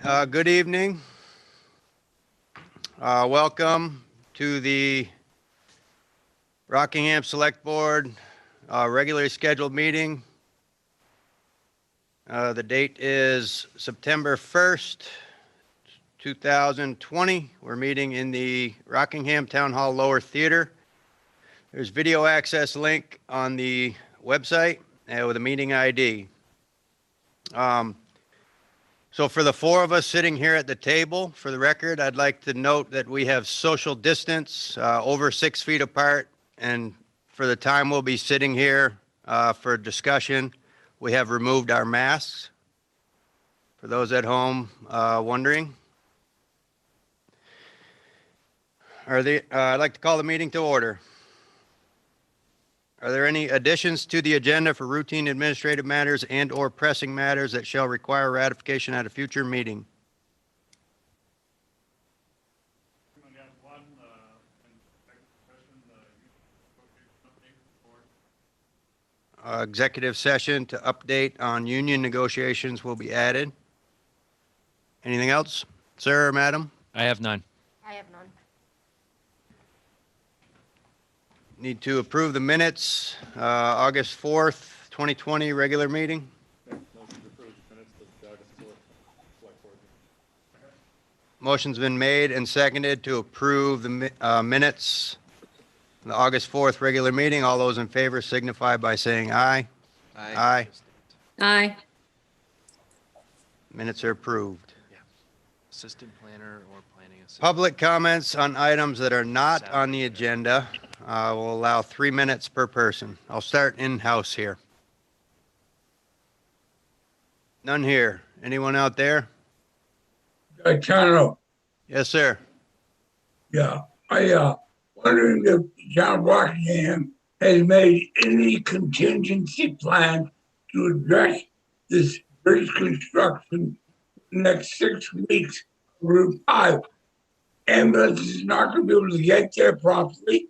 Good evening. Welcome to the Rockingham Select Board regularly scheduled meeting. The date is September 1st, 2020. We're meeting in the Rockingham Town Hall Lower Theater. There's video access link on the website with a meeting ID. So for the four of us sitting here at the table, for the record, I'd like to note that we have social distance over 6 feet apart. And for the time we'll be sitting here for discussion, we have removed our masks. For those at home wondering. I'd like to call the meeting to order. Are there any additions to the agenda for routine administrative matters and/or pressing matters that shall require ratification at a future meeting? Executive session to update on union negotiations will be added. Anything else, sir or madam? I have none. I have none. Need to approve the minutes, August 4th, 2020, regular meeting. Motion's been made and seconded to approve the minutes in the August 4th regular meeting. All those in favor signify by saying aye. Aye. Aye. Minutes are approved. Yeah. Assistant planner or planning assistant. Public comments on items that are not on the agenda. We'll allow 3 minutes per person. I'll start in-house here. None here. Anyone out there? Channel. Yes, sir. Yeah, I wondering if John Rockingham has made any contingency plan to address this bridge construction in the next 6 weeks, Route 5. Ambulance is not going to be able to get there properly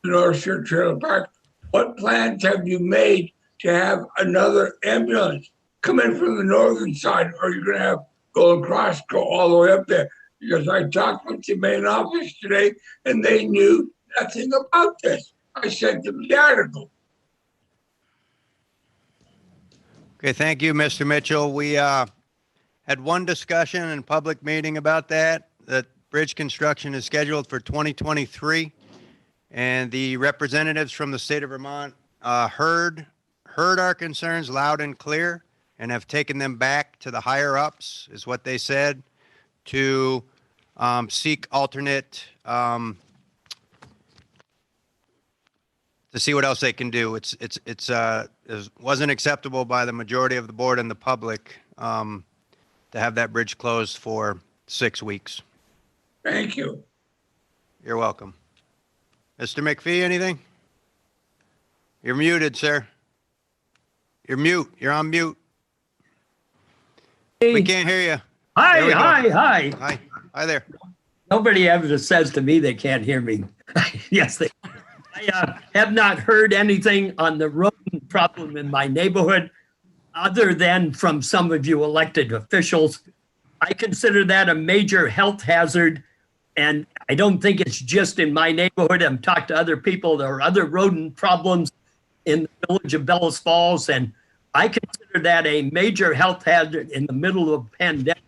to North Shore Trailer Park. What plans have you made to have another ambulance come in from the northern side, or are you going to have go across, go all the way up there? Because I talked with the main office today and they knew nothing about this. I sent them the article. Okay, thank you, Mr. Mitchell. We had one discussion in a public meeting about that bridge construction is scheduled for 2023. And the representatives from the state of Vermont heard our concerns loud and clear and have taken them back to the higher ups, is what they said, to seek alternate, to see what else they can do. It wasn't acceptable by the majority of the board and the public to have that bridge closed for 6 weeks. Thank you. You're welcome. Mr. McPhee, anything? You're muted, sir. You're mute. You're on mute. We can't hear you. Hi. Hi there. Nobody ever says to me they can't hear me. Yes, they. I have not heard anything on the rodent problem in my neighborhood other than from some of you elected officials. I consider that a major health hazard, and I don't think it's just in my neighborhood. I've talked to other people. There are other rodent problems in the village of Bellows Falls, and I consider that a major health hazard in the middle of a pandemic,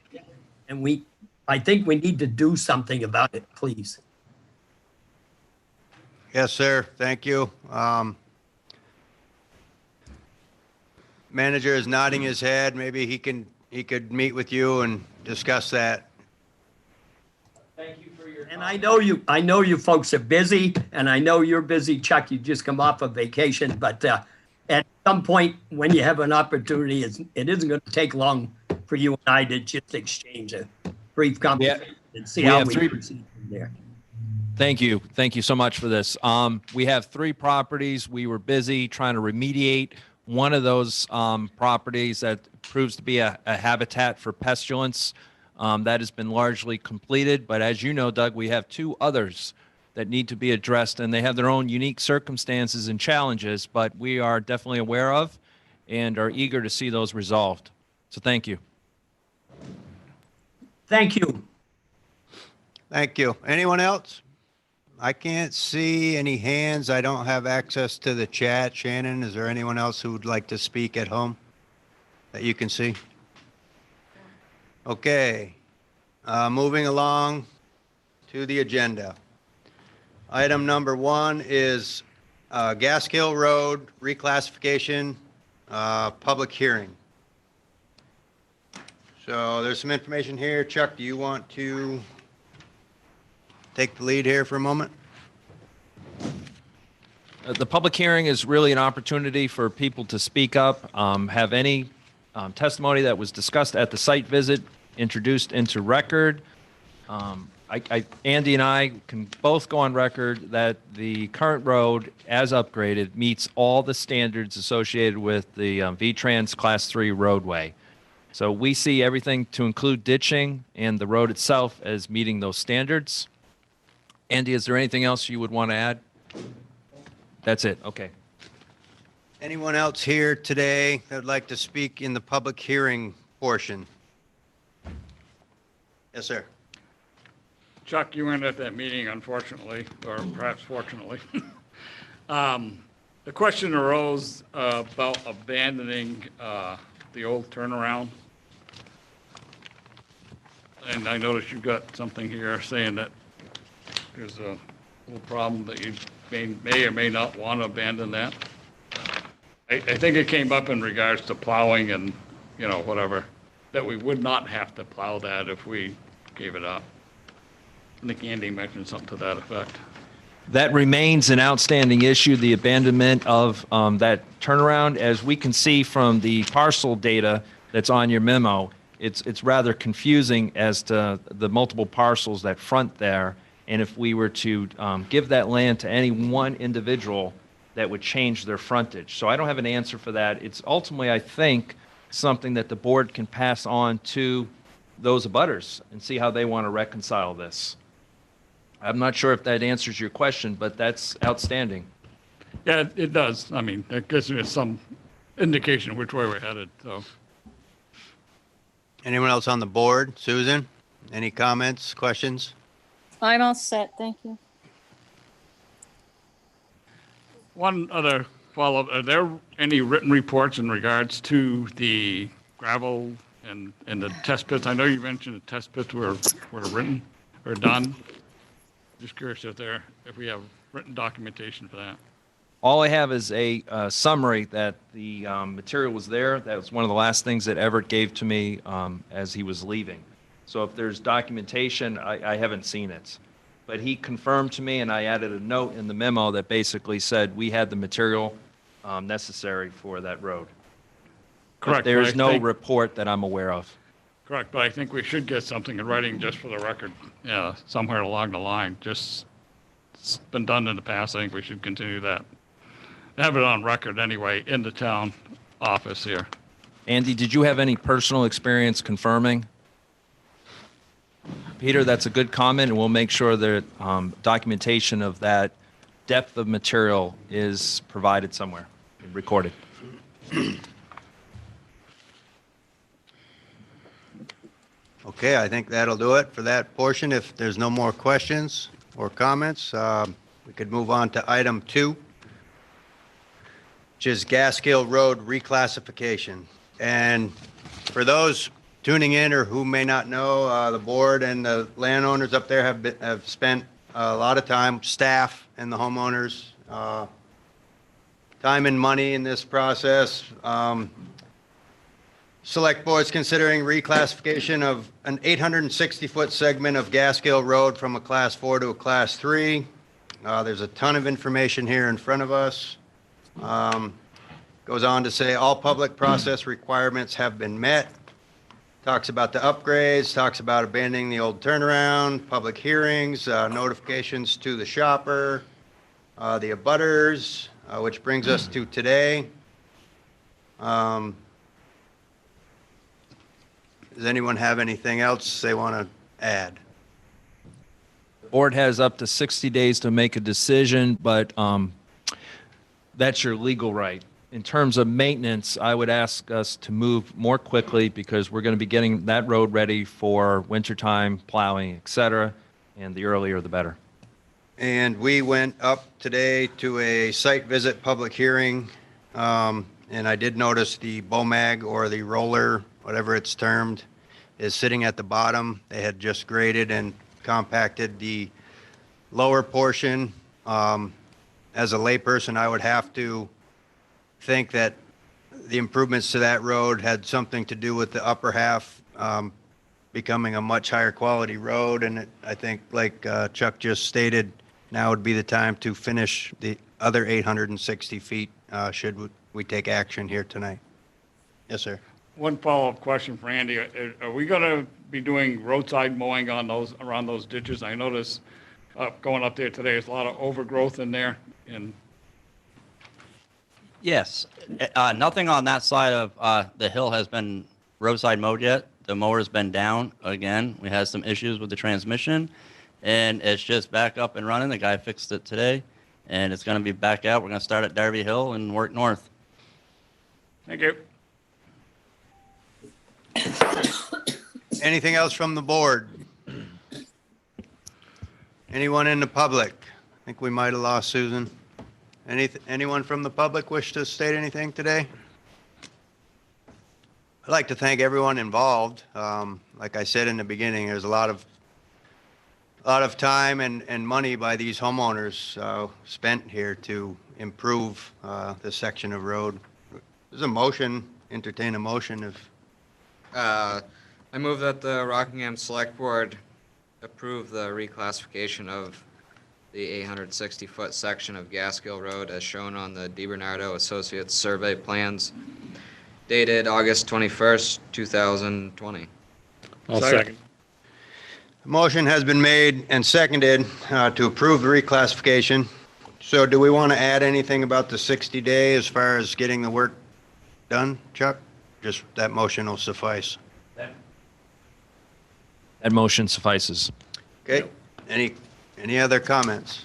and I think we need to do something about it, please. Yes, sir. Thank you. Manager is nodding his head. Maybe he could meet with you and discuss that. Thank you for your. And I know you folks are busy, and I know you're busy, Chuck. You just come off a vacation, but at some point when you have an opportunity, it isn't going to take long for you and I to just exchange a brief conversation and see how we proceed from there. Thank you. Thank you so much for this. We have 3 properties. We were busy trying to remediate one of those properties that proves to be a habitat for pestilence. That has been largely completed. But as you know, Doug, we have 2 others that need to be addressed, and they have their own unique circumstances and challenges, but we are definitely aware of and are eager to see those resolved. So thank you. Thank you. Thank you. Anyone else? I can't see any hands. I don't have access to the chat. Shannon, is there anyone else who would like to speak at home that you can see? Okay. Moving along to the agenda. Item number 1 is Gaskill Road reclassification, public hearing. So there's some information here. Chuck, do you want to take the lead here for a moment? The public hearing is really an opportunity for people to speak up, have any testimony that was discussed at the site visit introduced into record. Andy and I can both go on record that the current road, as upgraded, meets all the standards associated with the V-Trans Class 3 roadway. So we see everything to include ditching and the road itself as meeting those standards. Andy, is there anything else you would want to add? That's it. Okay. Anyone else here today that would like to speak in the public hearing portion? Yes, sir. Chuck, you weren't at that meeting, unfortunately, or perhaps fortunately. The question arose about abandoning the old turnaround. And I noticed you've got something here saying that there's a little problem that you may or may not want to abandon that. I think it came up in regards to plowing and, you know, whatever, that we would not have to plow that if we gave it up. I think Andy mentioned something to that effect. That remains an outstanding issue, the abandonment of that turnaround. As we can see from the parcel data that's on your memo, it's rather confusing as to the multiple parcels that front there. And if we were to give that land to any one individual, that would change their frontage. So I don't have an answer for that. It's ultimately, I think, something that the board can pass on to those abutters and see how they want to reconcile this. I'm not sure if that answers your question, but that's outstanding. Yeah, it does. I mean, that gives me some indication which way we're headed, so. Anyone else on the board? Susan, any comments, questions? I'm all set, thank you. One other follow-up, are there any written reports in regards to the gravel and the test pits? I know you mentioned the test pits were written or done. Just curious if we have written documentation for that. All I have is a summary that the material was there. That was one of the last things that Everett gave to me as he was leaving. So if there's documentation, I haven't seen it. But he confirmed to me, and I added a note in the memo that basically said we had the material necessary for that road. Correct. But there but is I no think- report that I'm aware of. Correct, but I think we should get something in writing just for the record, yeah, somewhere along the line. Just, it's been done in the past, I think we should continue that. Have it on record anyway, in the town office here. Andy, did you have any personal experience confirming? Peter, that's a good comment, and we'll make sure that documentation of that depth of material is provided somewhere and recorded. Okay, I think that'll do it for that portion. If there's no more questions or comments, we could move on to item 2, which is Gaskill Road reclassification. And for those tuning in or who may not know, the board and the landowners up there have spent a lot of time, staff and the homeowners, time and money in this process. Select Board's considering reclassification of an 860-foot segment of Gaskill Road from a Class 4 to a Class 3. There's a ton of information here in front of us. Goes on to say all public process requirements have been met. Talks about the upgrades, talks about abandoning the old turnaround, public hearings, notifications to the shopper, the abutters, which brings us to today. Does anyone have anything else they want to add? Board has up to 60 days to make a decision, but that's your legal right. in terms of maintenance, I would ask us to move more quickly because we're going to be getting that road ready for wintertime plowing, et cetera, and the earlier the better. And we went up today to a site visit public hearing. And I did notice the BOMAG, or the roller, whatever it's termed, is sitting at the bottom. They had just graded and compacted the lower portion. As a layperson, I would have to think that the improvements to that road had something to do with the upper half becoming a much higher quality road. And I think, like Chuck just stated, now would be the time to finish the other 860 feet should we take action here tonight. Yes, sir. One follow-up question for Andy. Are we going to be doing roadside mowing on those, around those ditches? I noticed going up there today, there's a lot of overgrowth in there. And Yes, nothing on that side of the hill has been roadside mowed yet. The mower's been down again. We had some issues with the transmission, and it's just back up and running. The guy fixed it today, and it's going to be back out. We're going to start at Darby Hill and work north. thank you. Anything else from the board? Anyone in the public? I think we might have lost Susan. Anyone from the public wish to state anything today? I'd like to thank everyone involved. Like I said in the beginning, there's a lot of time and money by these homeowners spent here to improve this section of road. There's a motion, entertain a motion if, I move that the Rockingham Select Board approve the reclassification of the 860-foot section of Gaskill Road as shown on the DiBernardo Associates survey plans dated August 21st, 2020. I'll second. a motion has been made and seconded to approve the reclassification. So do we want to add anything about the 60-day as far as getting the work done, Chuck? Just that motion will suffice. That motion suffices. Okay, any other comments?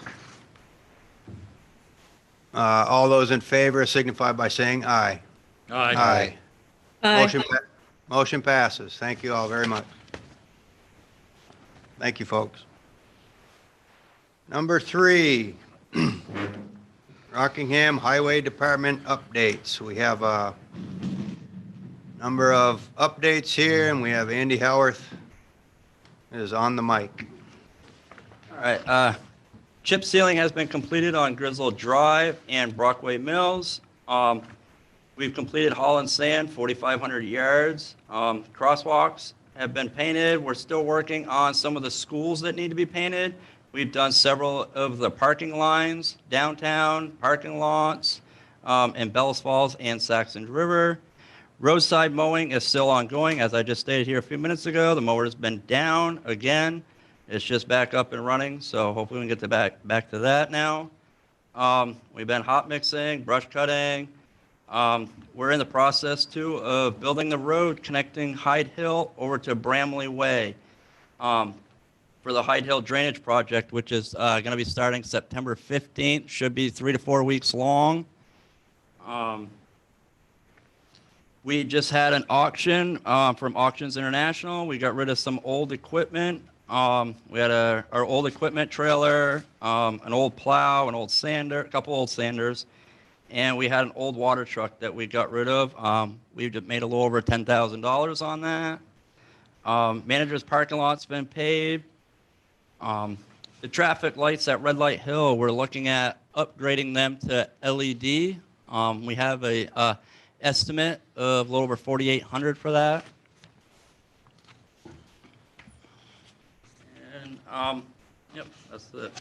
All those in favor signify by saying aye. Aye. Motion motion passes. Thank you all very much. Thank you, folks. Number 3, Rockingham Highway Department updates. We have a number of updates here, and we have Andy Howarth is on the mic. All right. Chip sealing has been completed on Grizzle Drive and Brockway Mills. We've completed Holland Sand, 4,500 yards. Crosswalks have been painted. We're still working on some of the schools that need to be painted. We've done several of the parking lines, downtown, parking lots, in Bellows Falls and Saxon River. Roadside mowing is still ongoing. As I just stated here a few minutes ago, the mower's been down again. It's just back up and running, so hopefully we can get back to that now. We've been hot mixing, brush cutting. We're in the process, too, of building the road connecting Hyde Hill over to Bramley Way for the Hyde Hill Drainage Project, which is going to be starting September 15th. Should be 3 to 4 weeks long. We just had an auction from Auctions International. We got rid of some old equipment. We had our old equipment trailer, an old plow, an old sander, a couple old sanders, and we had an old water truck that we got rid of. We made a little over $10,000 on that. Manager's parking lot's been paved. The traffic lights at Red Light Hill, we're looking at upgrading them to LED. We have a estimate of a little over $4,800 for that. And yep, that's it.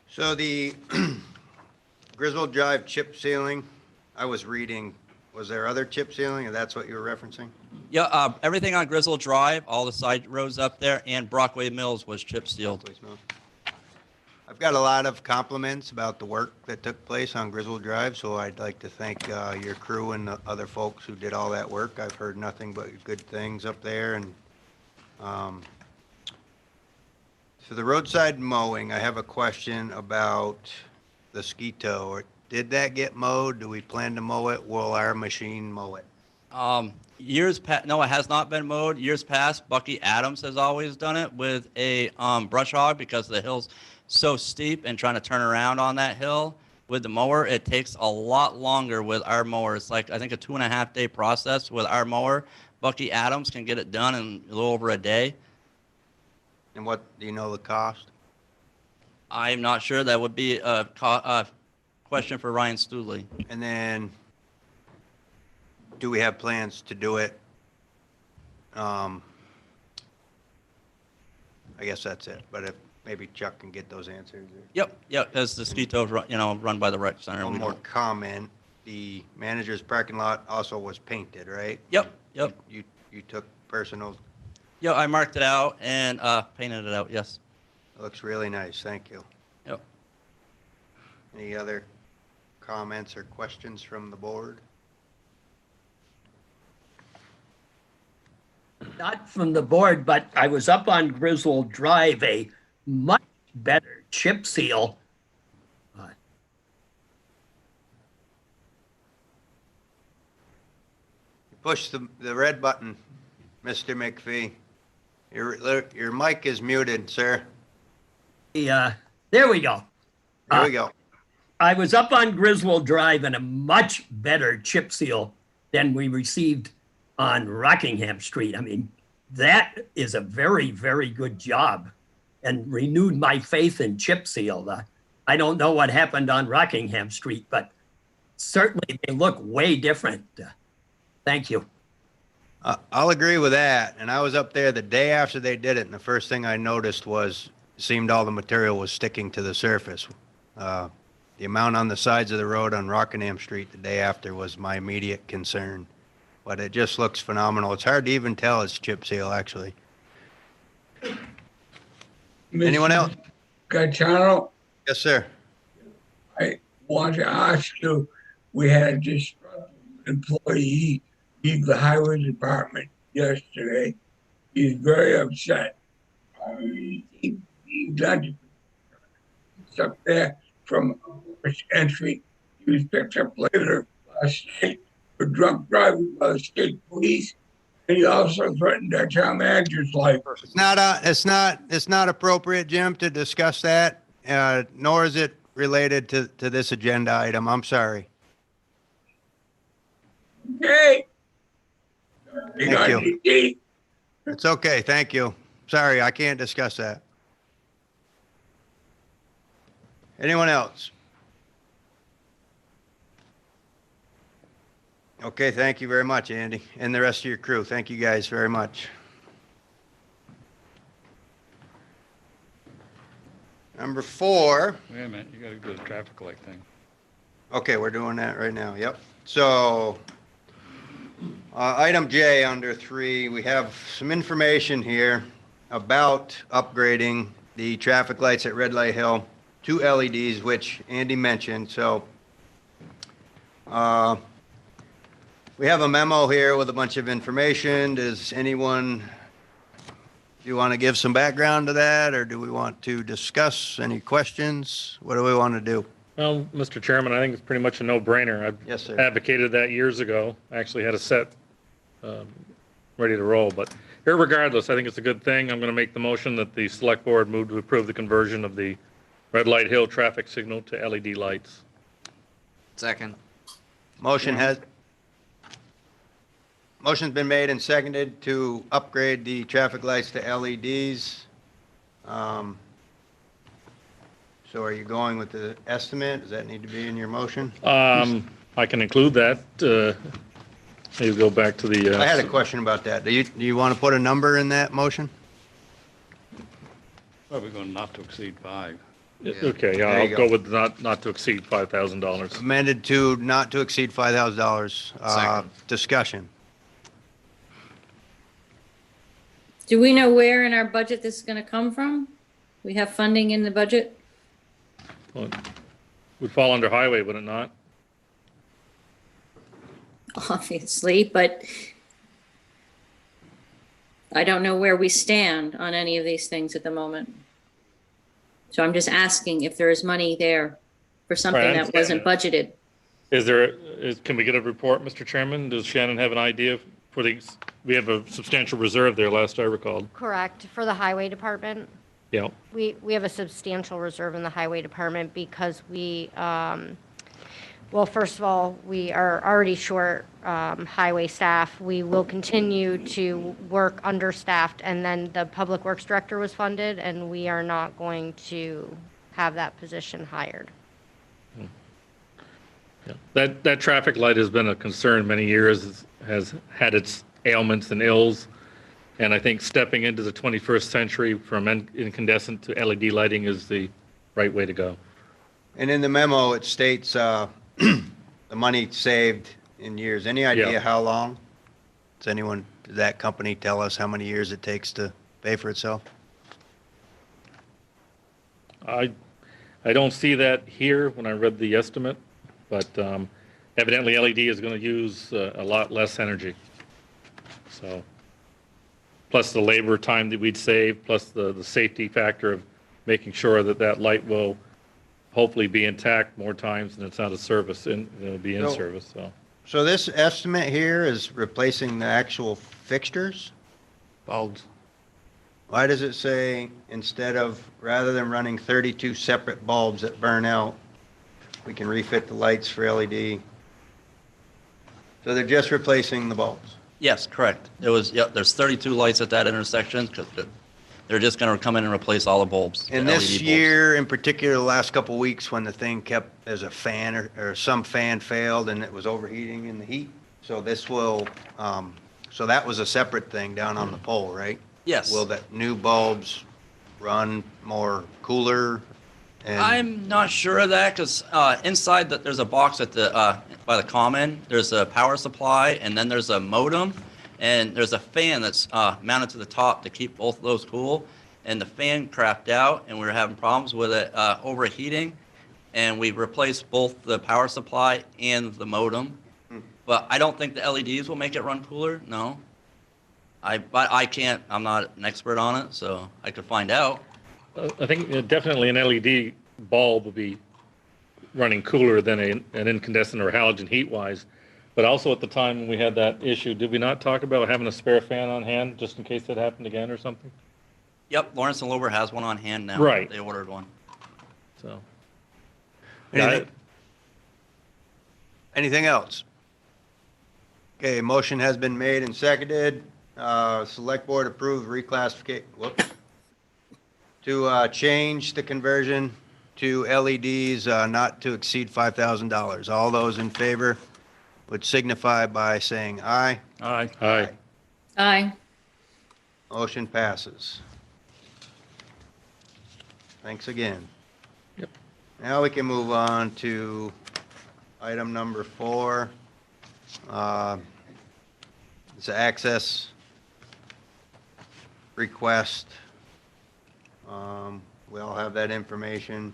So the Grizzle Drive chip sealing, I was reading, was there other chip sealing, and that's what you were referencing? Yeah, everything on Grizzle Drive, all the side roads up there, and Brockway Mills was chip sealed. Please, Mel. I've got a lot of compliments about the work that took place on Grizzle Drive, so I'd like to thank your crew and the other folks who did all that work. I've heard nothing but good things up there. And so the roadside mowing, I have a question about the Skeeto, or did that get mowed? Do we plan to mow it? Will our machine mow it? No, it has not been mowed. Years past, Bucky Adams has always done it with a brush hog because the hill's so steep and trying to turn around on that hill with the mower, it takes a lot longer with our mower. It's like, I think, a 2.5-day process with our mower. Bucky Adams can get it done in a little over a day. And what, do you know the cost? I'm not sure. That would be a question for Ryan Studley. And then, do we have plans to do it? I guess that's it, but if maybe Chuck can get those answers. Yep, because the Skeeto's run by the rec center. One We more don't- comment, the manager's parking lot also was painted, right? Yep. You took personal, Yeah, I marked it out and painted it out, yes. it looks really nice, thank you. Yep. Any other comments or questions from the board? Not from the board, but I was up on Griswold Drive, a much better chip seal. Push the red button, Mr. McPhee. Your mic is muted, sir. There we go. There we go. I was up on Griswold Drive and a much better chip seal than we received on Rockingham Street. I mean, that is a very, very good job and renewed my faith in chip seal. I don't know what happened on Rockingham Street, but certainly they look way different. Thank you. I'll agree with that. And I was up there the day after they did it, and the first thing I noticed was it seemed all the material was sticking to the surface. The amount on the sides of the road on Rockingham Street the day after was my immediate concern. But it just looks phenomenal. It's hard to even tell it's chip seal, actually. Anyone else? Gaetano, Yes, sir. I want to ask you, we had a disgruntled employee leave the highway department yesterday. He's very upset. He got up there from entry. He was picked up later last night for drunk driving by the state police. And he also threatened our town manager's life. It's not appropriate, Jim, to discuss that, nor is it related to this agenda item. I'm sorry. Okay. Thank you. It's okay. Thank you. Sorry, I can't discuss that. Anyone else? Okay, thank you very much, Andy, and the rest of your crew. Thank you guys very much. Number 4. Wait a minute, you gotta do the traffic light thing. Okay, we're doing that right now. Yep. So, item J under 3, we have some information here about upgrading the traffic lights at Red Light Hill to LEDs, which Andy mentioned. So, we have a memo here with a bunch of information. Does anyone, do you want to give some background to that, or do we want to discuss any questions? What do we want to do? Well, Mr. Chairman, I think it's pretty much a no-brainer. I've Yes, sir. advocated that years ago. I actually had a set ready to roll, but irregardless, I think it's a good thing. I'm going to make the motion that the select board move to approve the conversion of the Red Light Hill traffic signal to LED lights. Second. Motion's been made and seconded to upgrade the traffic lights to LEDs. So are you going with the estimate? Does that need to be in your motion? I can include that. Maybe go back to the. I had a question about that. Do you want to put a number in that motion? Probably going not to exceed 5. Okay, yeah, There you I'll go. go with not to exceed $5,000. Amended to not to exceed $5,000. Second. Discussion. Do we know where in our budget this is gonna come from? We have funding in the budget? Well, it would fall under highway, would it not? Obviously, but I don't know where we stand on any of these things at the moment. So I'm just asking if there is money there for something that understand wasn't budgeted. Can we get a report, Mr. Chairman? Does Shannon have an idea for these? We have a substantial reserve there, last I recalled. Correct. For the highway department, Yeah. we have a substantial reserve in the highway department because we, well, first of all, we are already short highway staff. We will continue to work understaffed, and then the public works director was funded, and we are not going to have that position hired. Yeah. That traffic light has been a concern many years, has had its ailments and ills. And I think stepping into the 21st century from incandescent to LED lighting is the right way to go. And in the memo, it states the money saved in years. Any idea Yeah. how long? Does that company tell us how many years it takes to pay for itself? I don't see that here when I read the estimate, but evidently LED is going to use a lot less energy. So, plus the labor time that we'd save, plus the safety factor of making sure that that light will hopefully be intact more times than it's out of service, and it'll be in So- service, so. So this estimate here is replacing the actual fixtures? Bulbs. Why does it say rather than running 32 separate bulbs that burn out, we can refit the lights for LED? So they're just replacing the bulbs? Yes, correct. It was, yep, there's 32 lights at that intersection, 'cause they're just going to come in and replace all the bulbs. the And LED this bulbs. year, in particular, the last couple of weeks, when the thing there's a fan or some fan failed and it was overheating in the heat. So this will, so that was a separate thing down on the pole, right? Yes. Will that new bulbs run more cooler? And I'm not sure of that, because inside that, there's a box at by the common, there's a power supply, and then there's a modem, and there's a fan that's mounted to the top to keep both of those cool. And the fan crapped out, and we were having problems with it overheating, and we replaced both the power supply and the modem. But I don't think the LEDs will make it run cooler, no. But I can't, I'm not an expert on it, so I could find out. I think definitely an LED bulb will be running cooler than an incandescent or halogen heat-wise. But also at the time when we had that issue, did we not talk about having a spare fan on hand just in case that happened again or something? Yep, Lawrence and Lober has one on hand now. Right. They ordered one. So. Anything else? Okay, motion has been made and seconded. Select board approved reclassification, to change the conversion to LEDs not to exceed $5,000. All those in favor would signify by saying aye. Aye. Aye. Aye. Motion passes. Thanks again. Yep. Now we can move on to item number 4. It's an access request. We all have that information.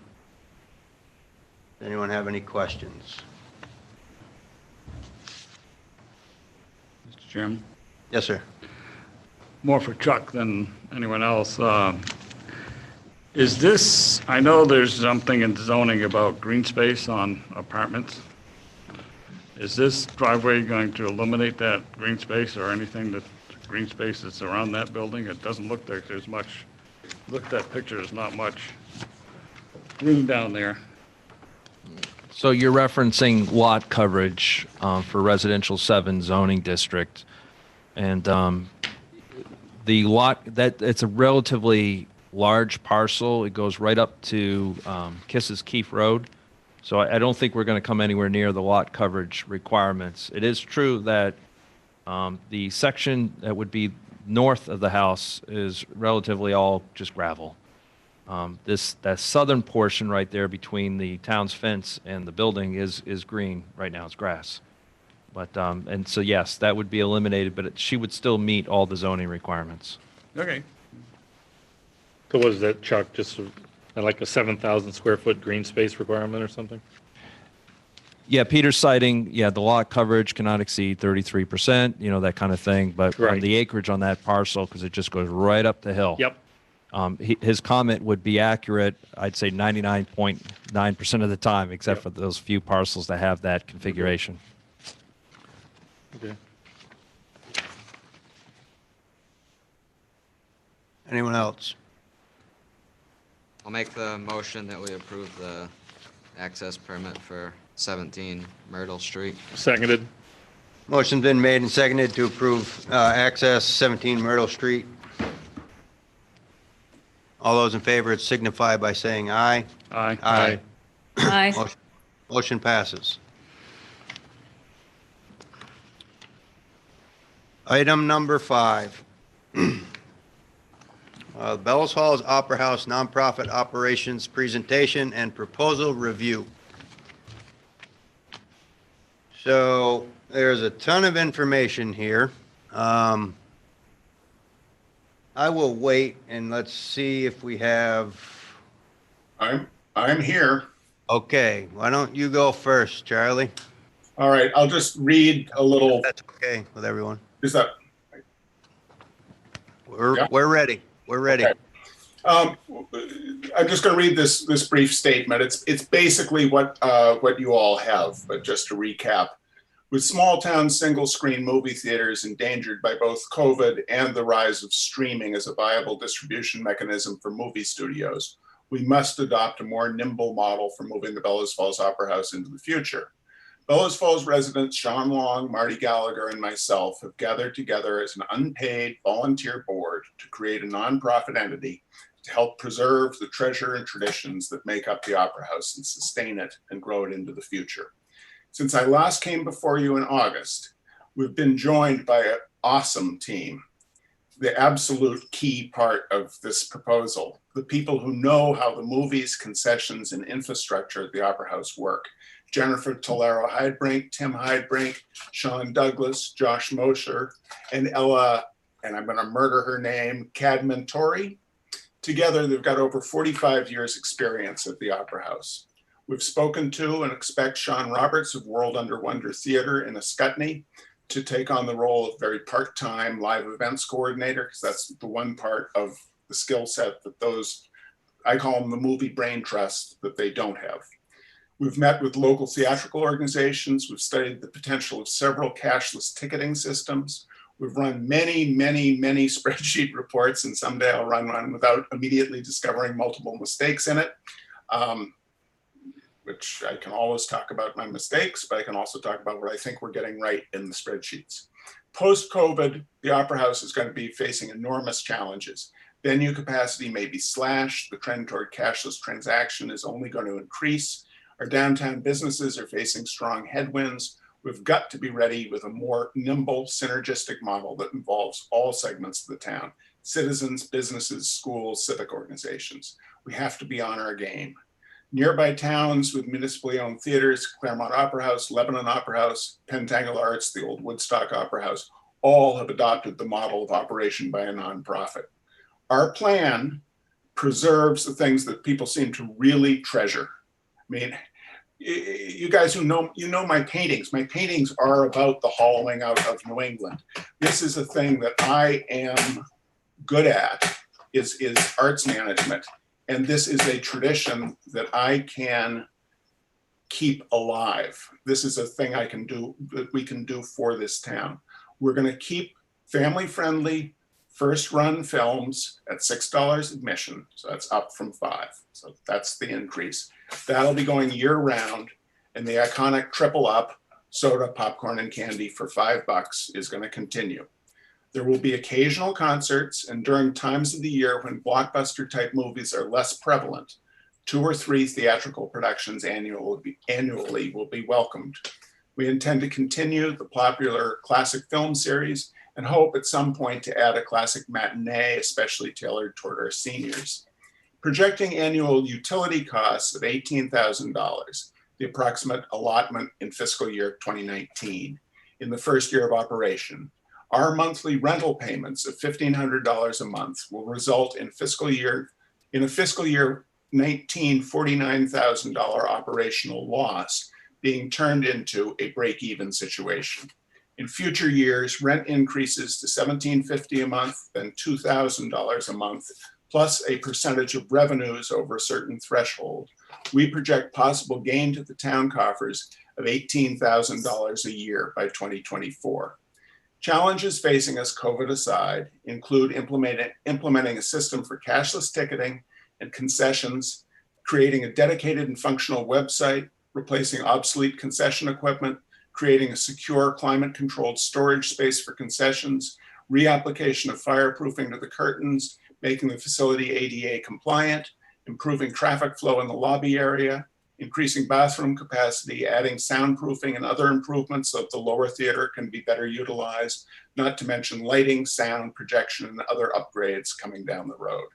Does anyone have any questions? Mr. Chairman, Yes, sir. more for Chuck than anyone else. Is this, I know there's something in zoning about green space on apartments. Is this driveway going to eliminate that green space or anything that green space that's around that building? It doesn't look like there's much, look at that picture, there's not much room down there. So you're referencing lot coverage for residential 7 zoning district. And the lot, it's a relatively large parcel. It goes right up to Kisses Keefe Road. So I don't think we're going to come anywhere near the lot coverage requirements. It is true that the section that would be north of the house is relatively all just gravel. That southern portion right there between the town's fence and the building is green. Right now it's grass. But, and so yes, that would be eliminated, but she would still meet all the zoning requirements. Okay. So what is that, Chuck? Just like a 7,000 square foot green space requirement or something? Yeah, Peter's citing, the lot coverage cannot exceed 33%, that kind of thing. But on Right. the acreage on that parcel, because it just goes right up the hill. Yep. his comment would be accurate, I'd say 99.9% of the time, except for those few parcels that have that configuration. Okay. Anyone else? I'll make the motion that we approve the access permit for 17 Myrtle Street. Seconded. Motion's been made and seconded to approve access 17 Myrtle Street. All those in favor signify by saying aye. Aye. Aye. Aye. Motion passes. Item number 5. Bellows Falls Opera House Nonprofit Operations Presentation and Proposal Review. So there's a ton of information here. I will wait and let's see if we have, I'm here. okay, why don't you go first, Charlie? All right, I'll just read a little. That's okay with everyone. Is that Yeah. We're ready. We're ready. okay? I'm just going to read this brief statement. It's basically what you all have, but just to recap. With small town single screen movie theaters endangered by both COVID and the rise of streaming as a viable distribution mechanism for movie studios, we must adopt a more nimble model for moving the Bellows Falls Opera House into the future. Bellows Falls residents Sean Long, Marty Gallagher, and myself have gathered together as an unpaid volunteer board to create a nonprofit entity to help preserve the treasure and traditions that make up the Opera House and sustain it and grow it into the future. Since I last came before you in August, we've been joined by an awesome team. The absolute key part of this proposal, the people who know how the movies, concessions, and infrastructure at the Opera House work. Jennifer Tolero Heidbrink, Tim Heidbrink, Sean Douglas, Josh Mosher, and Ella, and I'm going to murder her name, Cadman Torrey. Together, they've got over 45 years experience at the Opera House. We've spoken to and expect Sean Roberts of World Under Wonder Theater in Ascutney to take on the role of very part-time live events coordinator, because that's the one part of the skill set that those, I call them the movie brain trust, that they don't have. We've met with local theatrical organizations. We've studied the potential of several cashless ticketing systems. We've run many, many, many spreadsheet reports, and someday I'll run one without immediately discovering multiple mistakes in it. Which I can always talk about my mistakes, but I can also talk about what I think we're getting right in the spreadsheets. Post-COVID, the Opera House is going to be facing enormous challenges. Venue capacity may be slashed. The trend toward cashless transaction is only going to increase. Our downtown businesses are facing strong headwinds. We've got to be ready with a more nimble, synergistic model that involves all segments of the town: citizens, businesses, schools, civic organizations. We have to be on our game. Nearby towns with municipally owned theaters, Claremont Opera House, Lebanon Opera House, Pentangle Arts, the old Woodstock Opera House, all have adopted the model of operation by a nonprofit. Our plan preserves the things that people seem to really treasure. I mean, you guys who know, you know my paintings. My paintings are about the hollowing out of New England. This is a thing that I am good at, is arts management. And this is a tradition that I can keep alive. This is a thing I can do, that we can do for this town. We're going to keep family-friendly, first-run films at $6 admission. So that's up from $5. So that's the increase. That'll be going year-round. And the iconic triple up soda, popcorn, and candy for $5 is going to continue. There will be occasional concerts, and during times of the year when blockbuster type movies are less prevalent, 2 or 3 theatrical productions annually will be welcomed. We intend to continue the popular classic film series and hope at some point to add a classic matinee, especially tailored toward our seniors. Projecting annual utility costs of $18,000, the approximate allotment in fiscal year 2019, in the first year of operation. Our monthly rental payments of $1,500 a month will result in a fiscal year 19 $49,000 operational loss being turned into a break-even situation. In future years, rent increases to $1,750 a month, then $2,000 a month plus a percentage of revenues over a certain threshold, we project possible gain to the town coffers of $18,000 a year by 2024. Challenges facing us, COVID aside, include implementing a system for cashless ticketing and concessions, creating a dedicated and functional website, replacing obsolete concession equipment, creating a secure climate-controlled storage space for concessions, reapplication of fireproofing to the curtains, making the facility ADA compliant, improving traffic flow in the lobby area, increasing bathroom capacity, adding soundproofing and other improvements so that the lower theater can be better utilized, not to mention lighting, sound, projection, and other upgrades coming down the road.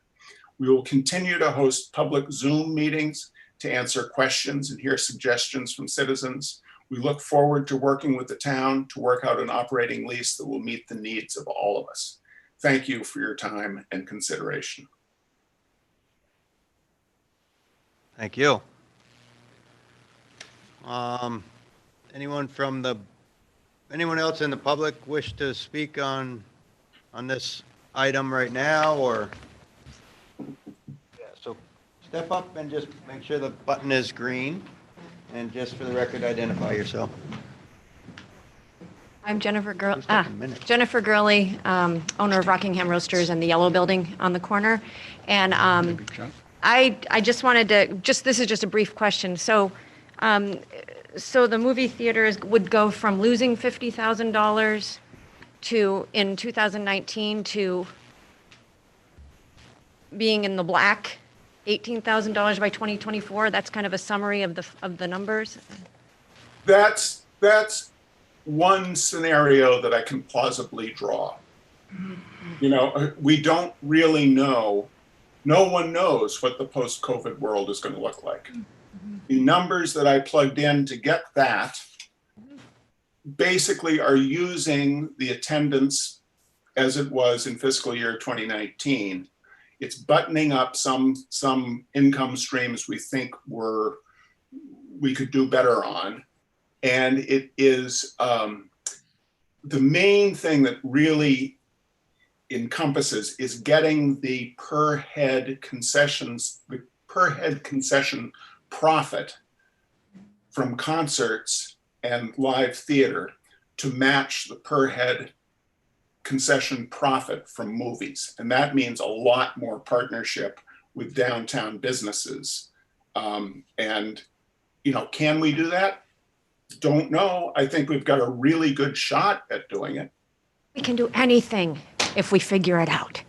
We will continue to host public Zoom meetings to answer questions and hear suggestions from citizens. We look forward to working with the town to work out an operating lease that will meet the needs of all of us. Thank you for your time and consideration. Thank you. Anyone else in the public wish to speak on this item right now, or? Yeah, so step up and just make sure the button is green, and just for the record, identify yourself. I'm Jennifer Just take a minute. Jennifer Gurley, owner of Rockingham Roasters and the yellow building on the corner. And I just wanted to, this is just a brief question. So the movie theaters would go from losing $50,000 in 2019 to being in the black, $18,000 by 2024. That's kind of a summary of the numbers. That's one scenario that I can plausibly draw. You know, we don't really know. No one knows what the post-COVID world is going to look like. The numbers that I plugged in to get that basically are using the attendance as it was in fiscal year 2019. It's buttoning up some income streams we think we could do better on. And it is the main thing that really encompasses is getting the per head concession profit from concerts and live theater to match the per head concession profit from movies. And that means a lot more partnership with downtown businesses. And, you know, can we do that? Don't know. I think we've got a really good shot at doing it. We can do anything if we figure it out.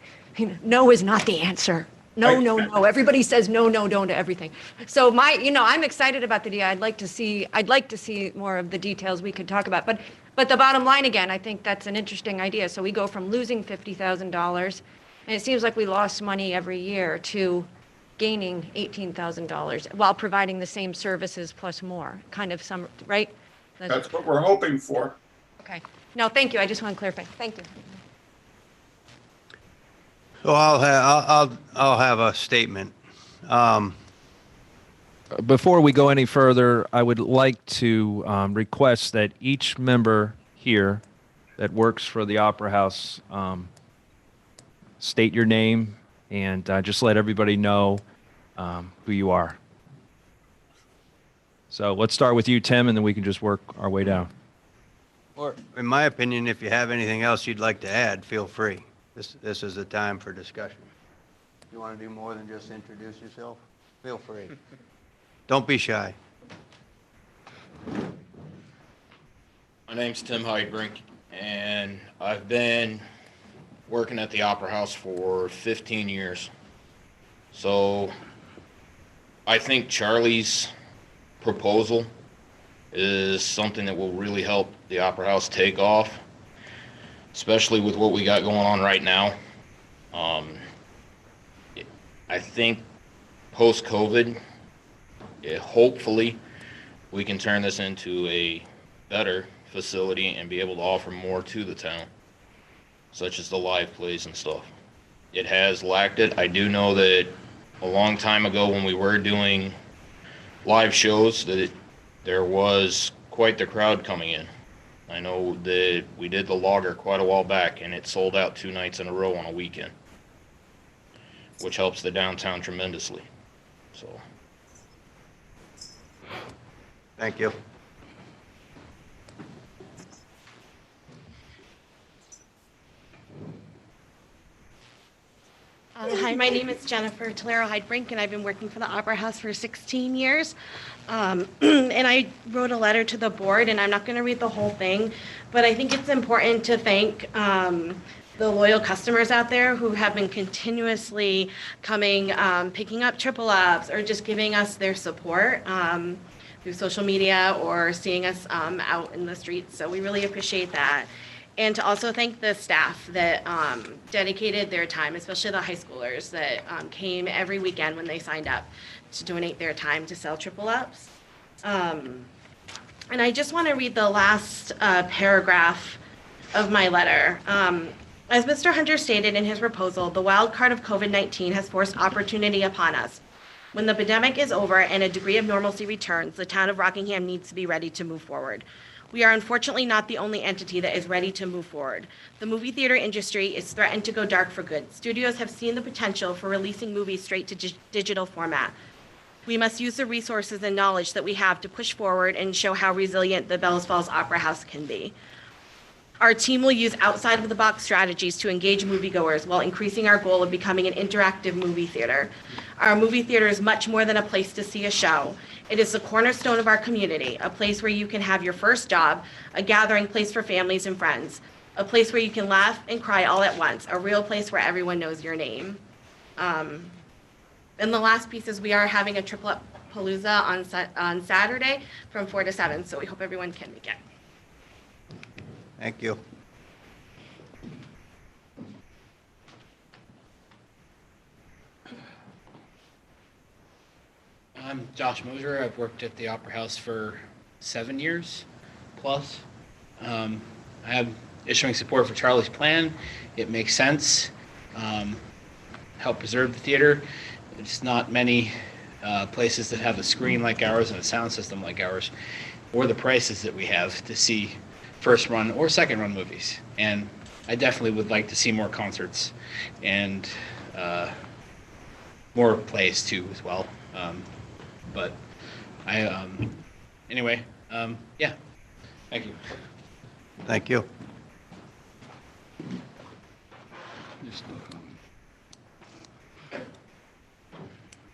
No is not the answer. No. Everybody says no, don't to everything. So I'm excited about the idea. I'd like to see more of the details we could talk about. But the bottom line again, I think that's an interesting idea. So we go from losing $50,000, and it seems like we lost money every year, to gaining $18,000 while providing the same services plus more, kind of some, right? That's what we're hoping for. Okay. No, thank you. I just want to clarify. Thank you. So I'll have a statement. Before we go any further, I would like to request that each member here that works for the Opera House state your name and just let everybody know who you are. So let's start with you, Tim, and then we can just work our way down. Or, in my opinion, if you have anything else you'd like to add, feel free. This is the time for discussion. You want to do more than just introduce yourself? Feel free. Don't be shy. My name's Tim Heidbrink, and I've been working at the Opera House for 15 years. So I think Charlie's proposal is something that will really help the Opera House take off, especially with what we got going on right now. I think post-COVID, hopefully we can turn this into a better facility and be able to offer more to the town, such as the live plays and stuff. It has lacked it. I do know that a long time ago when we were doing live shows that there was quite the crowd coming in. I know that we did the Logger quite a while back, and it sold out 2 nights in a row on a weekend. which helps the downtown tremendously. So, Thank you. Hi, my name is Jennifer Tolero Hyde-Brink, and I've been working for the Opera House for 16 years. And I wrote a letter to the board, and I'm not going to read the whole thing, but I think it's important to thank the loyal customers out there who have been continuously coming, picking up triple ups, or just giving us their support through social media or seeing us out in the streets. So we really appreciate that. And to also thank the staff that dedicated their time, especially the high schoolers that came every weekend when they signed up to donate their time to sell triple ups. And I just want to read the last paragraph of my letter. As Mr. Hunter stated in his proposal, the wild card of COVID-19 has forced opportunity upon us. When the pandemic is over and a degree of normalcy returns, the town of Rockingham needs to be ready to move forward. We are unfortunately not the only entity that is ready to move forward. The movie theater industry is threatened to go dark for good. Studios have seen the potential for releasing movies straight to digital format. We must use the resources and knowledge that we have to push forward and show how resilient the Bells Falls Opera House can be. Our team will use outside-of-the-box strategies to engage moviegoers while increasing our goal of becoming an interactive movie theater. Our movie theater is much more than a place to see a show. It is the cornerstone of our community, a place where you can have your first job, a gathering place for families and friends, a place where you can laugh and cry all at once, a real place where everyone knows your name. And the last piece is we are having a triple up palooza on Saturday from 4 to 7, so we hope everyone can make it. Thank you. I'm Josh Moser. I've worked at the Opera House for 7 years plus. I am issuing support for Charlie's plan. It makes sense. Help preserve the theater. There's not many places that have a screen like ours and a sound system like ours, or the prices that we have to see first run or second run movies. And I definitely would like to see more concerts and more plays too as well. But I, anyway, yeah, thank you. Thank you.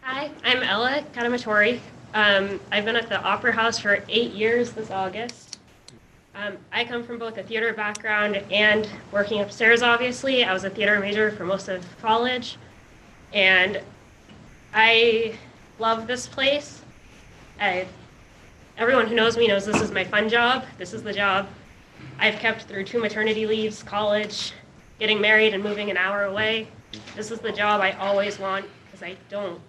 Hi, I'm Ella Kadamatori. I've been at the Opera House for 8 years this August. I come from both a theater background and working upstairs, obviously. I was a theater major for most of college. And I love this place. Everyone who knows me knows this is my fun job. This is the job I've kept through 2 maternity leaves, college, getting married and moving an hour away. This is the job I always want because I don't.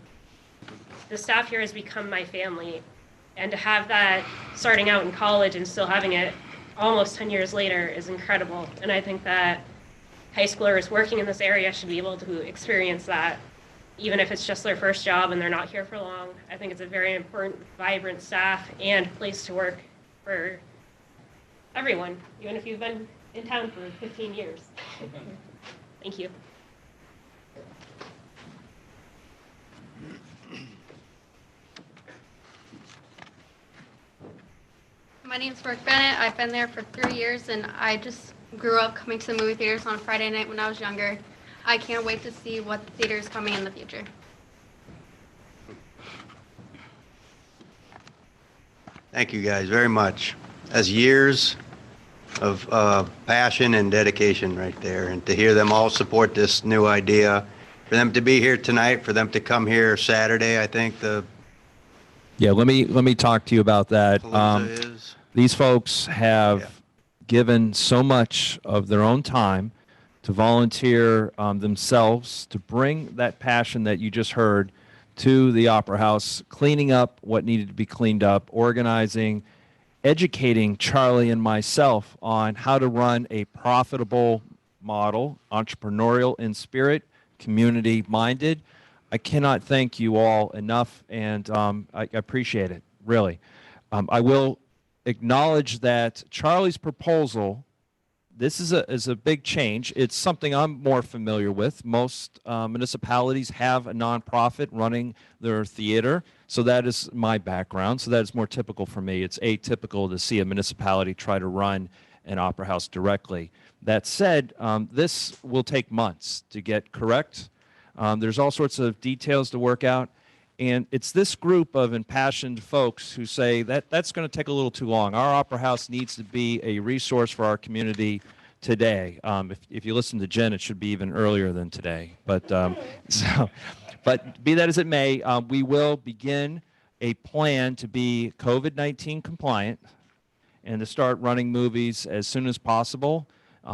The staff here has become my family. And to have that starting out in college and still having it almost 10 years later is incredible. And I think that high schoolers working in this area should be able to experience that, even if it's just their first job and they're not here for long. I think it's a very important, vibrant staff and place to work for everyone, even if you've been in town for 15 years. Thank you. My name's Brooke Bennett. I've been there for 3 years, and I just grew up coming to the movie theaters on a Friday night when I was younger. I can't wait to see what the theater is coming in the future. Thank you guys very much. As years of passion and dedication right there, and to hear them all support this new idea, for them to be here tonight, for them to come here Saturday, I think Yeah, let me talk to you about that. Palooza is. These folks have given so much of their own time to volunteer themselves to bring that passion that you just heard to the Opera House, cleaning up what needed to be cleaned up, organizing, educating Charlie and myself on how to run a profitable model, entrepreneurial in spirit, community-minded. I cannot thank you all enough, and I appreciate it, really. I will acknowledge that Charlie's proposal This is a big change. It's something I'm more familiar with. Most municipalities have a nonprofit running their theater, so that is my background. So that is more typical for me. It's atypical to see a municipality try to run an opera house directly. That said, this will take months to get correct. There's all sorts of details to work out. And it's this group of impassioned folks who say that that's going to take a little too long. Our Opera House needs to be a resource for our community today. If you listen to Jen, it should be even earlier than today. But but be that as it may, we will begin a plan to be COVID-19 compliant and to start running movies as soon as possible.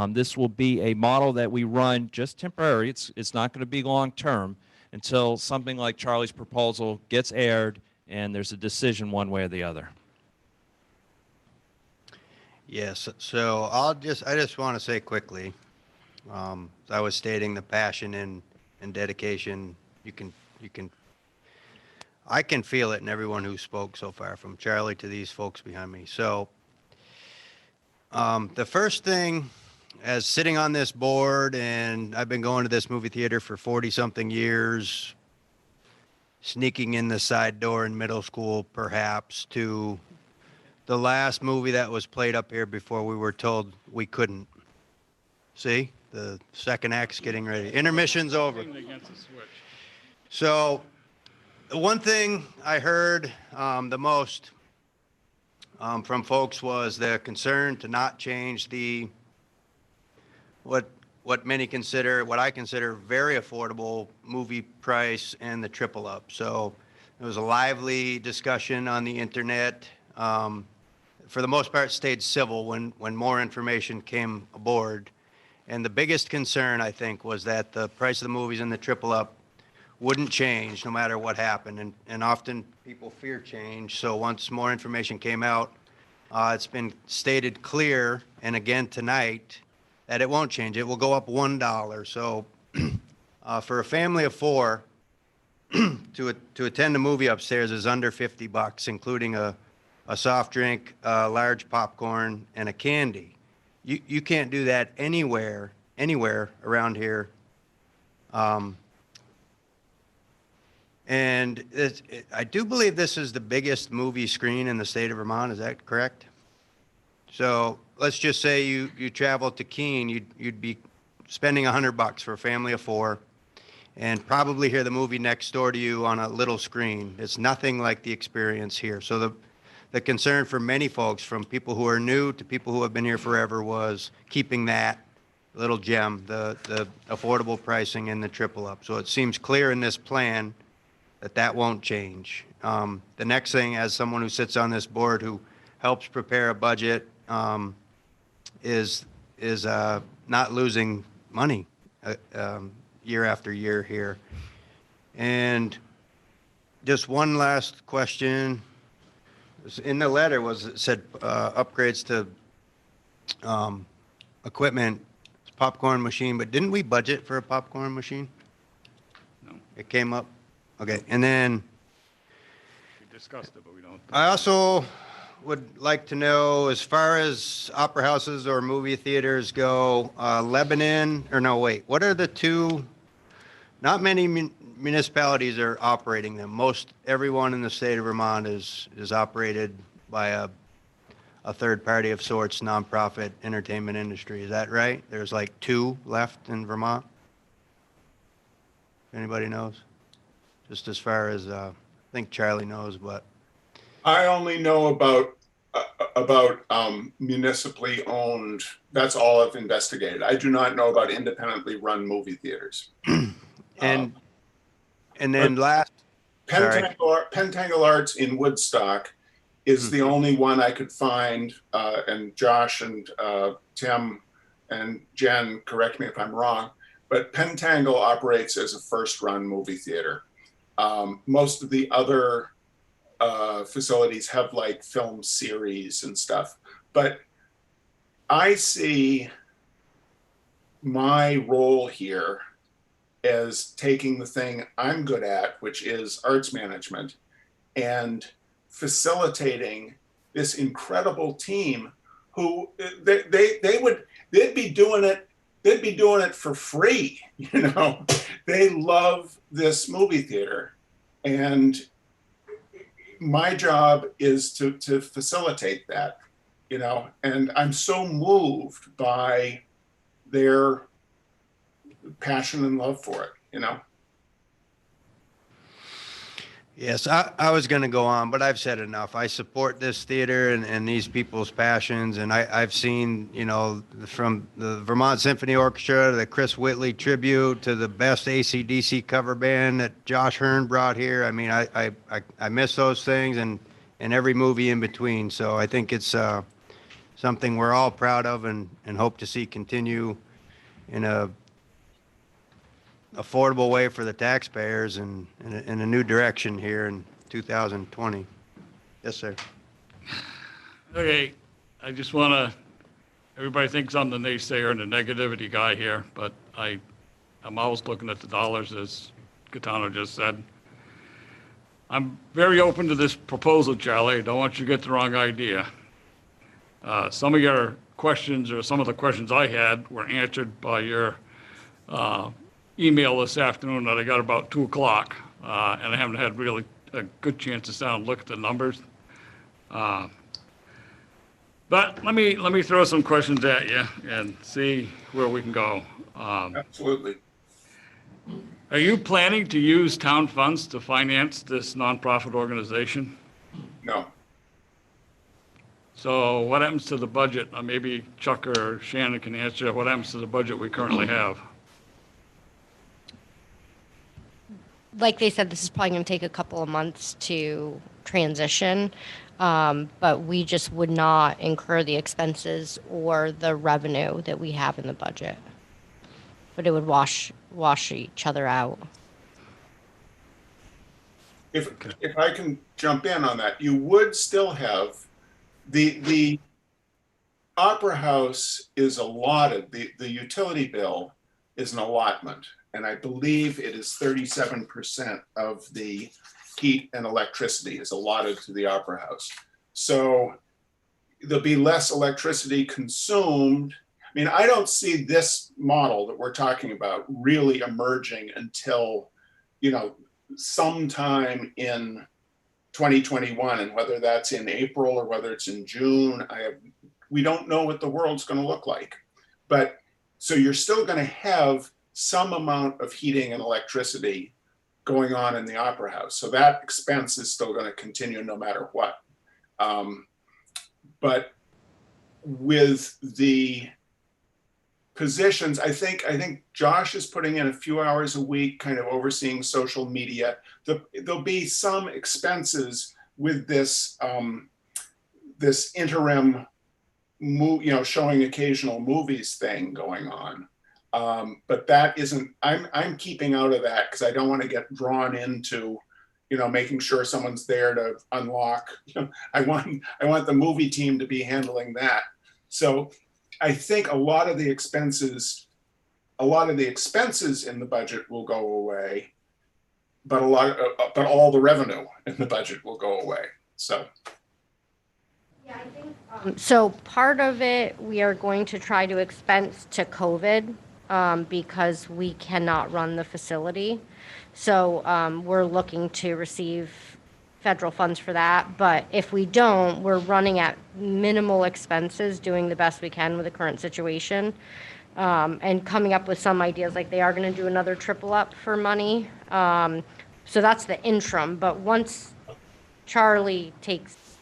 This will be a model that we run just temporary. It's not going to be long term until something like Charlie's proposal gets aired and there's a decision one way or the other. Yes, so I just want to say quickly, I was stating the passion and dedication. I can feel it in everyone who spoke so far, from Charlie to these folks behind me. So the first thing, as sitting on this board, and I've been going to this movie theater for 40-something years, sneaking in the side door in middle school, perhaps, to the last movie that was played up here before we were told we couldn't. See? The second act's getting ready. Intermission's over. So the one thing I heard the most from folks was the concern to not change the what I consider very affordable movie price and the triple up. So there was a lively discussion on the internet. For the most part, stayed civil when more information came aboard. And the biggest concern, I think, was that the price of the movies and the triple up wouldn't change no matter what happened. And often people fear change. So once more information came out, it's been stated clear, and again tonight, that it won't change. It will go up $1. So for a family of four, to attend a movie upstairs is under $50, including a soft drink, large popcorn, and a candy. You can't do that anywhere around here. And I do believe this is the biggest movie screen in the state of Vermont. Is that correct? So let's just say you travel to Keene, you'd be spending $100 for a family of four, and probably hear the movie next door to you on a little screen. It's nothing like the experience here. So the concern for many folks, from people who are new to people who have been here forever, was keeping that little gem, the affordable pricing and the triple up. So it seems clear in this plan that won't change. The next thing, as someone who sits on this board who helps prepare a budget, is not losing money year after year here. And just one last question. In the letter it said upgrades to equipment, popcorn machine, but didn't we budget for a popcorn machine? No. It came up? Okay, and then We discussed it, but we don't. I also would like to know, as far as opera houses or movie theaters go, Lebanon, or no, wait, what are the two? Not many municipalities are operating them. Everyone in the state of Vermont is operated by a third party of sorts, nonprofit entertainment industry. Is that right? There's like two left in Vermont? Anybody knows? Just as far as, I think Charlie knows, but. I only know about municipally owned. That's all I've investigated. I do not know about independently run movie theaters. And then last. Pentangle Arts in Woodstock is the only one I could find, and Josh and Tim and Jen, correct me if I'm wrong, but Pentangle operates as a first-run movie theater. Most of the other facilities have like film series and stuff, but I see my role here as taking the thing I'm good at, which is arts management, and facilitating this incredible team who they they'd be doing it for free. They love this movie theater, and my job is to facilitate that, and I'm so moved by their passion and love for it. Yes, I was going to go on, but I've said enough. I support this theater and these people's passions, and I've seen, from the Vermont Symphony Orchestra, the Chris Whitley tribute, to the best AC/DC cover band that Josh Hearn brought here. I mean, I miss those things and every movie in between. So I think it's something we're all proud of and hope to see continue in a affordable way for the taxpayers and in a new direction here in 2020. Yes, sir. Okay, I just want to, everybody thinks I'm the naysayer and the negativity guy here, but I'm always looking at the dollars, as Gaetano just said. I'm very open to this proposal, Charlie. I don't want you to get the wrong idea. Some of your questions, or some of the questions I had, were answered by your email this afternoon that I got about 2 o'clock, and I haven't had really a good chance to sit down and look at the numbers. But let me throw some questions at you and see where we can go. Absolutely. Are you planning to use town funds to finance this nonprofit organization? No. So what happens to the budget? Maybe Chuck or Shannon can answer. What happens to the budget we currently have? Like they said, this is probably going to take a couple of months to transition, but we just would not incur the expenses or the revenue that we have in the budget. But it would wash each other out. If I can jump in on that, you would still have the Opera House is allotted, the utility bill is an allotment, and I believe it is 37% of the heat and electricity is allotted to the Opera House. So there'll be less electricity consumed. I mean, I don't see this model that we're talking about really emerging until, sometime in 2021, and whether that's in April or whether it's in June, we don't know what the world's going to look like. But so you're still going to have some amount of heating and electricity going on in the Opera House. So that expense is still going to continue no matter what. But with the positions, I think Josh is putting in a few hours a week, kind of overseeing social media. There'll be some expenses with this this interim, showing occasional movies thing going on. But that isn't. I'm keeping out of that because I don't want to get drawn into, making sure someone's there to unlock. I want the movie team to be handling that. So I think a lot of the expenses in the budget will go away, but all the revenue in the budget will go away. So. Yeah, I think. So part of it we are going to try to expense to COVID because we cannot run the facility. So we're looking to receive federal funds for that. But if we don't, we're running at minimal expenses, doing the best we can with the current situation, and coming up with some ideas. Like they are going to do another triple up for money. So that's the interim. But once Charlie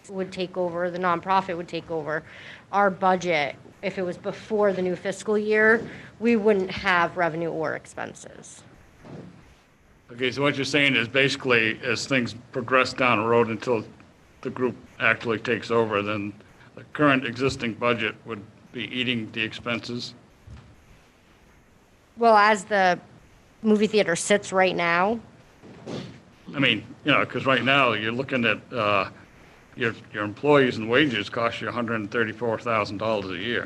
would take over, the nonprofit would take over, our budget, if it was before the new fiscal year, we wouldn't have revenue or expenses. Okay, so what you're saying is basically as things progress down the road until the group actually takes over, then the current existing budget would be eating the expenses? Well, as the movie theater sits right now. I mean, because right now you're looking at your employees and wages cost you $134,000 a year.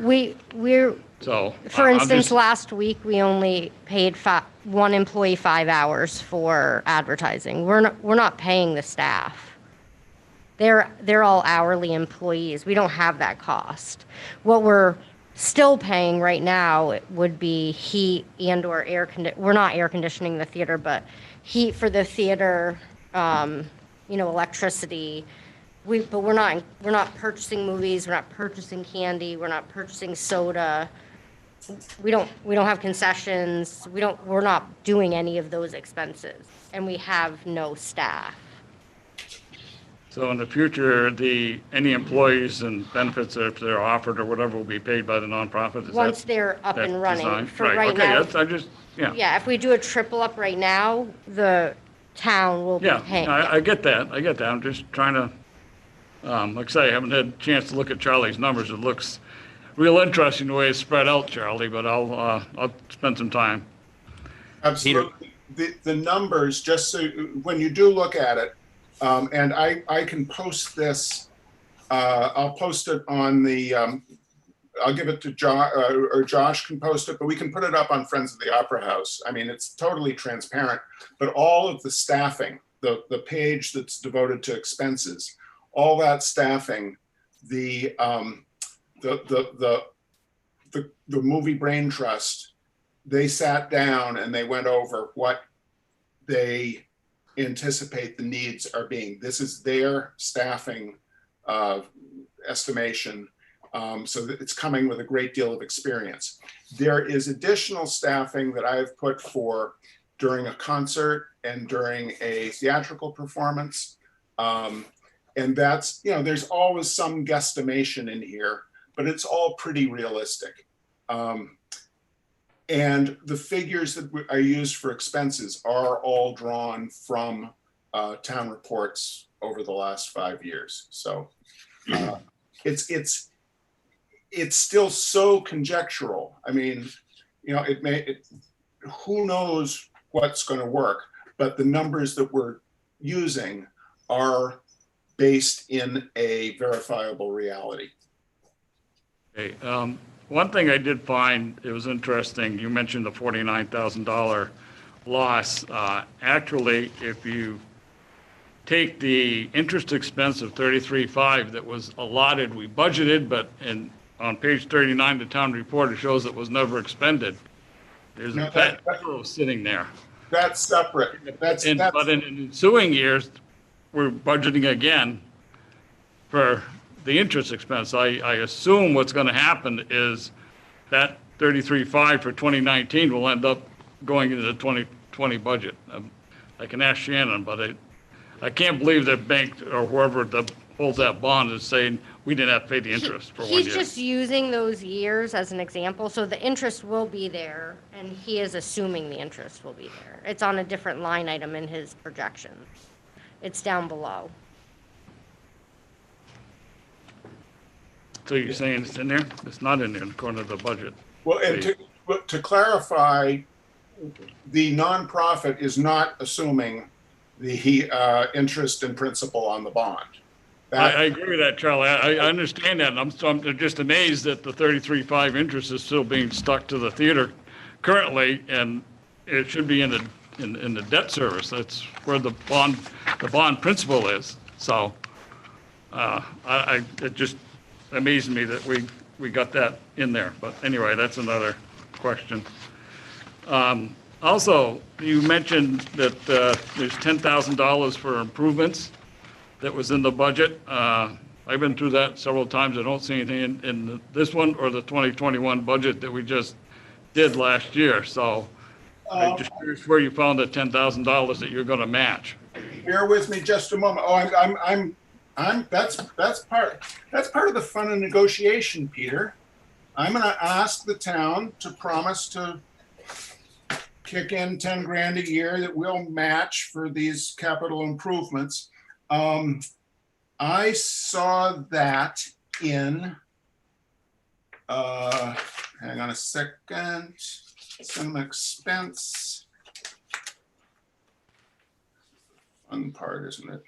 We're So for I'm instance, just- last week we only paid one employee 5 hours for advertising. We're not paying the staff. They're all hourly employees. We don't have that cost. What we're still paying right now would be heat and or we're not air conditioning the theater, but heat for the theater, electricity. But we're not purchasing movies, we're not purchasing candy, we're not purchasing soda. We don't have concessions. We're not doing any of those expenses, and we have no staff. So in the future, any employees and benefits, if they're offered or whatever, will be paid by the nonprofit? Once they're up and running. design? For right okay, now. Yeah. Yeah, if we do a triple up right now, the town will be Yeah, paying. I get that. I'm just trying to, like I say, I haven't had a chance to look at Charlie's numbers. It looks real interesting the way it's spread out, Charlie, but I'll spend some time. Absolutely. The numbers, just so when you do look at it, and I can post this, I'll post it on the, I'll give it to Josh, or Josh can post it, but we can put it up on Friends of the Opera House. I mean, it's totally transparent, but all of the staffing, the page that's devoted to expenses, all that staffing, the Movie Brain Trust, they sat down and they went over what they anticipate the needs are being. This is their staffing estimation. So that it's coming with a great deal of experience. There is additional staffing that I've put for during a concert and during a theatrical performance. And that's, there's always some guesstimation in here, but it's all pretty realistic. And the figures that are used for expenses are all drawn from town reports over the last 5 years. So it's still so conjectural. I mean, who knows what's going to work, but the numbers that we're using are based in a verifiable reality. Okay. One thing I did find, it was interesting, you mentioned the $49,000 loss. Actually, if you take the interest expense of $33,500 that was allotted, we budgeted, but on page 39 of the town report, it shows it was never expended. There's a fat zero sitting there. That's separate. But in ensuing years, we're budgeting again for the interest expense. I assume what's going to happen is that $33,500 for 2019 will end up going into the 2020 budget. I can ask Shannon, but I can't believe that bank or whoever holds that bond is saying we didn't have to pay the interest for 1 year. He's just using those years as an example, so the interest will be there, and he is assuming the interest will be there. It's on a different line item in his projections. It's down below. So you're saying it's in there? It's not in there according to the budget. Well, and to clarify, the nonprofit is not assuming the interest and principal on the bond. I agree with that, Charlie. I understand that, and I'm just amazed that the $33,500 interest is still being stuck to the theater currently, and it should be in the debt service. That's where the bond principal is. So it just amazed me that we got that in there. But anyway, that's another question. Also, you mentioned that there's $10,000 for improvements that was in the budget. I've been through that several times. I don't see anything in this one or the 2021 budget that we just did last year. So I'm just curious where you found the $10,000 that you're going to match. Bear with me just a moment. That's part of the fun of negotiation, Peter. I'm going to ask the town to promise to kick in 10 grand a year that we'll match for these capital improvements. I saw that in, hang on a second, some expense. Fun part, isn't it?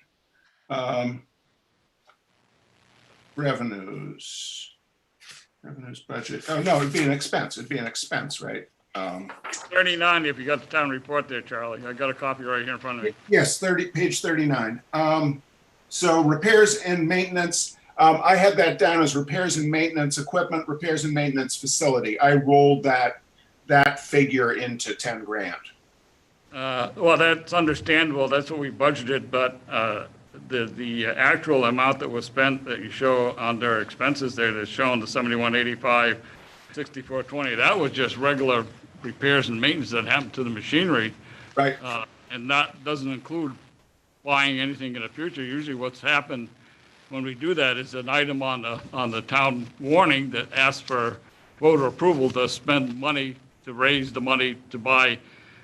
Revenues budget. Oh, no, it'd be an expense. It'd be an expense, right? 39, if you got the town report there, Charlie. I got a copy right here in front of me. Yes, page 39. So repairs and maintenance, I had that down as repairs and maintenance equipment, repairs and maintenance facility. I rolled that figure into 10 grand. Well, that's understandable. That's what we budgeted, but the actual amount that was spent that you show on their expenses there that's shown the 7185, 6420, that was just regular repairs and maintenance that happened to the machinery. Right. And that doesn't include buying anything in the future. Usually what's happened when we do that is an item on the town warning that asks for voter approval to spend money, to raise the money to buy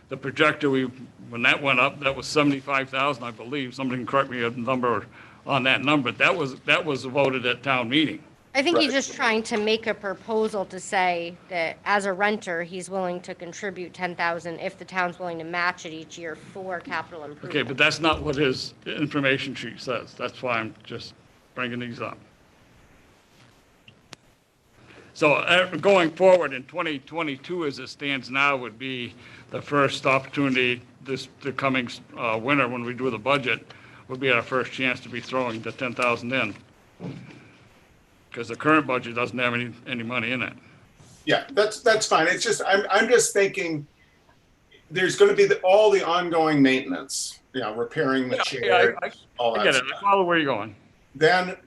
the projector. When that went up, that was 75,000, I believe. Somebody can correct me a number on that number. That was voted at town meeting. I think he's just trying to make a proposal to say that as a renter, he's willing to contribute 10,000 if the town's willing to match it each year for capital improvement. Okay, but that's not what his information sheet says. That's why I'm just bringing these up. So going forward in 2022, as it stands now, would be the first opportunity the coming winter when we do the budget would be our first chance to be throwing the 10,000 in. Because the current budget doesn't have any money in it. Yeah, that's fine. It's just, I'm just thinking there's going to be all the ongoing maintenance, repairing the chair, all that I get stuff. it. I follow where you're going.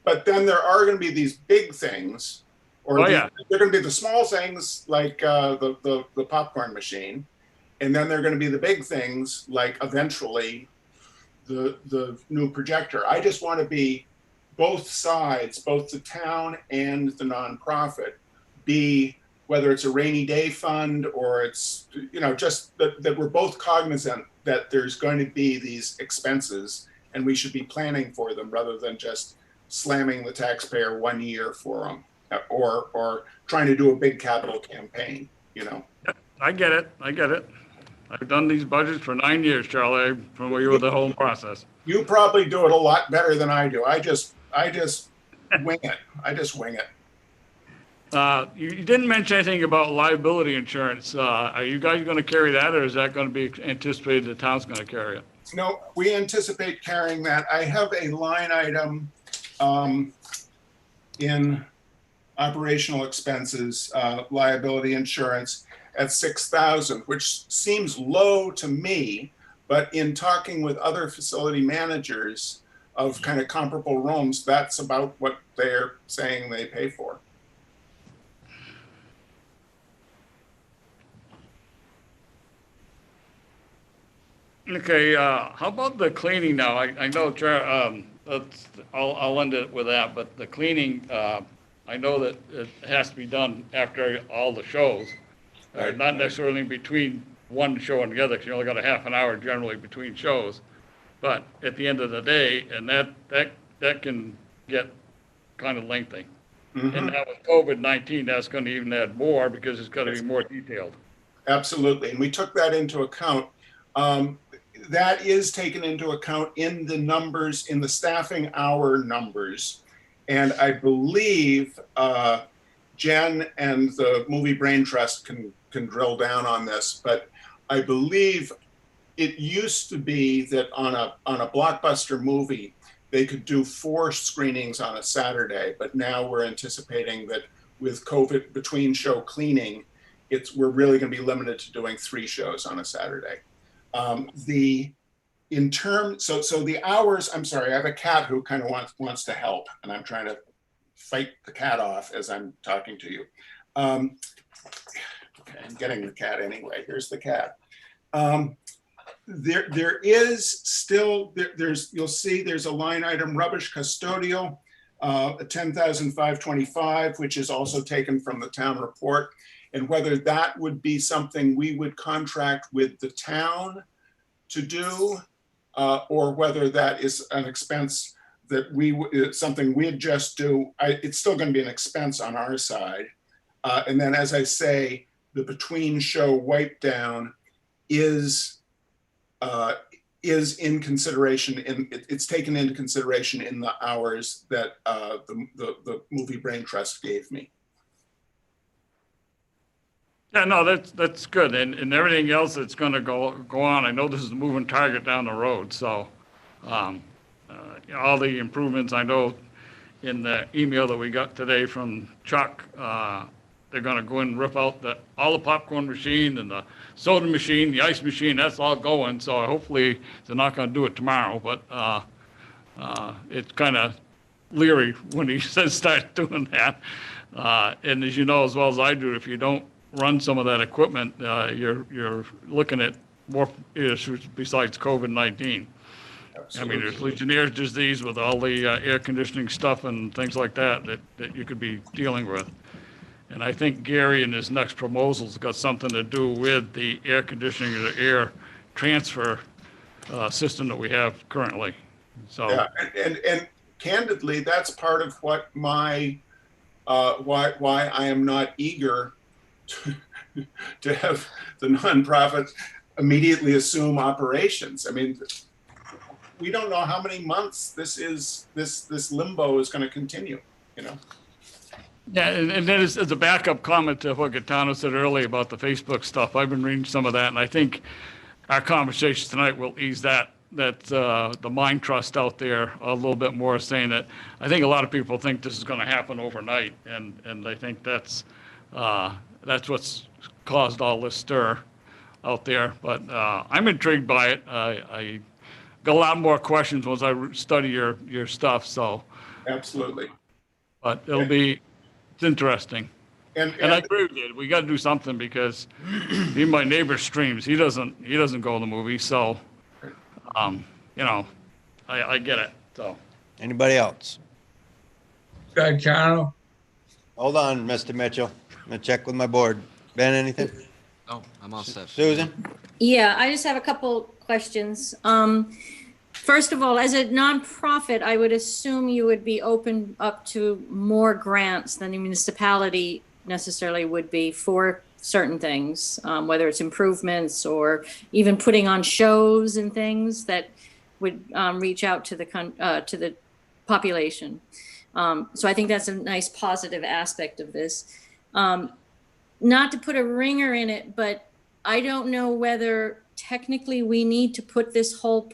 But then there are going to be these big things, or they're going to be the small things like the popcorn machine, and then they're going to be the big things like eventually the new projector. I just want to be both sides, both the town and the nonprofit, be whether it's a rainy day fund or it's just that we're both cognizant that there's going to be these expenses and we should be planning for them rather than just slamming the taxpayer 1 year for them or trying to do a big capital campaign. I get it. I've done these budgets for 9 years, Charlie. I'm familiar with the whole process. You probably do it a lot better than I do. I just wing it. You didn't mention anything about liability insurance. Are you guys going to carry that, or is that going to be anticipated the town's going to carry it? No, we anticipate carrying that. I have a line item in operational expenses, liability insurance at 6,000, which seems low to me, but in talking with other facility managers of kind of comparable rooms, that's about what they're saying they pay for. Okay, how about the cleaning now? I know, I'll end it with that, but the cleaning, I know that it has to be done after all the shows, not necessarily between one show and the other, because you only got a half an hour generally between shows. But at the end of the day, and that can get kind of lengthy. Mm-hmm. And now with COVID-19, that's going to even add more because it's going to be more detailed. Absolutely, and we took that into account. That is taken into account in the numbers, in the staffing hour numbers. And I believe Jen and the Movie Brain Trust can drill down on this, but I believe it used to be that on a blockbuster movie, they could do 4 screenings on a Saturday, but now we're anticipating that with COVID between show cleaning, we're really going to be limited to doing 3 shows on a Saturday. So the hours, I'm sorry, I have a cat who kind of wants to help, and I'm trying to fight the cat off as I'm talking to you. Okay, I'm getting the cat anyway. Here's the cat. There is still, you'll see there's a line item, rubbish custodial, 10,525, which is also taken from the town report. And whether that would be something we would contract with the town to do, or whether that is an expense that it's something we'd just do. It's still going to be an expense on our side. And then, as I say, the between show wipe down is in consideration, it's taken into consideration in the hours that the Movie Brain Trust gave me. Yeah, no, that's good, and everything else that's going to go on. I know this is a moving target down the road, so all the improvements. I know in the email that we got today from Chuck, they're gonna go and rip out all the popcorn machine and the soda machine, the ice machine, that's all going. So hopefully they're not gonna do it tomorrow, but it's kind of leery when he says start doing that. And as you know as well as I do, if you don't run some of that equipment, you're looking at more issues besides COVID-19. I mean, there's Legionnaire's disease with all the air conditioning stuff and things like that you could be dealing with. And I think Gary in his next proposal's got something to do with the air conditioning or the air transfer system that we have currently. So yeah, and candidly, that's part of what my why I am not eager to have the nonprofits immediately assume operations. I mean, we don't know how many months this limbo is going to continue, you know. yeah, and then as a backup comment to what Gaetano said earlier about the Facebook stuff, I've been reading some of that, and I think our conversation tonight will ease the mind trust out there a little bit more, saying that I think a lot of people think this is going to happen overnight, and I think that's what's caused all this stir out there. But I'm intrigued by it. I got a lot more questions once I study your stuff. So absolutely, but it's interesting. And I agree with you. We got to do something because even my neighbor streams. He doesn't go to the movie. So, you know, I get it. So, Anybody else? Gaetano? Hold on, Mr. Mitchell. I'm gonna check with my board. Ben, anything? Oh, I'm all set. Susan? Yeah, I just have a couple questions. First of all, as a nonprofit, I would assume you would be open up to more grants than the municipality necessarily would be for certain things, whether it's improvements or even putting on shows and things that would reach out to the population. So I think that's a nice positive aspect of this. Not to put a ringer in it, but I don't know whether technically we need to put this whole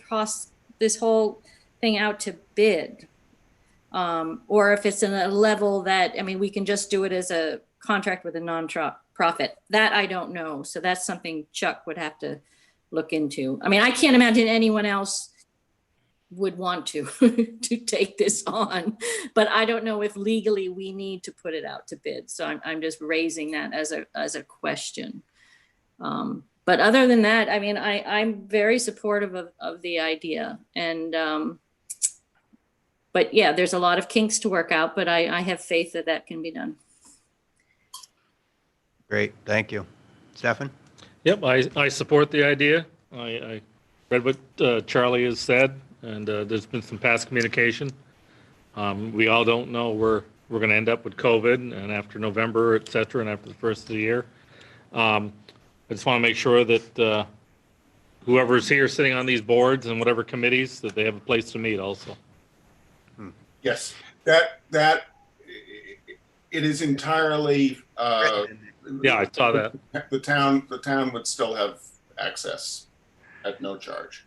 thing out to bid, or if it's in a level that, I mean, we can just do it as a contract with a non-profit. That I don't know. So that's something Chuck would have to look into. I mean, I can't imagine anyone else would want to take this on, but I don't know if legally we need to put it out to bid. So I'm just raising that as a question. But other than that, I mean, I'm very supportive of the idea, and but yeah, there's a lot of kinks to work out, but I have faith that can be done. Great, thank you. Stefan? Yep, I support the idea. I read what Charlie has said, and there's been some past communication. We all don't know where we're going to end up with COVID and after November, et cetera, and after the first of the year. I just want to make sure that whoever's here sitting on these boards and whatever committees, that they have a place to meet also. Yes, that it is entirely. Yeah, I saw that. The town would still have access at no charge.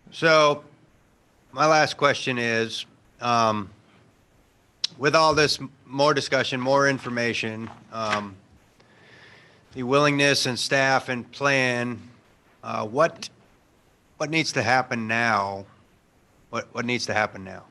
So my last question is, with all this more discussion, more information, the willingness and staff and plan, what needs to happen now? What needs to happen now?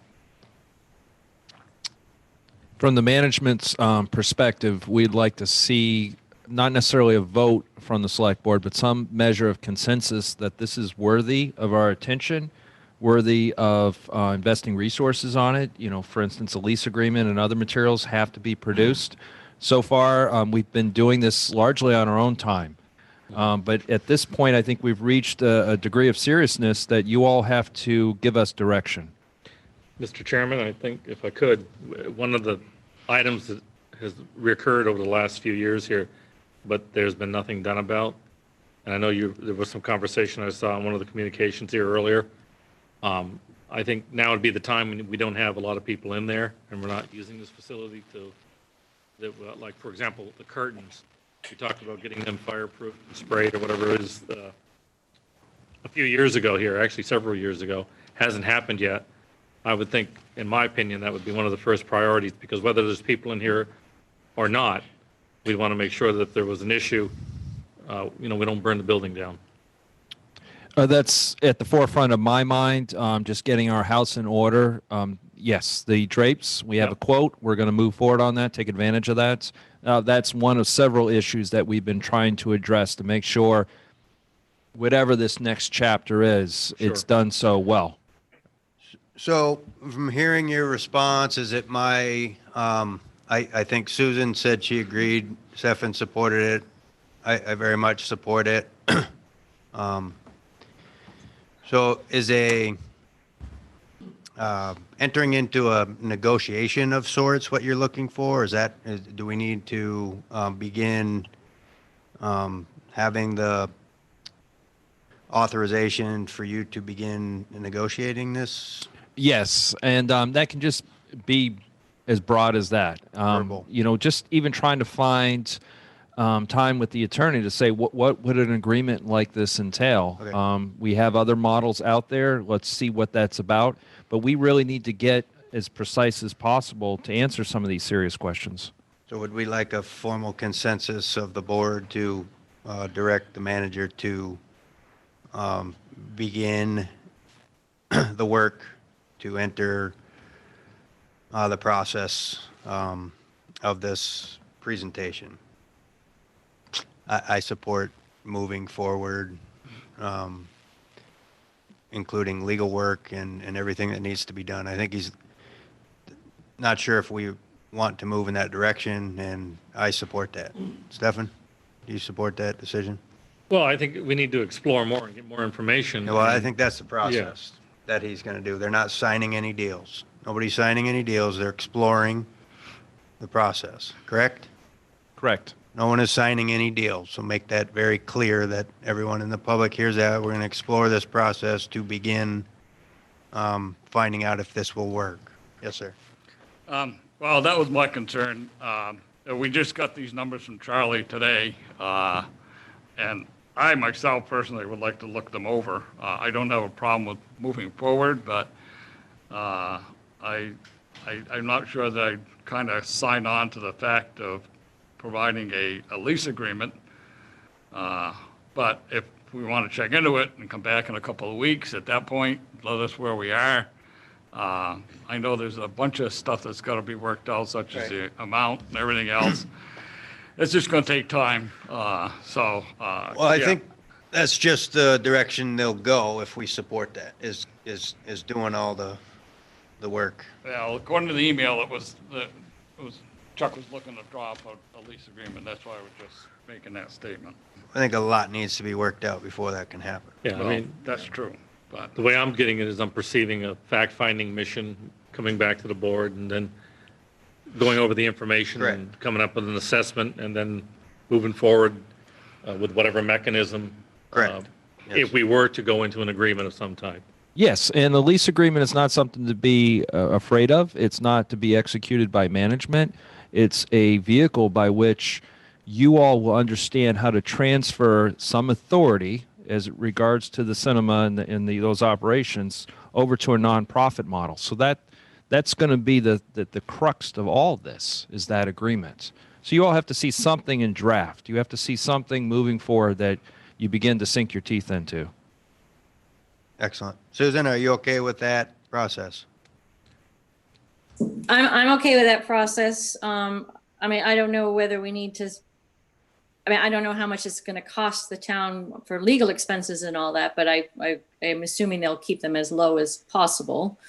From the management's perspective, we'd like to see not necessarily a vote from the select board, but some measure of consensus that this is worthy of our attention, worthy of investing resources on it. You know, for instance, a lease agreement and other materials have to be produced. So far, we've been doing this largely on our own time. But at this point, I think we've reached a degree of seriousness that you all have to give us direction. Mr. Chairman, I think if I could, one of the items that has reoccurred over the last few years here, but there's been nothing done about, and I know there was some conversation I saw in one of the communications here earlier. I think now would be the time when we don't have a lot of people in there and we're not using this facility like, for example, the curtains. We talked about getting them fireproof and sprayed or whatever it is a few years ago here, actually several years ago. Hasn't happened yet. I would think, in my opinion, that would be one of the first priorities, because whether there's people in here or not, we'd want to make sure that if there was an issue, we don't burn the building down. That's at the forefront of my mind, just getting our house in order. Yes, the drapes, we have a quote. We're going to move forward on that, take advantage of that. That's one of several issues that we've been trying to address to make sure whatever this next chapter is, it's done so well. So from hearing your response, is it I think Susan said she agreed, Stefan supported it. I very much support it. So is entering into a negotiation of sorts what you're looking for? Do we need to begin having the authorization for you to begin negotiating this? Yes, and that can just be as broad as that. Verbal. Just even trying to find time with the attorney to say what would an agreement like this entail. Okay. We have other models out there. Let's see what that's about. But we really need to get as precise as possible to answer some of these serious questions. So would we like a formal consensus of the board to direct the manager to begin the work to enter the process of this presentation? I support moving forward, including legal work and everything that needs to be done. I think he's not sure if we want to move in that direction, and I support that. Stefan, do you support that decision? Well, I think we need to explore more and get more information. Well, I think that's the process that he's going to do. They're not signing any deals. Nobody's signing any deals. They're exploring the process, correct? Correct. No one is signing any deals, so make that very clear that everyone in the public hears that. We're going to explore this process to begin finding out if this will work. Yes, sir. Well, that was my concern. We just got these numbers from Charlie today, and I myself personally would like to look them over. I don't have a problem with moving forward, but I'm not sure that I kind of sign on to the fact of providing a lease agreement. But if we want to check into it and come back in a couple of weeks, at that point, let us where we are. I know there's a bunch of stuff that's got to be worked out, such as the amount and everything else. It's just going to take time. Well, I think that's just the direction they'll go if we support that, is doing all the work. Well, according to the email, it was Chuck was looking to draw up a lease agreement. That's why I was just making that statement. I think a lot needs to be worked out before that can happen. Yeah, Well, I mean, that's true. But the way I'm getting it is I'm perceiving a fact-finding mission coming back to the board and then going over the information and coming up with an assessment and then moving forward with whatever mechanism. Correct. If we were to go into an agreement of some type. Yes, and the lease agreement is not something to be afraid of. It's not to be executed by management. It's a vehicle by which you all will understand how to transfer some authority as it regards to the cinema and those operations over to a nonprofit model. So that's going to be the crux of all this, is that agreement. So you all have to see something in draft. You have to see something moving forward that you begin to sink your teeth into. Excellent. Susan, are you okay with that process? I'm okay with that process. I mean, I don't know whether we need to, I don't know how much it's going to cost the town for legal expenses and all that, but I am assuming they'll keep them as low as possible.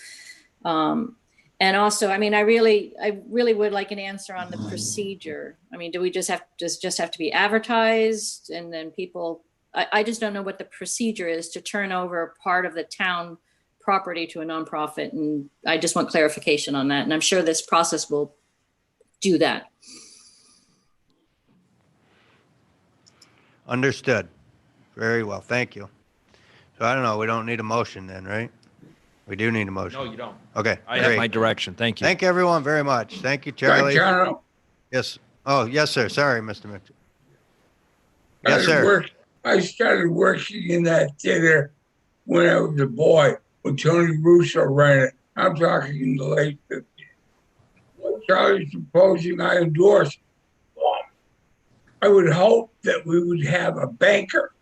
And also, I mean, I really would like an answer on the procedure. I mean, do we just have to be advertised and then people, I just don't know what the procedure is to turn over part of the town property to a nonprofit. And I just want clarification on that. And I'm sure this process will do that. Understood. Very well. Thank you. So I don't know. We don't need a motion then, right? We do need a motion. No, you don't. Okay. I have my direction. Thank you. Thank everyone very much. Thank you, Charlie. John, Yes. Oh, yes, sir. Sorry, Mr. Mitchell. Yes, sir. I started working in that theater when I was a boy, when Tony Russo ran it I'm talking in the late 50s. What Charlie's proposing, I endorse. I would hope that we would have a banker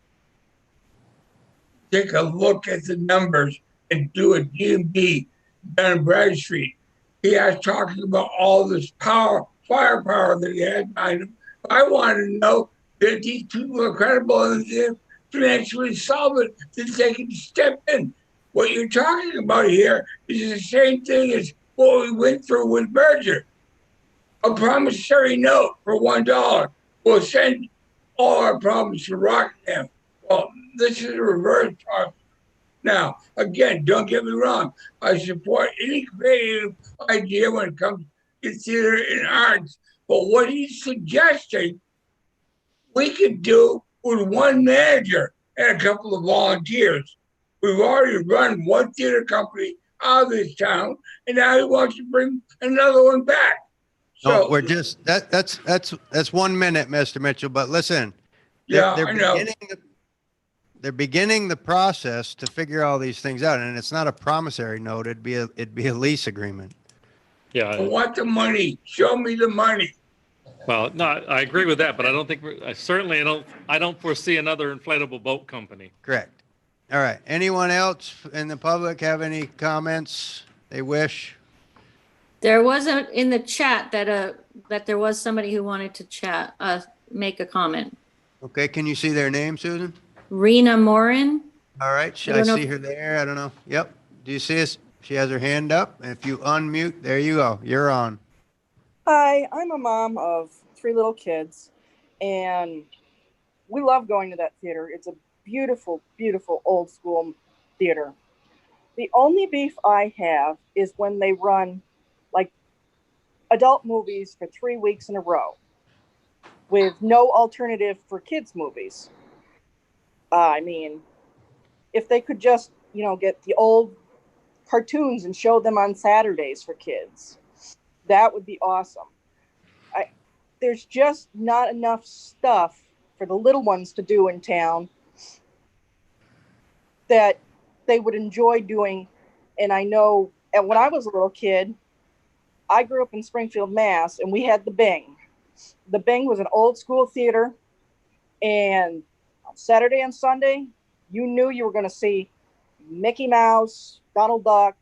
take a look at the numbers and do a DMD down in Brad Street. He was talking about all this firepower that he had behind him. I want to know that these people are credible and they're financially solvent, that they can step in. What you're talking about here is the same thing as what we went through with merger. A promissory note for $1 will send all our problems to Rockingham. Well, this is a reverse process. Now, again, don't get me wrong. I support any creative idea when it comes to theater and arts. But what he's suggesting, we could do with one manager and a couple of volunteers. We've already run one theater company out of this town, and now he wants to bring another one back. No, So we're just, that's 1 minute, Mr. Mitchell, but listen. Yeah, I know. They're beginning the process to figure all these things out, and it's not a promissory note, it'd be a lease agreement. Yeah. I want the money. Show me the money. Well, no, I agree with that, but I don't think, I don't foresee another inflatable boat company. Correct. All right. Anyone else in the public have any comments they wish? There was in the chat that there was somebody who wanted to make a comment. Okay, can you see their name, Susan? Rena Morin. All right, I see her there. I don't know. Yep. Do you see us? She has her hand up. If you unmute, there you go. You're on. Hi, I'm a mom of 3 little kids, and we love going to that theater. It's a beautiful, beautiful old school theater. The only beef I have is when they run like adult movies for 3 weeks in a row with no alternative for kids' movies. I mean, if they could just, get the old cartoons and show them on Saturdays for kids, that would be awesome. There's just not enough stuff for the little ones to do in town that they would enjoy doing. And I know, and when I was a little kid, I grew up in Springfield, Mass, and we had the Bing. The Bing was an old school theater, and on Saturday and Sunday, you knew you were going to see Mickey Mouse, Donald Duck,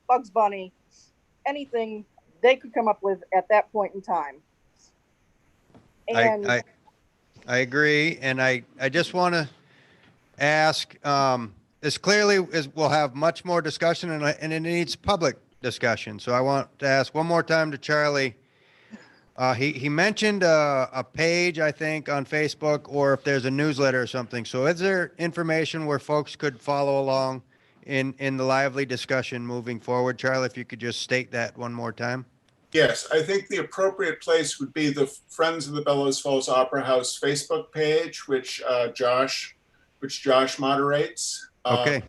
Bugs Bunny, anything they could come up with at that point in time. And I agree, and I just want to ask. This clearly will have much more discussion, and it needs public discussion. So I want to ask one more time to Charlie. He mentioned a page, I think, on Facebook, or if there's a newsletter or something. So is there information where folks could follow along in the lively discussion moving forward? Charlie, if you could just state that one more time. Yes, I think the appropriate place would be the Friends of the Bellows Falls Opera House Facebook page, which Josh moderates. Okay.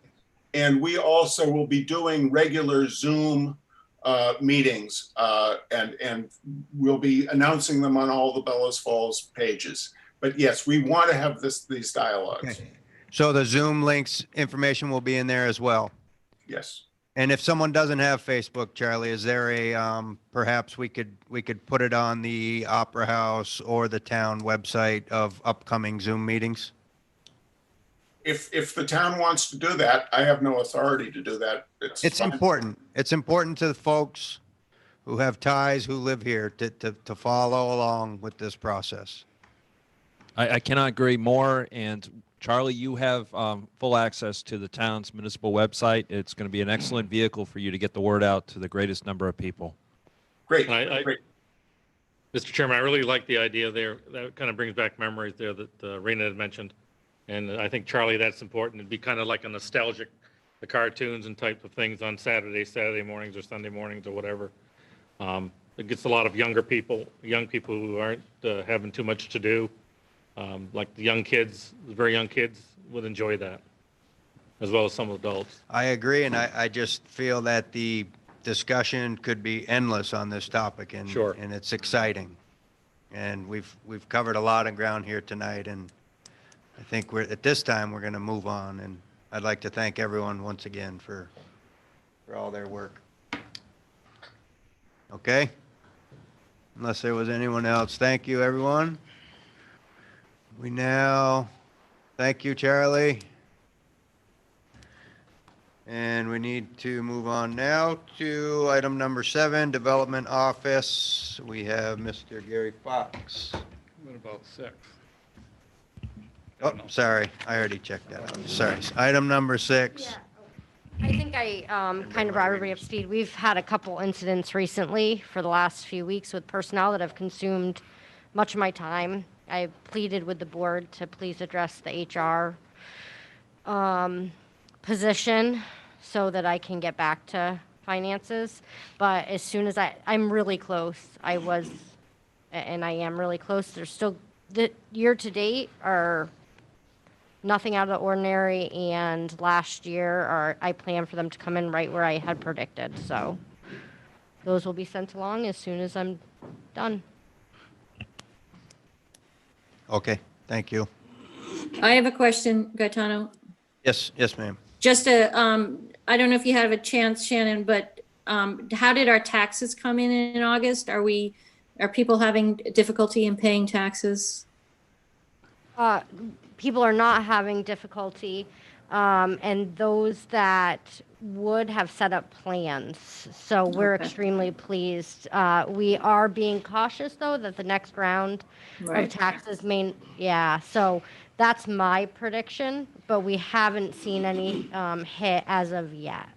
And we also will be doing regular Zoom meetings, and we'll be announcing them on all the Bellows Falls pages. But yes, we want to have these dialogues. Okay. So the Zoom links information will be in there as well. Yes. And if someone doesn't have Facebook, Charlie, is there perhaps we could put it on the Opera House or the town website of upcoming Zoom meetings? If the town wants to do that, I have no authority to do that. It's fine. Important. It's important to the folks who have ties, who live here, to follow along with this process. I cannot agree more. And Charlie, you have full access to the town's municipal website. It's going to be an excellent vehicle for you to get the word out to the greatest number of people. Great. Great. Mr. Chairman, I really like the idea there. That kind of brings back memories there that Rena had mentioned. And I think, Charlie, that's important. It'd be kind of like a nostalgic, the cartoons and type of things on Saturday mornings or Sunday mornings or whatever. It gets a lot of young people who aren't having too much to do. Like the young kids, the very young kids would enjoy that, as well as some adults. I agree, and I just feel that the discussion could be endless on this topic, and Sure. And it's exciting. And we've covered a lot of ground here tonight, and I think at this time we're going to move on. And I'd like to thank everyone once again for all their work. Okay? Unless there was anyone else. Thank you, everyone. Thank you, Charlie. And we need to move on now to item number 7, Development Office. We have Mr. Gary Fox. What about 6? Oh, sorry, I already checked that out. Sorry. Item number 6. I think I kind of brought everybody up to speed. We've had a couple incidents recently for the last few weeks with personnel that have consumed much of my time. I pleaded with the board to please address the HR position so that I can get back to finances. But as soon as I'm really close. And I am really close. There's still, the year to date are nothing out of the ordinary, and last year I plan for them to come in right where I had predicted. So those will be sent along as soon as I'm done. Okay, thank you. I have a question, Gaetano. Yes, ma'am. Just I don't know if you have a chance, Shannon, but how did our taxes come in August? Are people having difficulty in paying taxes? People are not having difficulty, and those that would have set up plans. So we're Okay. extremely pleased. We are being cautious, though, that the next round Right. of taxes so that's my prediction, but we haven't seen any hit as of yet.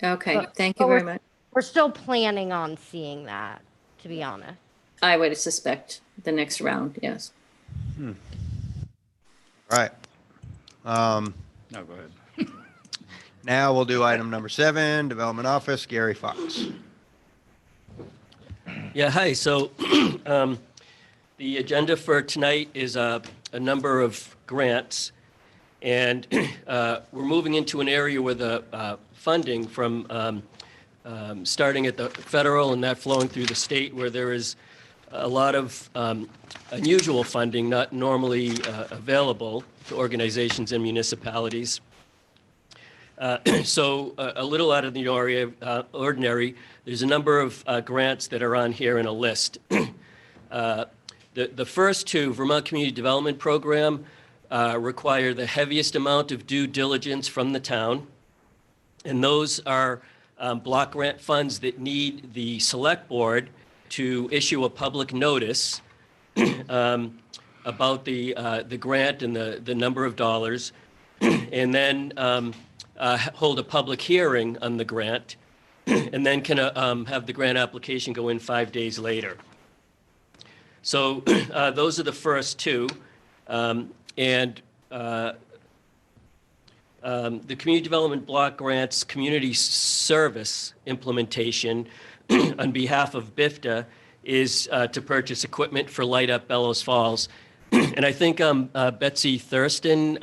Okay, thank you very much. We're still planning on seeing that, to be honest. I would suspect the next round, yes. All right. No, go ahead. Now we'll do item number 7, Development Office, Gary Fox. Yeah, hi. So the agenda for tonight is a number of grants, and we're moving into an area where the funding from starting at the federal and that flowing through the state, where there is a lot of unusual funding not normally available to organizations and municipalities. So a little out of the ordinary, there's a number of grants that are on here in a list. The first two, Vermont Community Development Program, require the heaviest amount of due diligence from the town. And those are block grant funds that need the select board to issue a public notice about the grant and the number of dollars, and then hold a public hearing on the grant, and then can have the grant application go in 5 days later. So those are the first two. And the Community Development Block Grants Community Service implementation on behalf of BIFTA is to purchase equipment for Light Up Bellows Falls. And I think Betsy Thurston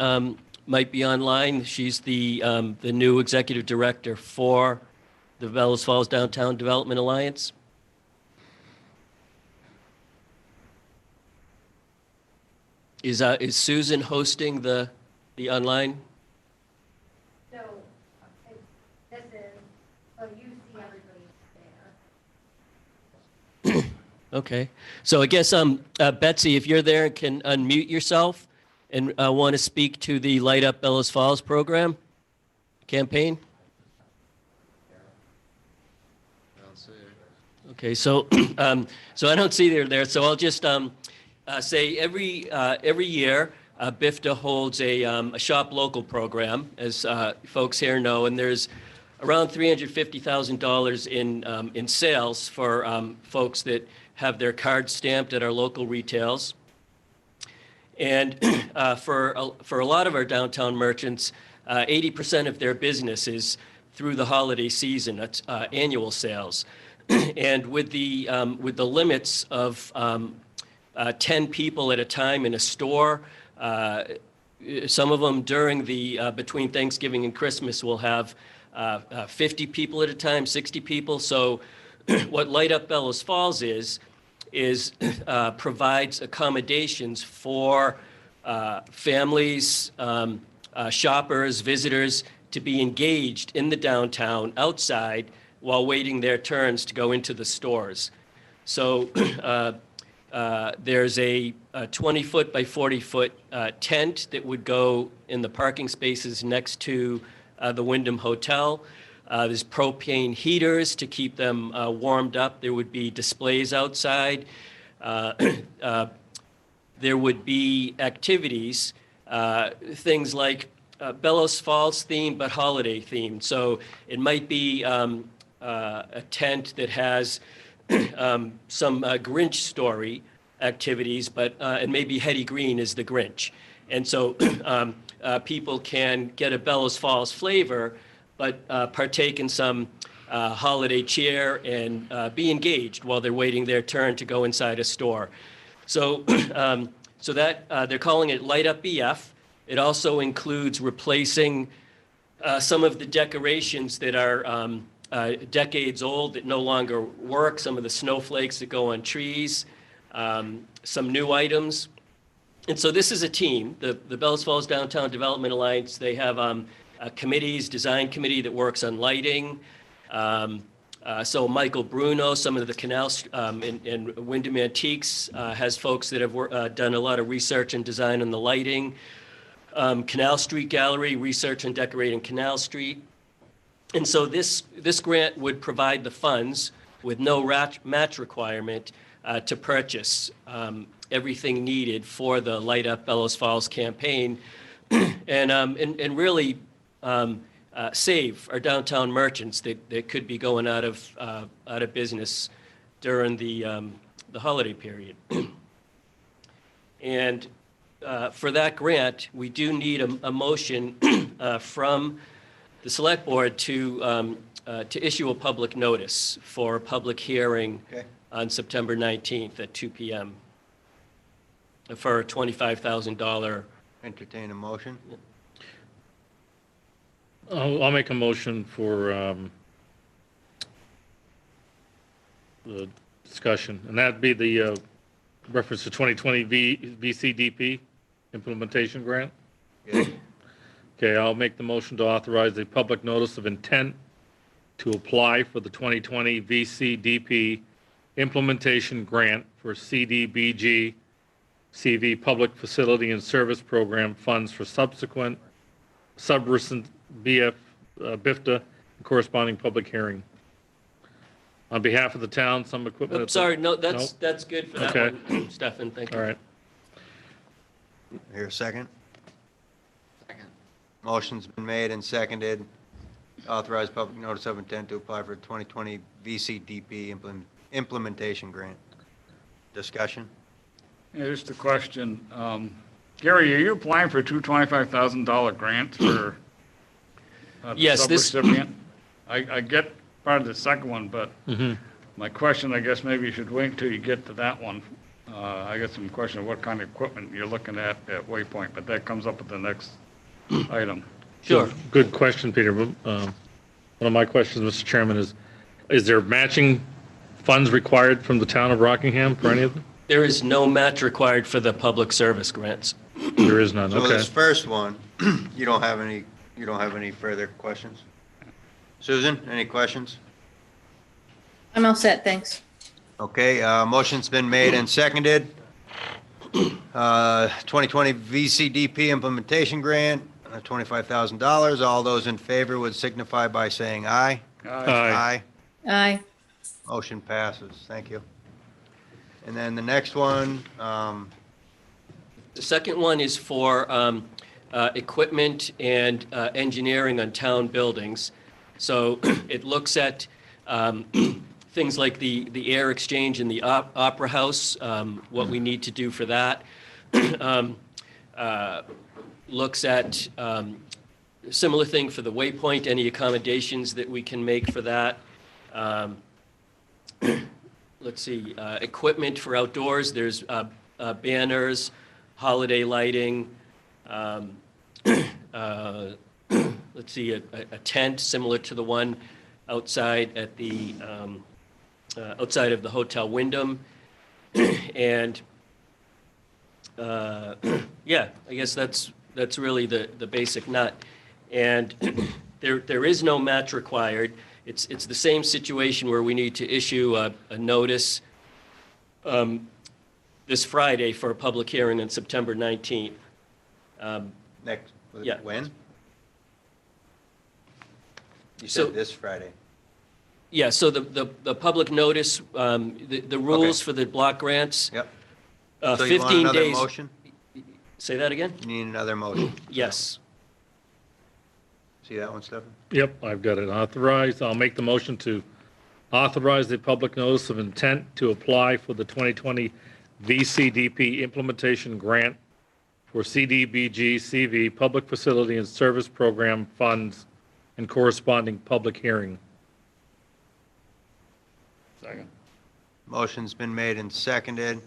might be online. She's the new executive director for the Bellows Falls Downtown Development Alliance. Is Susan hosting the online? So this is, so you see everybody there. Okay. So I guess Betsy, if you're there and can unmute yourself and want to speak to the Light Up Bellows Falls program campaign. Okay, so so I don't see her there. So I'll just say every year BIFTA holds a shop local program, as folks here know, and there's around $350,000 in sales for folks that have their cards stamped at our local retails. And for a lot of our downtown merchants, 80% of their business is through the holiday season. That's annual sales. And with the limits of 10 people at a time in a store, some of them during the between Thanksgiving and Christmas will have 50 people at a time, 60 people. So what Light Up Bellows Falls is provides accommodations for families, shoppers, visitors to be engaged in the downtown outside while waiting their turns to go into the stores. So there's a 20-foot by 40-foot tent that would go in the parking spaces next to the Wyndham Hotel. There's propane heaters to keep them warmed up. There would be displays outside. There would be activities, things like Bellows Falls themed, but holiday themed. So it might be a tent that has some Grinch story activities, but and maybe Hetty Green is the Grinch. And so people can get a Bellows Falls flavor, but partake in some holiday cheer and be engaged while they're waiting their turn to go inside a store. So, so that they're calling it Light Up BF. It also includes replacing some of the decorations that are decades old that no longer work, some of the snowflakes that go on trees, some new items. And so this is a team, the Bellows Falls Downtown Development Alliance. They have committees, design committee that works on lighting. So Michael Bruno, some of the canals and Wyndham Antiques has folks that have done a lot of research and design on the lighting. Canal Street Gallery, research on decorating Canal Street. And so this grant would provide the funds with no match requirement to purchase everything needed for the Light Up Bellows Falls campaign and really save our downtown merchants that could be going out of business during the holiday period. And for that grant, we do need a motion from the select board to issue a public notice for a public hearing on September 19th at 2 p.m. for a $25,000. Entertain a motion. I'll make a motion for the discussion, and that'd be the reference to 2020 VCDP implementation grant. Okay, I'll make the motion to authorize a public notice of intent to apply for the 2020 VCDP implementation grant for CDBG CV Public Facility and Service Program funds for subsequent subrecipient BIFTA and corresponding public hearing. On behalf of the town, some equipment. I'm sorry, no, that's good for that Okay. one, Stefan, thank you. All right. Here, a second. Motion's been made and seconded. Authorized public notice of intent to apply for 2020 VCDP implementation grant. Discussion? Yeah, just a question. Gary, are you applying for two $25,000 grants for Yes, subrecipient? I get part of the second one, but my question, I guess maybe you should wait until you get to that one. I got some question of what kind of equipment you're looking at Waypoint, but that comes up at the next item. Sure. Good question, Peter. One of my questions, Mr. Chairman, is there matching funds required from the town of Rockingham for any of them? There is no match required for the public service grants. There is none, So okay. this first one, you don't have any further questions? Susan, any questions? I'm all set, thanks. Okay, motion's been made and seconded. 2020 VCDP implementation grant, $25,000. All those in favor would signify by saying aye. Aye. Aye. Motion passes. Thank you. And then the next one, The second one is for equipment and engineering on town buildings. So it looks at things like the air exchange in the Opera House, what we need to do for that. Looks at similar thing for the Waypoint, any accommodations that we can make for that. Let's see, equipment for outdoors, there's banners, holiday lighting, let's see, a tent similar to the one outside at the outside of the Hotel Wyndham, and yeah, I guess that's really the basic nut. And there is no match required. It's the same situation where we need to issue a notice this Friday for a public hearing on September 19th. Next, Yeah. when? You So- said this Friday. Yeah, so the public notice, the rules for the block grants. Yep. Uh, So you want 15 another days. motion? Say that again? You need another motion. Yes. See that one, Stefan? Yep, I've got it authorized. I'll make the motion to authorize the public notice of intent to apply for the 2020 VCDP implementation grant for CDBG CV Public Facility and Service Program funds and corresponding public hearing. Second. Motion's been made and seconded.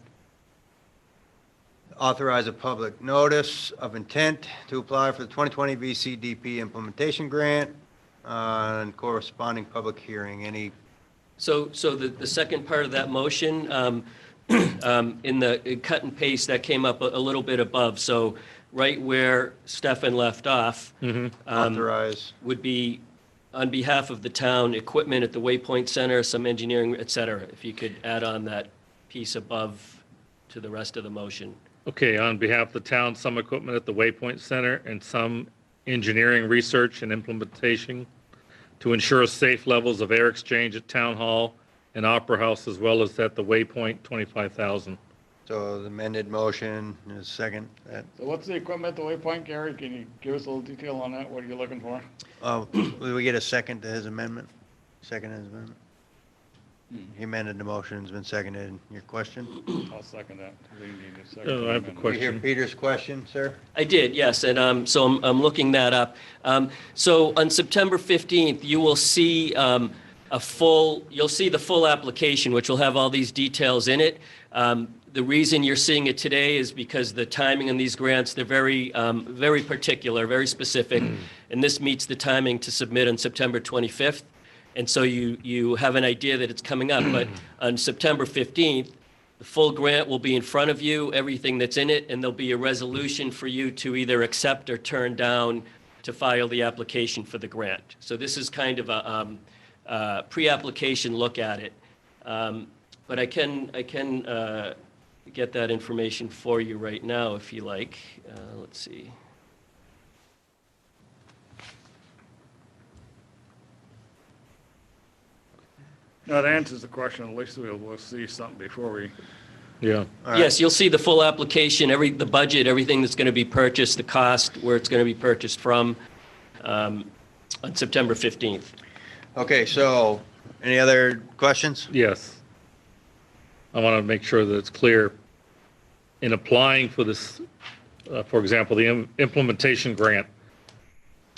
Authorize a public notice of intent to apply for the 2020 VCDP implementation grant and corresponding public hearing. Any, So the second part of that motion, in the cut and paste, that came up a little bit above. So right where Stefan left off. authorize. Would be on behalf of the town, equipment at the Waypoint Center, some engineering, et cetera. If you could add on that piece above to the rest of the motion. Okay, on behalf of the town, some equipment at the Waypoint Center and some engineering research and implementation to ensure safe levels of air exchange at Town Hall and Opera House, as well as at the Waypoint, 25,000. So the amended motion is second. That, So what's the equipment at the Waypoint, Gary? Can you give us a little detail on that? What are you looking for? will we get a second to his amendment? Second to his amendment? He amended the motion, it's been seconded. Your question? I'll second that. We need a second I have a amendment. You hear question. Peter's question, sir? I did, yes, and so I'm looking that up. So on September 15th, you will see you'll see the full application, which will have all these details in it. The reason you're seeing it today is because the timing on these grants, they're very, very particular, very specific, and this meets the timing to submit on September 25th. And so you have an idea that it's coming up, but on September 15th, the full grant will be in front of you, everything that's in it, and there'll be a resolution for you to either accept or turn down to file the application for the grant. So this is kind of a pre-application look at it. But I can get that information for you right now if you like. Let's see. No, that answers the question. At least we'll see something before we. Yeah. All right. Yes, you'll see the full application, the budget, everything that's going to be purchased, the cost, where it's going to be purchased from, on September 15th. Okay, so any other questions? Yes. I want to make sure that it's clear. In applying for this, for example, the implementation grant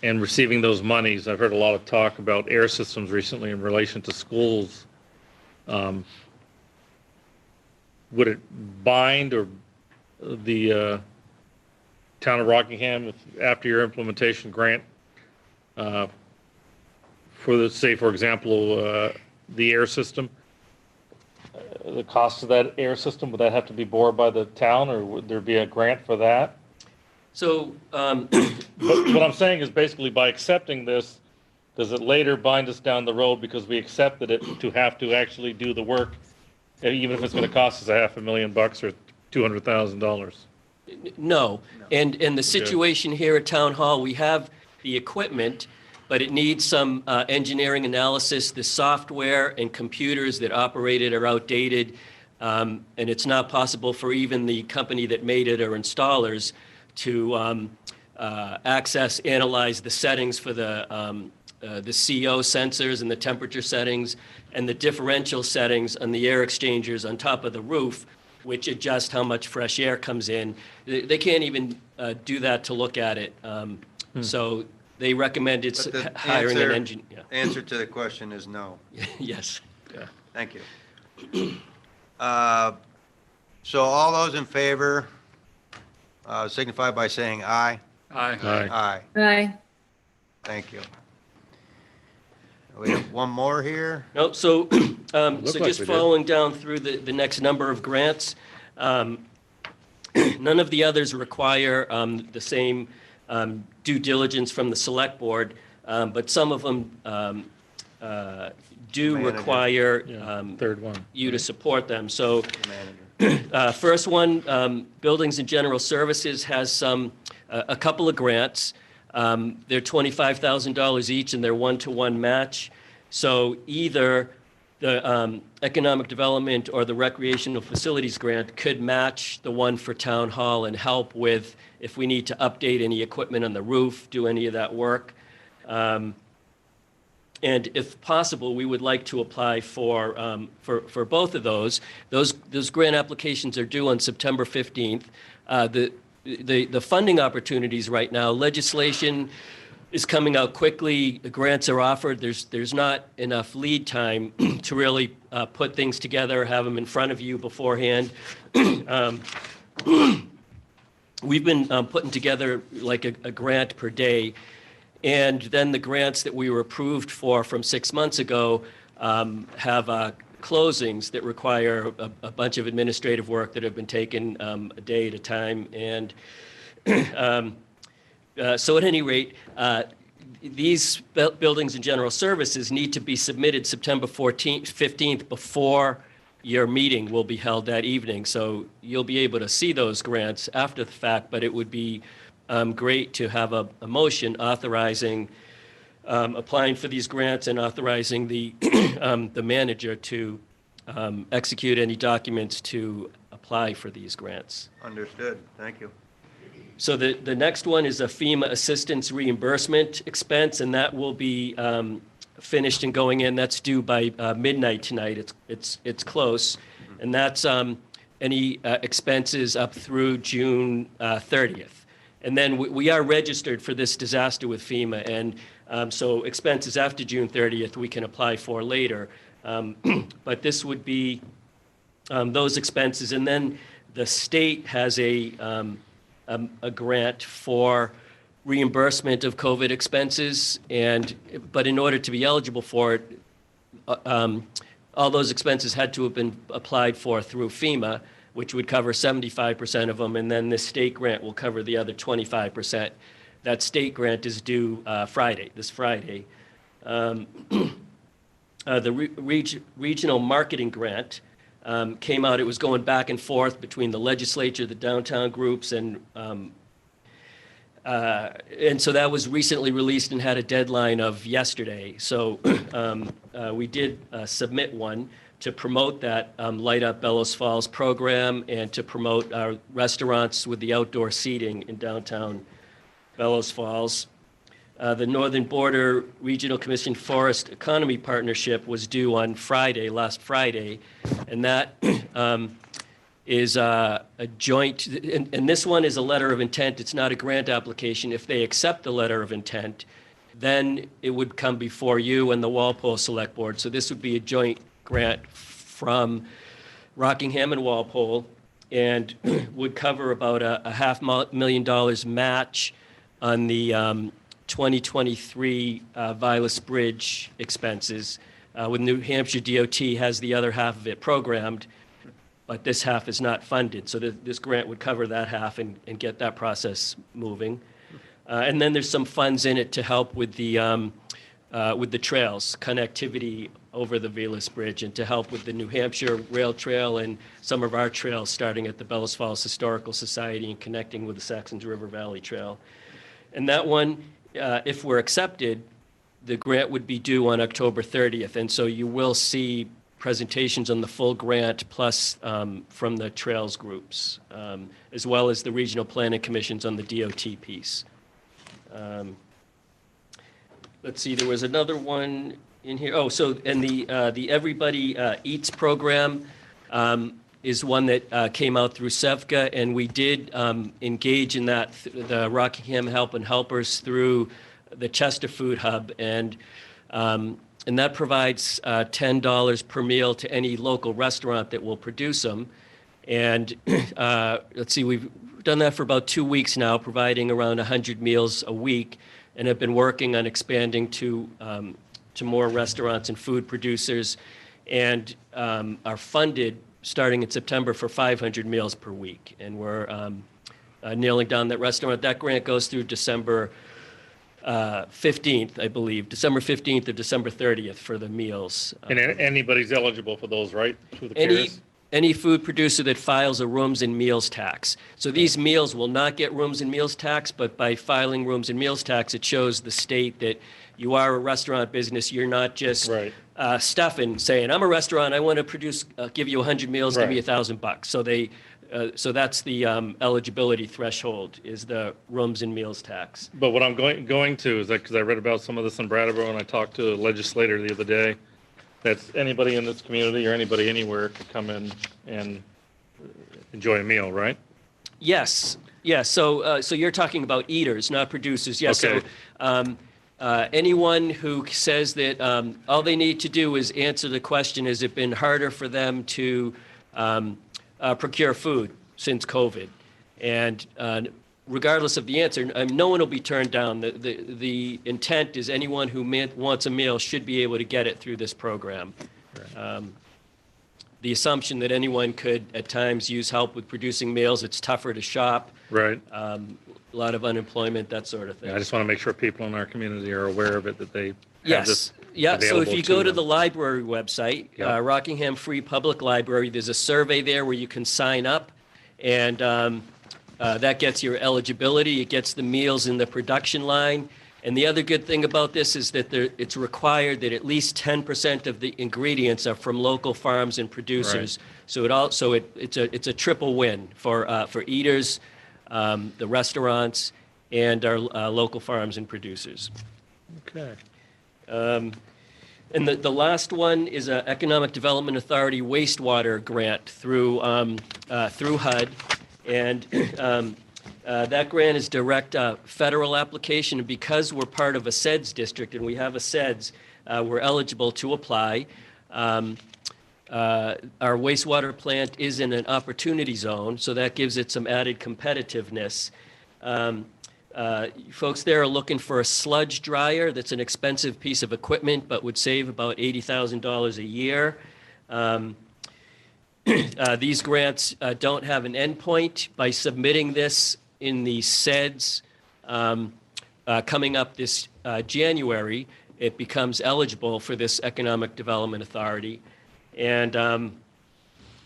and receiving those monies, I've heard a lot of talk about air systems recently in relation to schools. Would it bind or the town of Rockingham after your implementation grant for the, say, for example, the air system? The cost of that air system, would that have to be borne by the town, or would there be a grant for that? So, But what I'm saying is basically by accepting this, does it later bind us down the road because we accepted it to have to actually do the work, even if it's going to cost us $500,000 or $200,000? no. And the situation here at Town Hall, we have the equipment, but it needs some engineering analysis. The software and computers that operate it are outdated, and it's not possible for even the company that made it or installers to access, analyze the settings for the CO sensors and the temperature settings and the differential settings on the air exchangers on top of the roof, which adjust how much fresh air comes in. They can't even do that to look at it. So they recommend it's But the hiring an engineer. Yeah. Answer to the question is no. Yes. Yeah. Thank you. So all those in favor signify by saying aye. Aye. Aye. Aye. Aye. Thank you. We have one more here. No, so, so like just we did. following down through the next number of grants, none of the others require the same due diligence from the select board, but some of them do Manager. require Third one. you to support them. So first one, Buildings and General Services has a couple of grants. They're $25,000 each, and they're one-to-one match. So either the Economic Development or the Recreational Facilities Grant could match the one for Town Hall and help with if we need to update any equipment on the roof, do any of that work. And if possible, we would like to apply for both of those. Those grant applications are due on September 15th. The funding opportunities right now, legislation is coming out quickly. The grants are offered. There's not enough lead time to really put things together, have them in front of you beforehand. We've been putting together like a grant per day. And then the grants that we were approved for from 6 months ago have closings that require a bunch of administrative work that have been taken a day at a time. And so at any rate, these buildings and general services need to be submitted September 15th before your meeting will be held that evening. So you'll be able to see those grants after the fact, but it would be great to have a motion authorizing applying for these grants and authorizing the the manager to execute any documents to apply for these grants. Understood. Thank you. So the next one is a FEMA assistance reimbursement expense, and that will be finished and going in. That's due by midnight tonight. It's close, and that's any expenses up through June 30th. And then we are registered for this disaster with FEMA, and so expenses after June 30th we can apply for later. But this would be those expenses, and then the state has a grant for reimbursement of COVID expenses, but in order to be eligible for it, all those expenses had to have been applied for through FEMA, which would cover 75% of them, and then the state grant will cover the other 25%. That state grant is due this Friday. The regional marketing grant came out. It was going back and forth between the legislature, the downtown groups, and so that was recently released and had a deadline of yesterday. So we did submit one to promote that Light Up Bellows Falls program and to promote our restaurants with the outdoor seating in downtown Bellows Falls. The Northern Border Regional Commission Forest Economy Partnership was due on last Friday, and that is a joint, and this one is a letter of intent. It's not a grant application. If they accept the letter of intent, then it would come before you and the Walpole Select Board. So this would be a joint grant from Rockingham and Walpole, and would cover about a $500,000 match on the 2023 Vilas Bridge expenses. With New Hampshire DOT has the other half of it programmed, but this half is not funded. So this grant would cover that half and get that process moving. And then there's some funds in it to help with the trails, connectivity over the Vilas Bridge, and to help with the New Hampshire Rail Trail and some of our trails, starting at the Bellows Falls Historical Society and connecting with the Saxons River Valley Trail. And that one, if we're accepted, the grant would be due on October 30th. And so you will see presentations on the full grant plus from the trails groups, as well as the regional planning commissions on the DOT piece. Let's see, there was another one in here. Oh, so, and the Everybody Eats program is one that came out through SEVCA, and we did engage in that, the Rockingham Help and Helpers through the Chester Food Hub, and that provides $10 per meal to any local restaurant that will produce them. And let's see, we've done that for about 2 weeks now, providing around 100 meals a week, and have been working on expanding to more restaurants and food producers, and are funded starting in September for 500 meals per week. And we're nailing down that restaurant. That grant goes through December 15th, I believe, December 15th or December 30th for the meals. And anybody's eligible for those, right? Through the Any, CARES? any food producer that files a rooms and meals tax. So these meals will not get rooms and meals tax, but by filing rooms and meals tax, it shows the state that you are a restaurant business. You're not just stuffing, saying, I'm a restaurant, I want to produce, give you 100 meals, give me $1,000. So so that's the eligibility threshold, is the rooms and meals tax. But what I'm going to is that, because I read about some of this in Brattleboro, and I talked to a legislator the other day, that's anybody in this community or anybody anywhere could come in and enjoy a meal, right? Yes, yes. So you're talking about eaters, not producers. Yes. Okay. So anyone who says that all they need to do is answer the question, has it been harder for them to procure food since COVID? And regardless of the answer, no one will be turned down. The intent is anyone who wants a meal should be able to get it through this program. The assumption that anyone could at times use help with producing meals, it's tougher to shop. Right. A lot of unemployment, that sort of thing. I just want to make sure people in our community are aware of it, that they have Yes. this Yeah. So if available you go to them. the library website, Rockingham Free Public Library, there's a survey there where you can sign up, and that gets your eligibility. It gets the meals in the production line. And the other good thing about this is that it's required that at least 10% of the ingredients are from local farms and producers. Right. So it's a triple win for eaters, the restaurants, and our local farms and producers. Okay. And the last one is an Economic Development Authority wastewater grant through HUD. And that grant is direct federal application. And because we're part of a SEDS district and we have a SEDS, we're eligible to apply. Our wastewater plant is in an opportunity zone, so that gives it some added competitiveness. Folks there are looking for a sludge dryer. That's an expensive piece of equipment, but would save about $80,000 a year. These grants don't have an endpoint. By submitting this in the SEDS coming up this January, it becomes eligible for this Economic Development Authority. And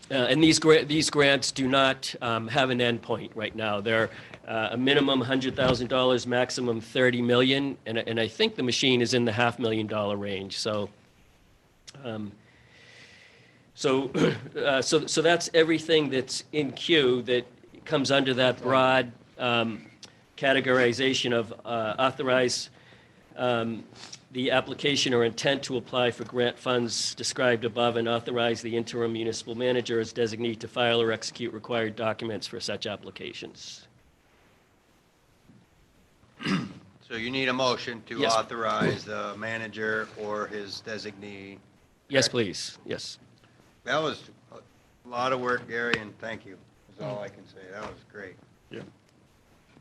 these grants do not have an endpoint right now. They're a minimum $100,000, maximum $30 million, and I think the machine is in the $500,000 range. So that's everything that's in queue that comes under that broad categorization of authorize the application or intent to apply for grant funds described above, and authorize the interim municipal manager as designee to file or execute required documents for such applications. So you need a motion to Yes. authorize the manager or his designee. Yes, please. Yes. That was a lot of work, Gary, and thank you, is all I can say. That was great. Yeah.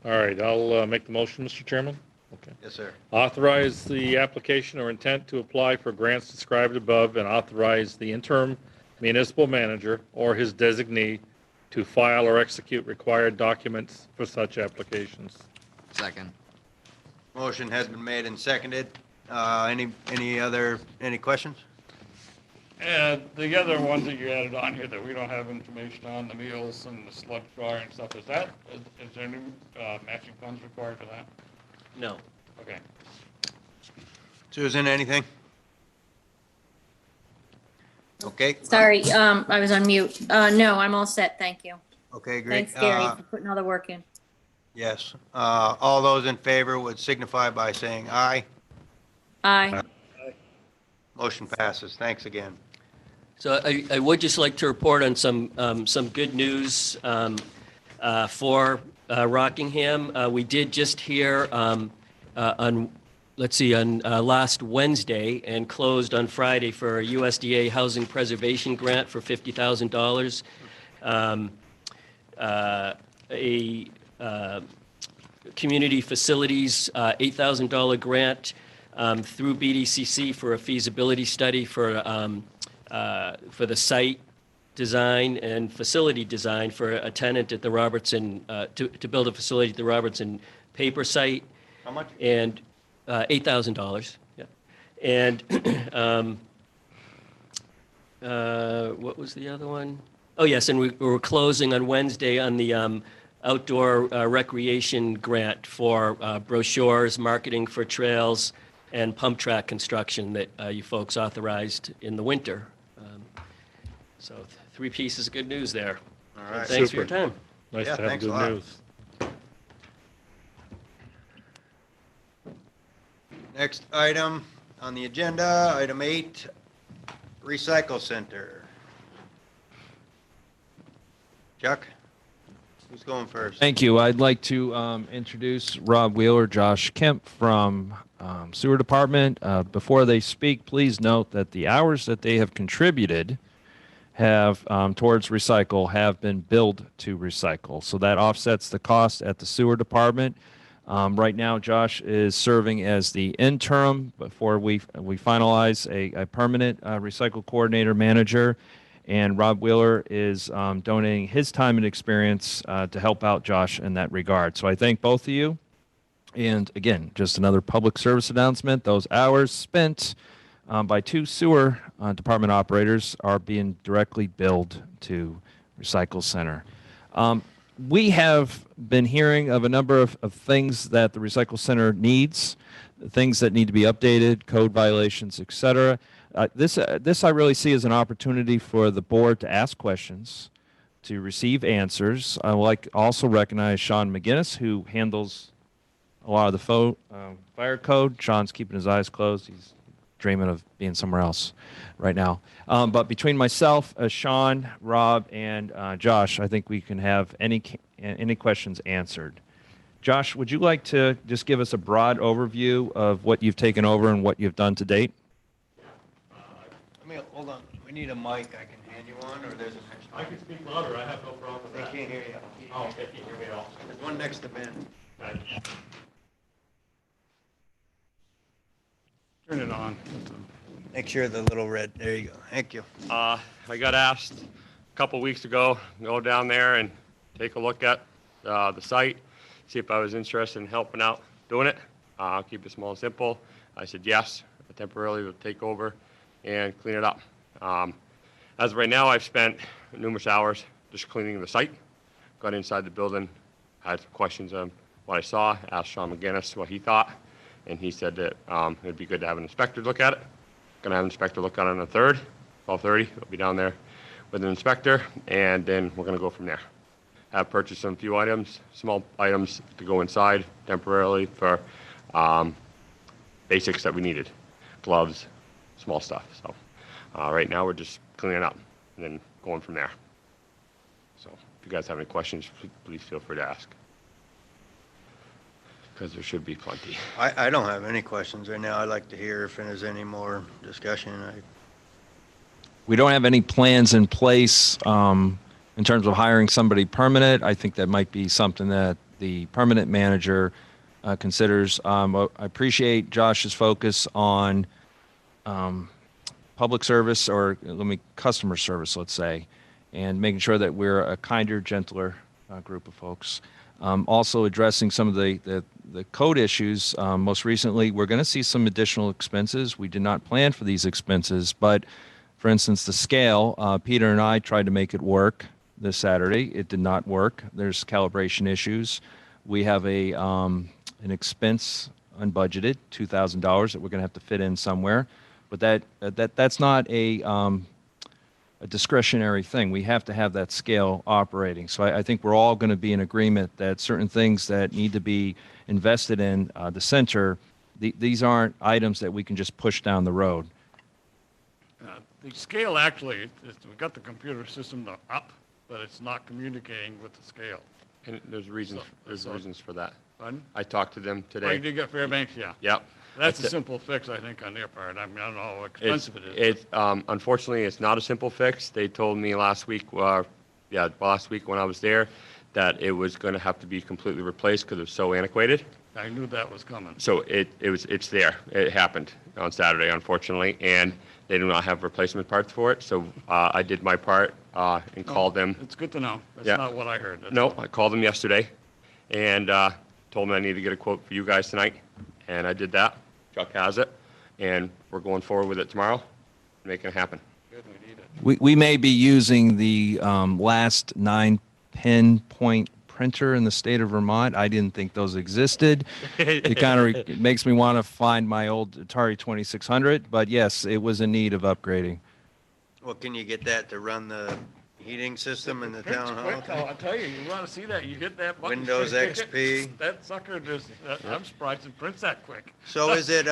All right, I'll make the motion, Mr. Chairman. Okay. Yes, sir. Authorize the application or intent to apply for grants described above, and authorize the interim municipal manager or his designee to file or execute required documents for such applications. Second. Motion has been made and seconded. Any questions? And the other ones that you added on here that we don't have information on, the meals and the sludge dryer and stuff, is there any matching funds required for that? No. Okay. Susan, anything? Okay. Sorry, I was on mute. No, I'm all set, thank you. Okay, great. Thanks, Gary, for putting all the work in. Yes. All those in favor would signify by saying aye. Aye. Motion passes. Thanks again. So I would just like to report on some good news for Rockingham. We did just hear on last Wednesday and closed on Friday for a USDA housing preservation grant for $50,000. A community facilities $8,000 grant through BDCC for a feasibility study for the site design and facility design for a tenant at the Robertson, to build a facility at the Robertson paper site. How much? And $8,000. Yeah. And what was the other one? Oh, yes, and we're closing on Wednesday on the outdoor recreation grant for brochures, marketing for trails, and pump track construction that you folks authorized in the winter. So 3 pieces of good news there. All And right. thanks for your Super. time. Nice Yeah, to have thanks a good lot. news. Next item on the agenda, item 8, Recycle Center. Chuck, who's going first? Thank you. I'd like to introduce Rob Wheeler, Josh Kemp from Sewer Department. Before they speak, please note that the hours that they have contributed have towards recycle have been billed to recycle. So that offsets the cost at the Sewer Department. Right now, Josh is serving as the interim before we finalize a permanent recycle coordinator manager. And Rob Wheeler is donating his time and experience to help out Josh in that regard. So I thank both of you. And again, just another public service announcement. Those hours spent by 2 sewer department operators are being directly billed to Recycle Center. We have been hearing of a number of things that the Recycle Center needs, things that need to be updated, code violations, et cetera. This I really see as an opportunity for the board to ask questions, to receive answers. I would like to also recognize Sean McGinnis, who handles a lot of the fire code. Sean's keeping his eyes closed. He's dreaming of being somewhere else right now. But between myself, Sean, Rob, and Josh, I think we can have any questions answered. Josh, would you like to just give us a broad overview of what you've taken over and what you've done to date? Hold on. We need a mic. I can hand you one, or there's an extra. I can speak louder. I have no problem with They that. can't hear you. Oh, okay, can't hear me at all. There's one next to Ben. Turn it on. Make sure the little red, there you go. Thank you. I got asked a couple weeks ago, go down there and take a look at the site, see if I was interested in helping out doing it. I'll keep it small and simple. I said yes, temporarily to take over and clean it up. As of right now, I've spent numerous hours just cleaning the site. Got inside the building, had some questions on what I saw, asked Sean McGinnis what he thought, and he said that it'd be good to have an inspector look at it. Gonna have an inspector look at it on the 3rd, 12:30. I'll be down there with an inspector, and then we're gonna go from there. Have purchased some few items, small items to go inside temporarily for basics that we needed, gloves, small stuff. So right now we're just cleaning up and then going from there. So if you guys have any questions, please feel free to ask, because there should be plenty. I don't have any questions right now. I'd like to hear if there's any more discussion. We don't have any plans in place in terms of hiring somebody permanent. I think that might be something that the permanent manager considers. I appreciate Josh's focus on public service, or customer service, let's say, and making sure that we're a kinder, gentler group of folks. Also addressing some of the code issues. Most recently, we're going to see some additional expenses. We did not plan for these expenses, but for instance, the scale, Peter and I tried to make it work this Saturday. It did not work. There's calibration issues. We have an expense unbudgeted, $2,000 that we're going to have to fit in somewhere. But that's not a discretionary thing. We have to have that scale operating. So I think we're all going to be in agreement that certain things that need to be invested in the center, these aren't items that we can just push down the road. The scale actually, we've got the computer system up, but it's not communicating with the scale. And there's reasons. There's reasons for that. Pardon? I talked to them today. Oh, you did get Fairbanks, yeah. Yep. That's a simple fix, I think, on their part. I mean, I don't know how expensive it is. Unfortunately, it's not a simple fix. They told me last week, last week when I was there, that it was going to have to be completely replaced because it's so antiquated. I knew that was coming. So it's there. It happened on Saturday, unfortunately, and they do not have replacement parts for it. So I did my part and called them. It's good to know. That's Yeah. not what I heard. That's No, all. I called them yesterday and told them I need to get a quote for you guys tonight. And I did that. Chuck has it, and we're going forward with it tomorrow, making it happen. Good, we need it. We may be using the last 9-pin point printer in the state of Vermont. I didn't think those existed. It kind of it makes me want to find my old Atari 2600, but yes, it was in need of upgrading. Well, can you get that to run the heating system in the Print's town quick, hall? I'll tell you, you want to see that, you hit that button. Windows XP. That sucker just, I'm surprised it prints that quick. So is it,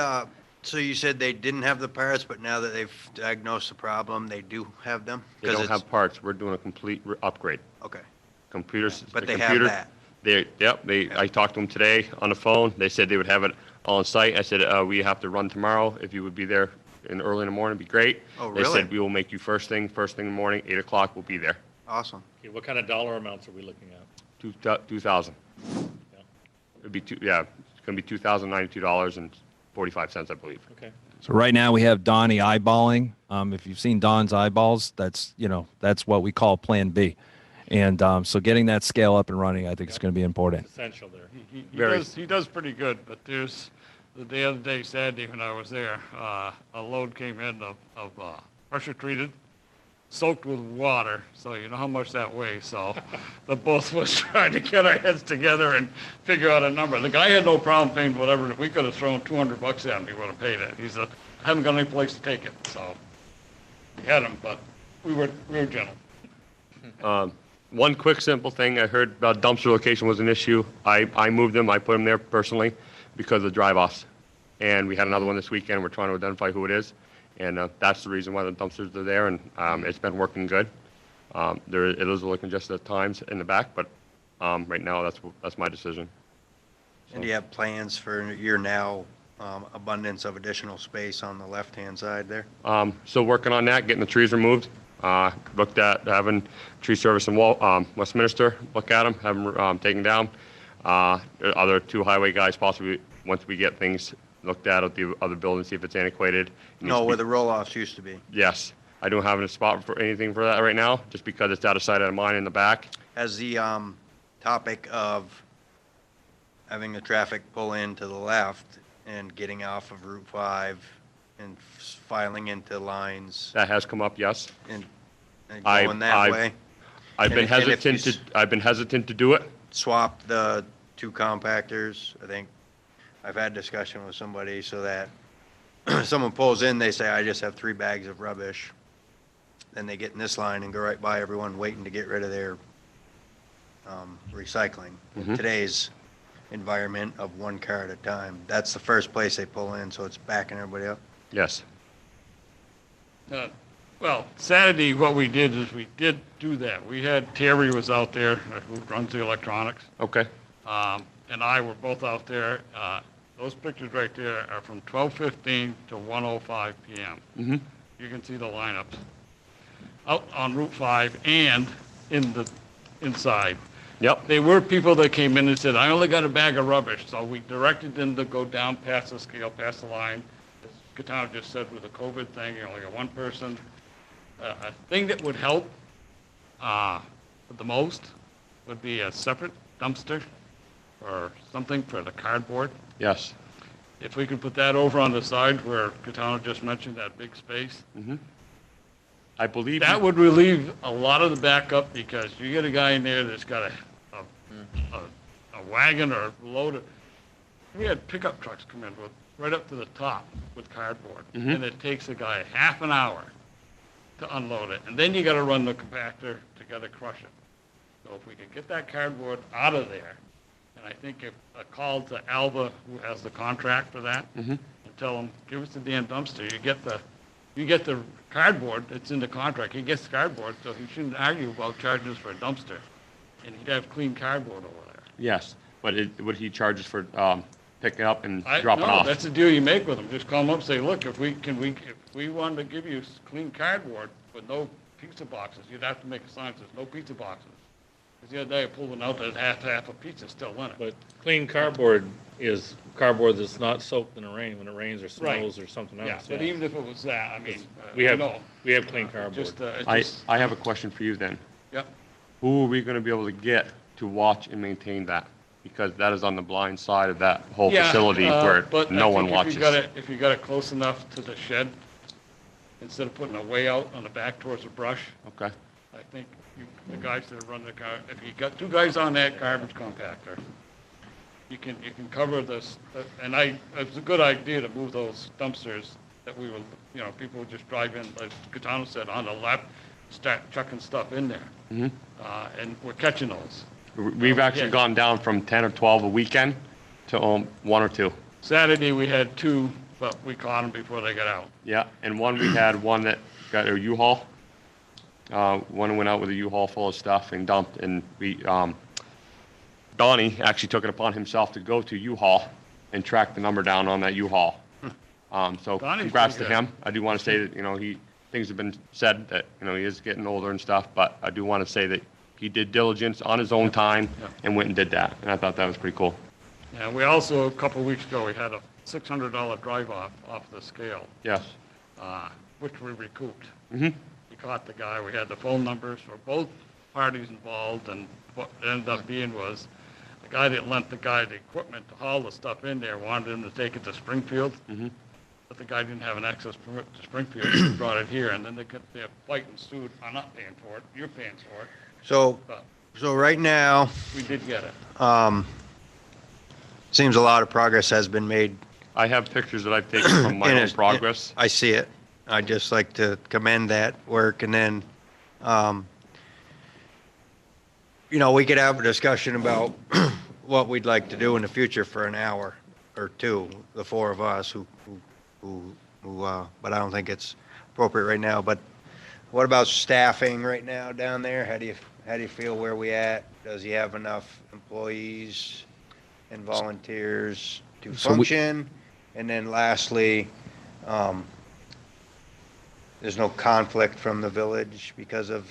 so you said they didn't have the parts, but now that they've diagnosed the problem, they do have them? They 'Cause don't it's- have parts. We're doing a complete upgrade. Okay. Computers. But the they have computer- that. I talked to them today on the phone. They said they would have it on site. I said, we have to run tomorrow. If you would be there early in the morning, it'd be great. Oh, They really? said, we will make you first thing in the morning, 8 o'clock, we'll be there. Awesome. Okay, what kind of dollar amounts are we looking at? 2,000. It'd be it's gonna be $2,092.45, I believe. Okay. So right now we have Donnie eyeballing. If you've seen Don's eyeballs, that's what we call Plan B. And so getting that scale up and running, I think is going to be important. Essential there. He does pretty good, but there's, the other day, Saturday, when I was there, a load came in of pressure treated, soaked with water, so you know how much that weighs, so the both of us trying to get our heads together and figure out a number. The guy had no problem paying whatever, we could have thrown $200 at him, he would have paid it. He said, I haven't got any place to take it, so we had him, but we were gentle. One quick, simple thing, I heard about dumpster location was an issue. I moved them, I put them there personally because of drive-offs. And we had another one this weekend, we're trying to identify who it is. And that's the reason why the dumpsters are there, and it's been working good. It is a little congested at times in the back, but right now, that's my decision. And do you have plans for your now abundance of additional space on the left-hand side there? Still working on that, getting the trees removed. Looked at having tree service in Westminster, look at them, have them taken down. Other two highway guys possibly, once we get things looked at the other buildings, see if it's antiquated. No, where the roll-offs used to be. Yes. I don't have a spot for anything for that right now, just because it's out of sight, out of mind in the back. Has the topic of having the traffic pull in to the left and getting off of Route 5 and filing into lines That has come up, yes. and going that way? I've been And if you hesitant to do it. Swap the two compactors. I think I've had discussion with somebody so that someone pulls in, they say, I just have 3 bags of rubbish. Then they get in this line and go right by everyone waiting to get rid of their recycling. Mhm. Today's environment of 1 car at a time, that's the first place they pull in, so it's backing everybody up. Yes. Well, Saturday, what we did is we did do that. We had, Terry was out there, who runs the electronics, Okay. and I were both out there. Those pictures right there are from 12:15 to 1:05 PM. Mm-hmm. You can see the lineups out on Route 5 and inside. Yep. They were people that came in and said, I only got a bag of rubbish, so we directed them to go down past the scale, past the line. As Katana just said, with the COVID thing, you only got one person. A thing that would help the most would be a separate dumpster or something for the cardboard. Yes. If we could put that over on the side where Katana just mentioned, that big space. Mm-hmm. I believe That would relieve a lot of the backup, because you get a guy in there that's got a wagon or a load of, we had pickup trucks come in with, right up to the top with cardboard. Mhm. And it takes a guy half an hour to unload it. And then you gotta run the compactor to gotta crush it. So if we could get that cardboard out of there, and I think if a call to Alba, who has the contract for that, Mhm. and tell them, give us the damn dumpster, you get the cardboard that's in the contract, he gets the cardboard, so he shouldn't argue about charging us for a dumpster. And he'd have clean cardboard over there. Yes, but would he charge us for picking up and dropping No, off? that's the deal you make with them, just call them up and say, look, if we wanted to give you clean cardboard with no pizza boxes, you'd have to make a sign that says no pizza boxes. Because the other day I pulled one out, there's half a pizza still in it. But clean cardboard is cardboard that's not soaked in the rain when it rains or Right. snows or something else. Yeah, but even if it was that, I mean, We I have, know. we have clean cardboard. I have a question for you then. Yep. Who are we going to be able to get to watch and maintain that? because that is on the blind side of that whole Yeah, facility where but no I one think watches. If you got it close enough to the shed, instead of putting it way out on the back towards the brush, Okay. I think the guys that run the car, if you got two guys on that garbage compactor, you can cover this, it's a good idea to move those dumpsters that we were, people would just drive in, like Catano said, on the left, start chucking stuff in there. Mhm. And we're catching those. We've actually gone down from 10 or 12 a weekend to 1 or 2. Saturday, we had 2, but we caught them before they got out. Yeah, and we had one that got a U-Haul. One went out with a U-Haul full of stuff and dumped, and Donnie actually took it upon himself to go to U-Haul and track the number down on that U-Haul. So Donnie's congrats to pretty him. I do want to say that, things have been said that, he is getting older and stuff, but I do want to say that he did diligence on his own time and went and did that, and I thought that was pretty cool. And we also, a couple of weeks ago, we had a $600 drive-off off the scale. Yes. Which we recouped. Mm-hmm. We caught the guy, we had the phone numbers for both parties involved, and what it ended up being was, the guy that lent the guy the equipment to haul the stuff in there wanted him to take it to Springfield, but the guy didn't have an access permit to Springfield, so he brought it here, and then they fight and sued, I'm not paying for it, you're paying for it. So right now, We did get it. seems a lot of progress has been made. I have pictures that I've taken from my own progress. I see it. I'd just like to commend that work, and then, we could have a discussion about what we'd like to do in the future for an hour or two, the four of us but I don't think it's appropriate right now. But what about staffing right now down there? How do you feel where we at? Does he have enough employees and volunteers to function? And then lastly, there's no conflict from the village because of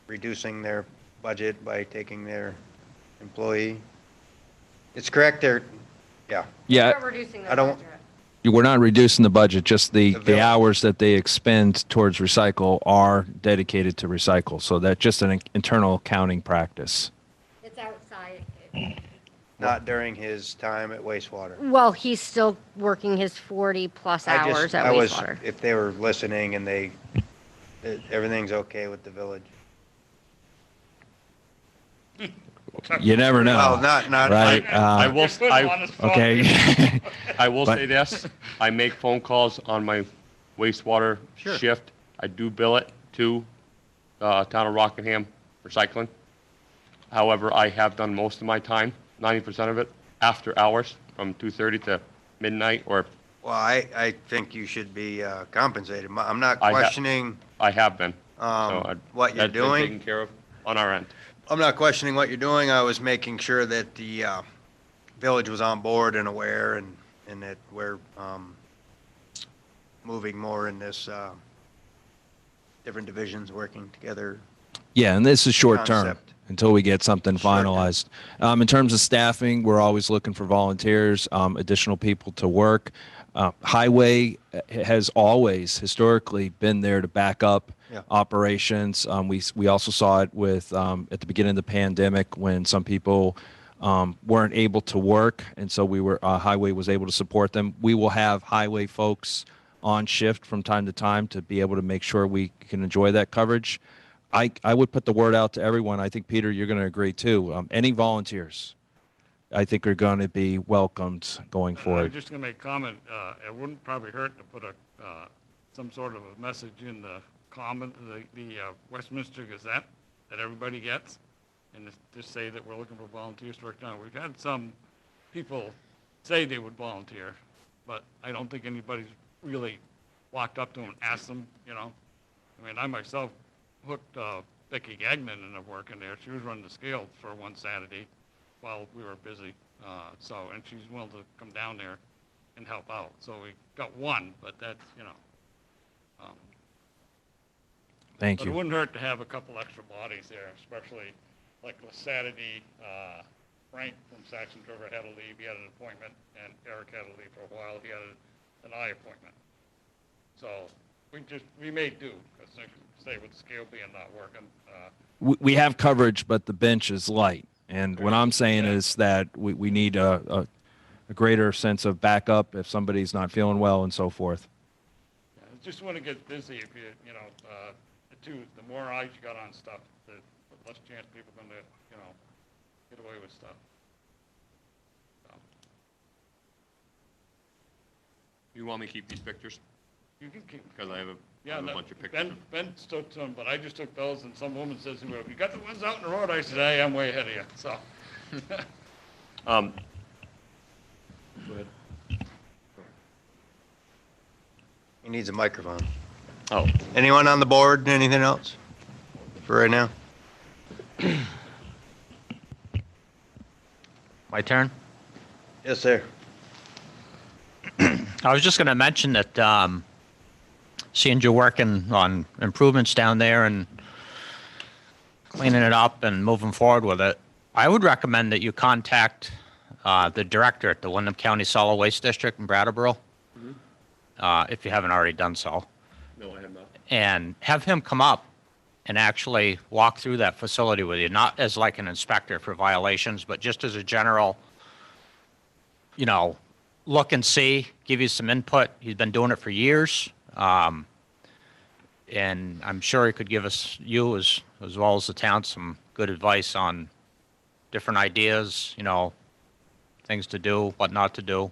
reducing their budget by taking their employee. It's correct there. Yeah. Yeah. We're reducing the I don't, We're not reducing the budget, just the village. hours that they expend towards recycle are dedicated to recycle. So that's just an internal accounting practice. It's outside. not during his time at wastewater. Well, he's still working his 40-plus hours at wastewater. If they were listening and everything's okay with the village. You never know. Well, not right. I will. Okay. I will say this: I make phone calls on my wastewater shift. I do bill it to town of Rockingham recycling. However, I have done most of my time, 90% of it, after hours, from 2:30 to midnight. Or well, I think you should be compensated. I'm not questioning. I have been. What you're that's been doing. taken care of on our end. I'm not questioning what you're doing. I was making sure that the village was on board and aware, and that we're moving more in this different divisions working together. Yeah, and this is short term Concept. until we get something finalized. In terms of staffing, we're always looking for volunteers, additional people to work. Highway has always historically been there to back up operations. We also saw it with at the beginning of the pandemic when some people weren't able to work, and so Highway was able to support them. We will have Highway folks on shift from time to time to be able to make sure we can enjoy that coverage. I would put the word out to everyone. I think, Peter, you're going to agree too. Any volunteers, I think, are going to be welcomed going I'm forward. just going to make a comment. It wouldn't probably hurt to put some sort of a message in the Westminster Gazette that everybody gets, and just say that we're looking for volunteers to work down. We've had some people say they would volunteer, but I don't think anybody's really walked up to them and asked them, I mean, I myself hooked Becky Gagnon into working there. She was running the scale for one Saturday while we were busy. And she's willing to come down there and help out. So we got one, but that's, Thank but you. it wouldn't hurt to have a couple extra bodies there, especially like the Saturday, Frank from Saxon River had to leave. He had an appointment, and Eric had to leave for a while. He had an eye appointment. So we may do, because say with the scale being not working. We have coverage, but the bench is light. And what I'm saying is that we need a greater sense of backup if somebody's not feeling well and so forth. Yeah, I just want to get busy if the more eyes you got on stuff, the less chance people are going to, get away with stuff. So, You want me to keep these pictures? you can keep. Because I have a Yeah, no, bunch of pictures. Ben took some, but I just took those, and some woman says, well, you got the ones out in the road? I said, hey, I'm way ahead of you, so. Go ahead. He needs a microphone. Oh. Anyone on the board, anything else for right now? My turn? Yes, sir. I was just going to mention that seeing you working on improvements down there and cleaning it up and moving forward with it, I would recommend that you contact the director at the Wyndham County Solid Waste District in Brattleboro, if you haven't already done so, No, I have not. and have him come up and actually walk through that facility with you, not as like an inspector for violations, but just as a general, look and see, give you some input. He's been doing it for years. And I'm sure he could give you as well as the town some good advice on different ideas, things to do, what not to do.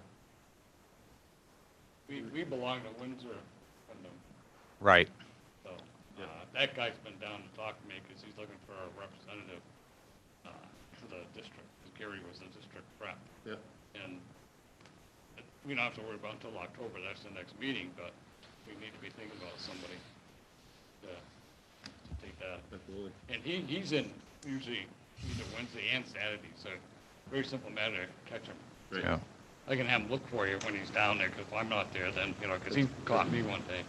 We belong to Windsor, Wyndham. Right. So, that guy's been down to talk to me because he's looking for a representative to the district, because Gary was the district rep. Yeah. And we don't have to worry about until October, that's the next meeting, but we need to be thinking about somebody to take that. Absolutely. And he's in usually either Wednesday and Saturday, so very simple matter to catch him. Right. Yeah. I can have him look for you when he's down there, because if I'm not there, then, because he caught me one day.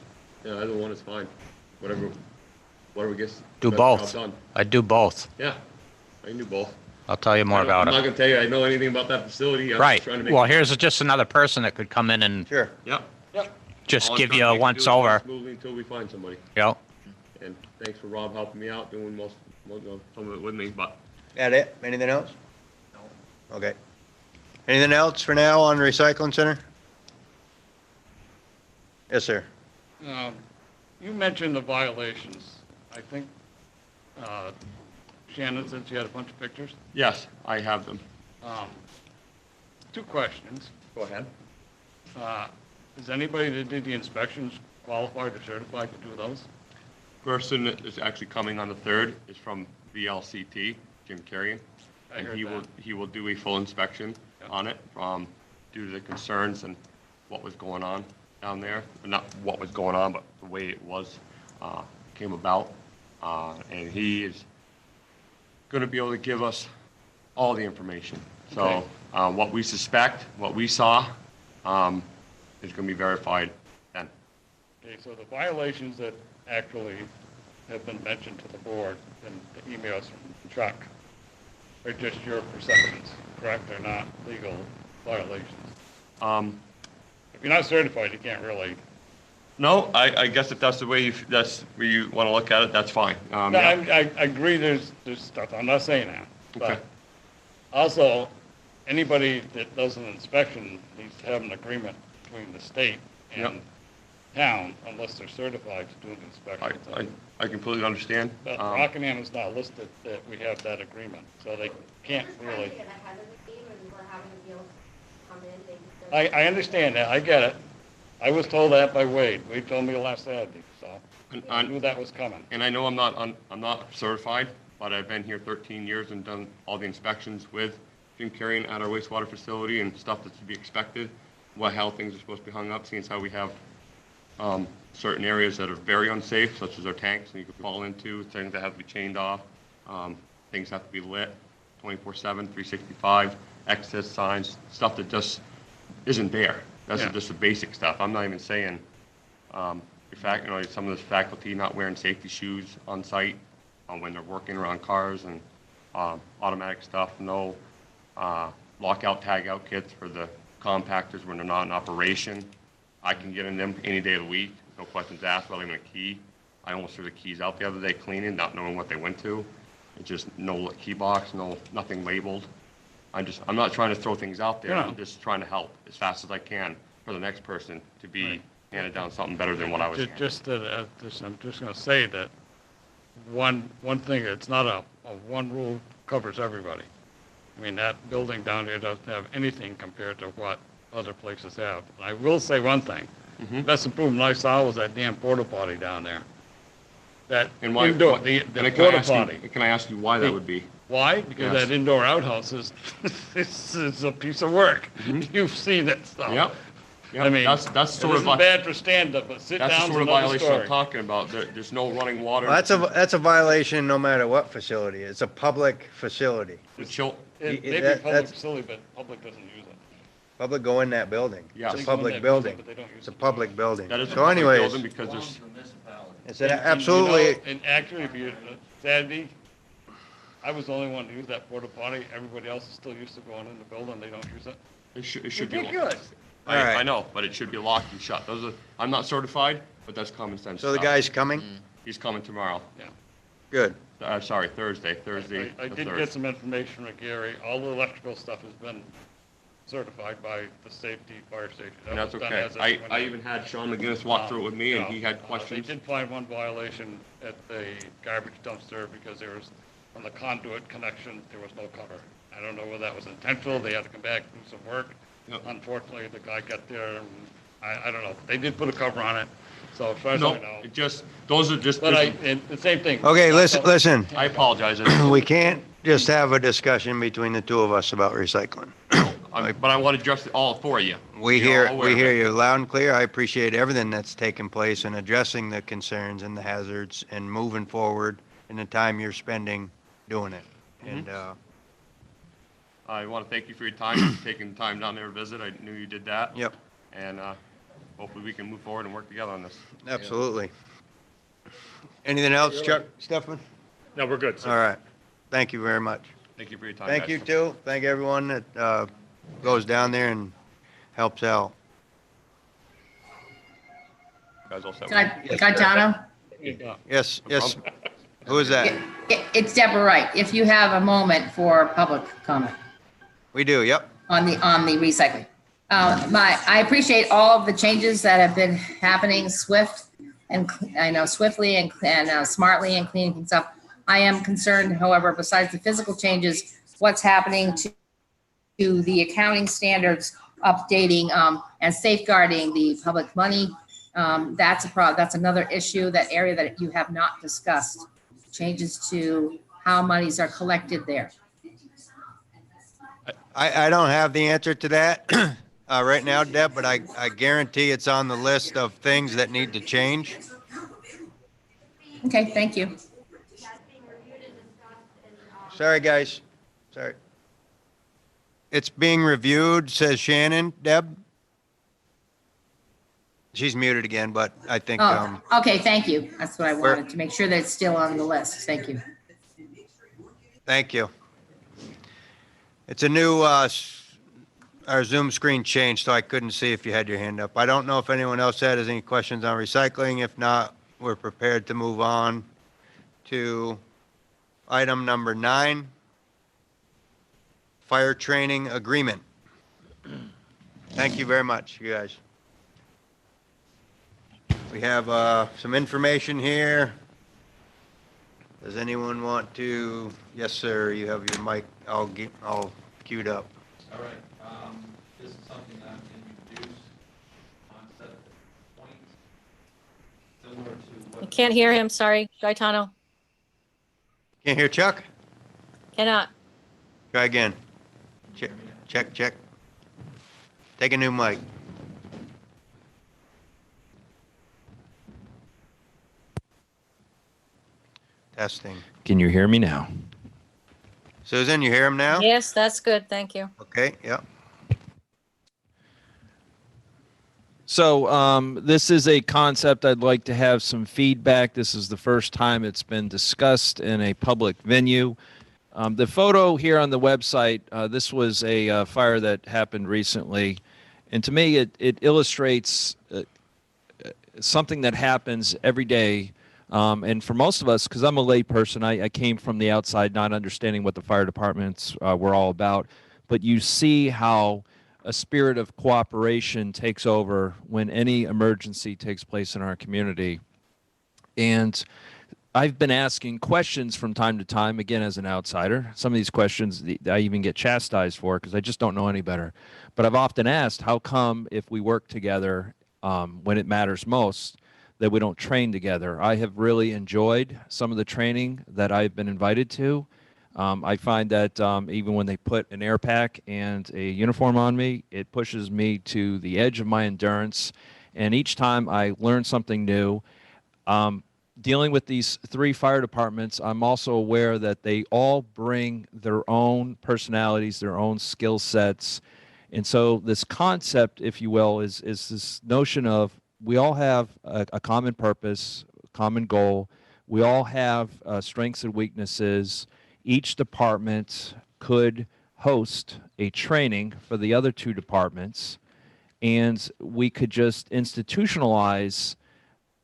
Yeah, either one is fine. Whatever gets. Do best both. job done. I do both. Yeah, I can do both. I'll tell you more about I'm not it. gonna tell you I know anything about that facility. I'm Right. just trying to make. Well, here's just another person that could come in and Sure. Yeah. just All I'm give trying you to a make it once do is over. Smoothly until we find somebody. Yep. And thanks for Rob helping me out, doing some of it with me, but. That it? Anything else? No. Okay. Anything else for now on recycling center? Yes, sir. You mentioned the violations. I think Shannon said she had a bunch of pictures. Yes, I have them. Two questions. Go ahead. Is anybody that did the inspections qualified or certified to do those? Person that is actually coming on the 3rd is from VLCT, Jim Carrion. I And heard he will do a full inspection on it, due to the concerns and what was going on down there. Not what was going on, but the way it was, came about. And he is gonna be able to give us all the information. So, what we suspect, what we saw, is gonna be verified then. Okay, so the violations that actually have been mentioned to the board in the emails from Chuck are just your perceptions, correct? They're not legal violations. If you're not certified, you can't really. No, I guess if that's the way that's where you wanna look at it, that's fine. No, Yeah. I agree there's stuff, I'm not saying that. Okay. But also, anybody that does an inspection needs to have an agreement between the state and town unless they're certified to do an inspection. I completely understand. But Rockingham is not listed that we have that agreement, so they can't really. I understand that, I get it. I was told that by Wade. Wade told me last Saturday, so I knew that was coming. And I know I'm not certified, but I've been here 13 years and done all the inspections with Jim Carrion at our wastewater facility and stuff that's to be expected, how things are supposed to be hung up, seeing as how we have certain areas that are very unsafe, such as our tanks, and you could fall into, things that have to be chained off, things have to be lit 24/7, 365, exit signs, stuff that just isn't there. That's just the basic stuff. I'm not even saying, some of the faculty not wearing safety shoes on site when they're working around cars and automatic stuff, no lockout, tagout kits for the compactors when they're not in operation. I can get in them any day of the week, no questions asked, without leaving a key. I almost threw the keys out the other day cleaning, not knowing what they went to. It's just no key box, nothing labeled. I'm not trying to throw things out there. Yeah. I'm just trying to help as fast as I can for the next person to be handed down something better than what I was handed. I'm just gonna say that one thing, it's not a one rule covers everybody. I mean, that building down there doesn't have anything compared to what other places have. And I will say one thing, best improvement I saw was that damn porta potty down there. That And why, indoor, and the can I porta ask you- potty. Can I ask you why that would be? Why? Because Yes. that indoor outhouse is, it's a piece of work. You've seen that stuff. Yep. Yep. I mean, that's it sort of isn't bad for stand-up, but sit that's the down's sort of another violation story. I'm talking about. There's no running water. Well, that's a violation no matter what facility. It's a public facility. The chil- It may be That- public that's- facility, but public doesn't use it. Public go in that building. Yeah. It's a They go in public that building. but they don't use It's a it. public building. That is a So public anyways, building because there's, it's an And you know, absolutely, And actually, if you, Saturday, I was the only one to use that porta potty. Everybody else is still used to going in the building. They don't use it. it should be. Ridiculous. All right. I know, but it should be locked and shut. I'm not certified, but that's common sense so the stuff. guy's coming? He's coming tomorrow. Yeah. Good. Sorry, Thursday I the did 3rd. get some information from Gary. All the electrical stuff has been certified by the safety fire station. And that's was done okay. as of I when- even had Sean McGinnis walk through it with me, and he had They questions. did find one violation at the garbage dumpster because there was, on the conduit connection, there was no cover. I don't know whether that was intentional. They had to come back and do some work. Yep. Unfortunately, the guy got there, and I don't know. They did put a cover on it, so as far as I No, know. those are just. But and the same thing. Okay, listen. I apologize. We can't just have a discussion between the two of us about recycling. But I want to address it all for you. We You're all aware we of hear it. you loud and clear. I appreciate everything that's taken place in addressing the concerns and the hazards and moving forward in the time you're spending doing it. And, I want to thank you for your time, taking the time down there to visit. I knew you did that. Yep. And hopefully we can move forward and work together on this. absolutely. Anything else, Chuck, Stefan? No, we're good. All right. Thank you very much. Thank you for your time, Thank guys. you too. Thank everyone that goes down there and helps out. Guys all set? Gaetano? Yes, yes. Who is that? It's Deborah Wright. If you have a moment for public comment We do, yep. on the recycling. I appreciate all of the changes that have been happening swiftly and smartly and cleaning things up. I am concerned, however, besides the physical changes, what's happening to the accounting standards, updating and safeguarding the public money. That's That's another issue, that area that you have not discussed. Changes to how monies are collected there. I don't have the answer to that right now, Deb, but I guarantee it's on the list of things that need to change. Okay, thank you. Sorry, guys. Sorry. It's being reviewed, says Shannon. Deb? She's muted again, but I think, Oh, okay, thank you. That's what I wanted, to make sure that it's still on the list. Thank you. thank you. It's a new, our Zoom screen changed, so I couldn't see if you had your hand up. I don't know if anyone else has any questions on recycling. If not, we're prepared to move on to item number 9, fire training agreement. Thank you very much, you guys. We have some information here. Does anyone want to? Yes, sir, you have your mic all queued up. All right, this is something that I'm introduced on set points, similar to I what. can't hear him, sorry, Gaetano. Can't hear Chuck? Cannot. Try again. Check, check, check. Take a new mic. Testing. Can you hear me now? Susan, you hear him now? Yes, that's good, thank you. Okay, yeah. So this is a concept I'd like to have some feedback. This is the first time it's been discussed in a public venue. The photo here on the website, this was a fire that happened recently. And to me, it illustrates something that happens every day And for most of us, because I'm a lay person, I came from the outside not understanding what the fire departments were all about. But you see how a spirit of cooperation takes over when any emergency takes place in our community. And I've been asking questions from time to time, again, as an outsider. Some of these questions I even get chastised for because I just don't know any better. But I've often asked, how come if we work together when it matters most, that we don't train together? I have really enjoyed some of the training that I've been invited to. I find that even when they put an air pack and a uniform on me, it pushes me to the edge of my endurance. And each time I learn something new. Dealing with these 3 fire departments, I'm also aware that they all bring their own personalities, their own skill sets. And so this concept, if you will, is this notion of we all have a common purpose, common goal. We all have strengths and weaknesses. Each department could host a training for the other 2 departments, and we could just institutionalize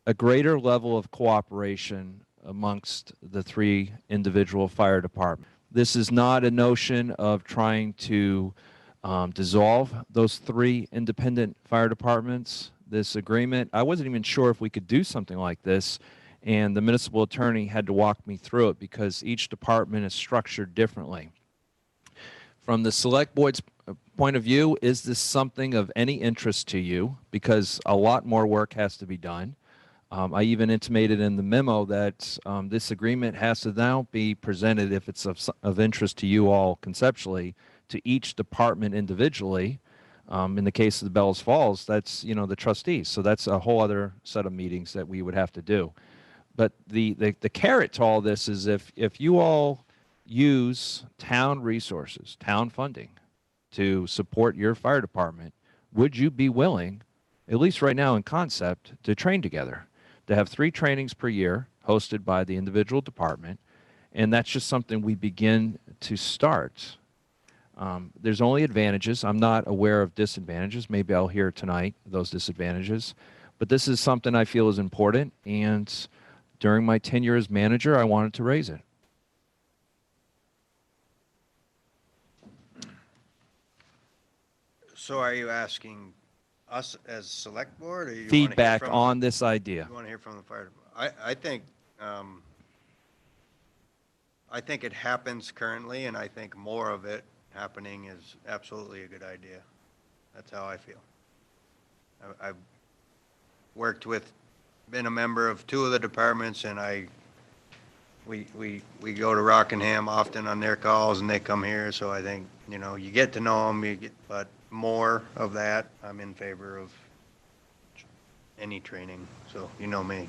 a greater level of cooperation amongst the 3 individual fire departments. This is not a notion of trying to dissolve those 3 independent fire departments. This agreement, I wasn't even sure if we could do something like this, and the municipal attorney had to walk me through it because each department is structured differently. From the select board's point of view, is this something of any interest to you? Because a lot more work has to be done. I even intimated in the memo that this agreement has to now be presented, if it's of interest to you all conceptually, to each department individually. In the case of the Bells Falls, that's the trustees. So that's a whole other set of meetings that we would have to do. But the carrot to all this is if you all use town resources, town funding, to support your fire department, would you be willing, at least right now in concept, to train together? To have 3 trainings per year hosted by the individual department, and that's just something we begin to start. There's only advantages. I'm not aware of disadvantages. Maybe I'll hear tonight those disadvantages, but this is something I feel is important, and during my tenure as manager, I wanted to raise it. So are you asking us as select board, or you Feedback want on this idea. You want to hear from the fire department? I think it happens currently, and I think more of it happening is absolutely a good idea. That's how I feel. I've been a member of 2 of the departments, and we go to Rockingham often on their calls, and they come here. So I think you get to know them, but more of that, I'm in favor of any training. So you know me.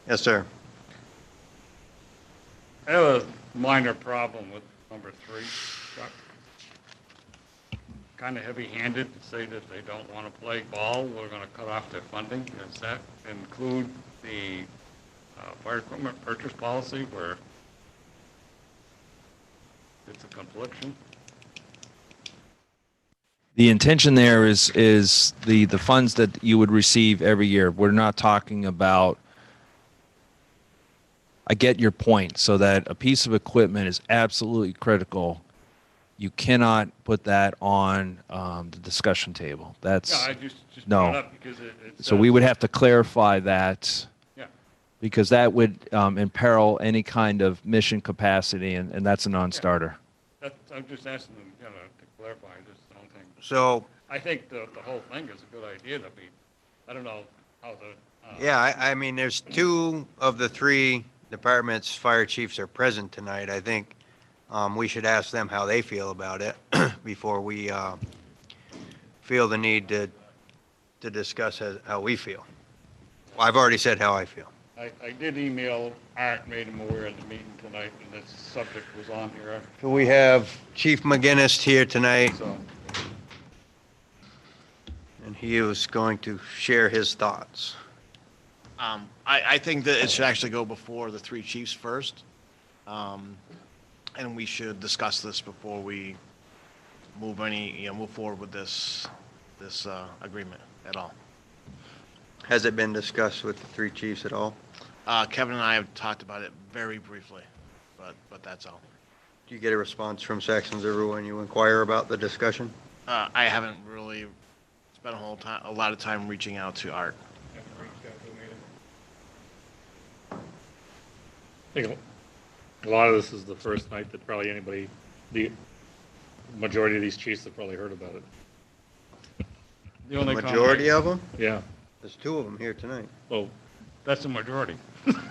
Yes, sir. I have a minor problem with number 3, Chuck. Kind of heavy-handed to say that they don't want to play ball, we're going to cut off their funding. Does that include the fire equipment purchase policy where it's a confliction? The intention there is the funds that you would receive every year. We're not talking about. I get your point, so that a piece of equipment is absolutely critical. You cannot put that on the discussion table. That's Yeah, I just no. brought it up because it So we says- would have to clarify that. Yeah. Because that would imperil any kind of mission capacity, and that's a non-starter. I'm just asking them, to clarify. I just don't think. So I think the whole thing is a good idea to be. I don't know how the. yeah, I mean, there's 2 of the 3 departments' fire chiefs are present tonight. I think we should ask them how they feel about it before we feel the need to discuss how we feel. Well, I've already said how I feel. I did email Art, made him aware of the meeting tonight, and this subject was on here. So we have Chief McGinnis here tonight, and he was going to share his thoughts. I think that it should actually go before the 3 chiefs first. And we should discuss this before we move forward with this agreement at all. Has it been discussed with the 3 chiefs at all? Kevin and I have talked about it very briefly, but that's all. Do you get a response from sections everyone when you inquire about the discussion? I haven't really spent a lot of time reaching out to Art. I think a lot of this is the first night that probably the majority of these chiefs have probably heard about it. The only Majority of them? Yeah. There's 2 of them here tonight. Oh, That's the majority.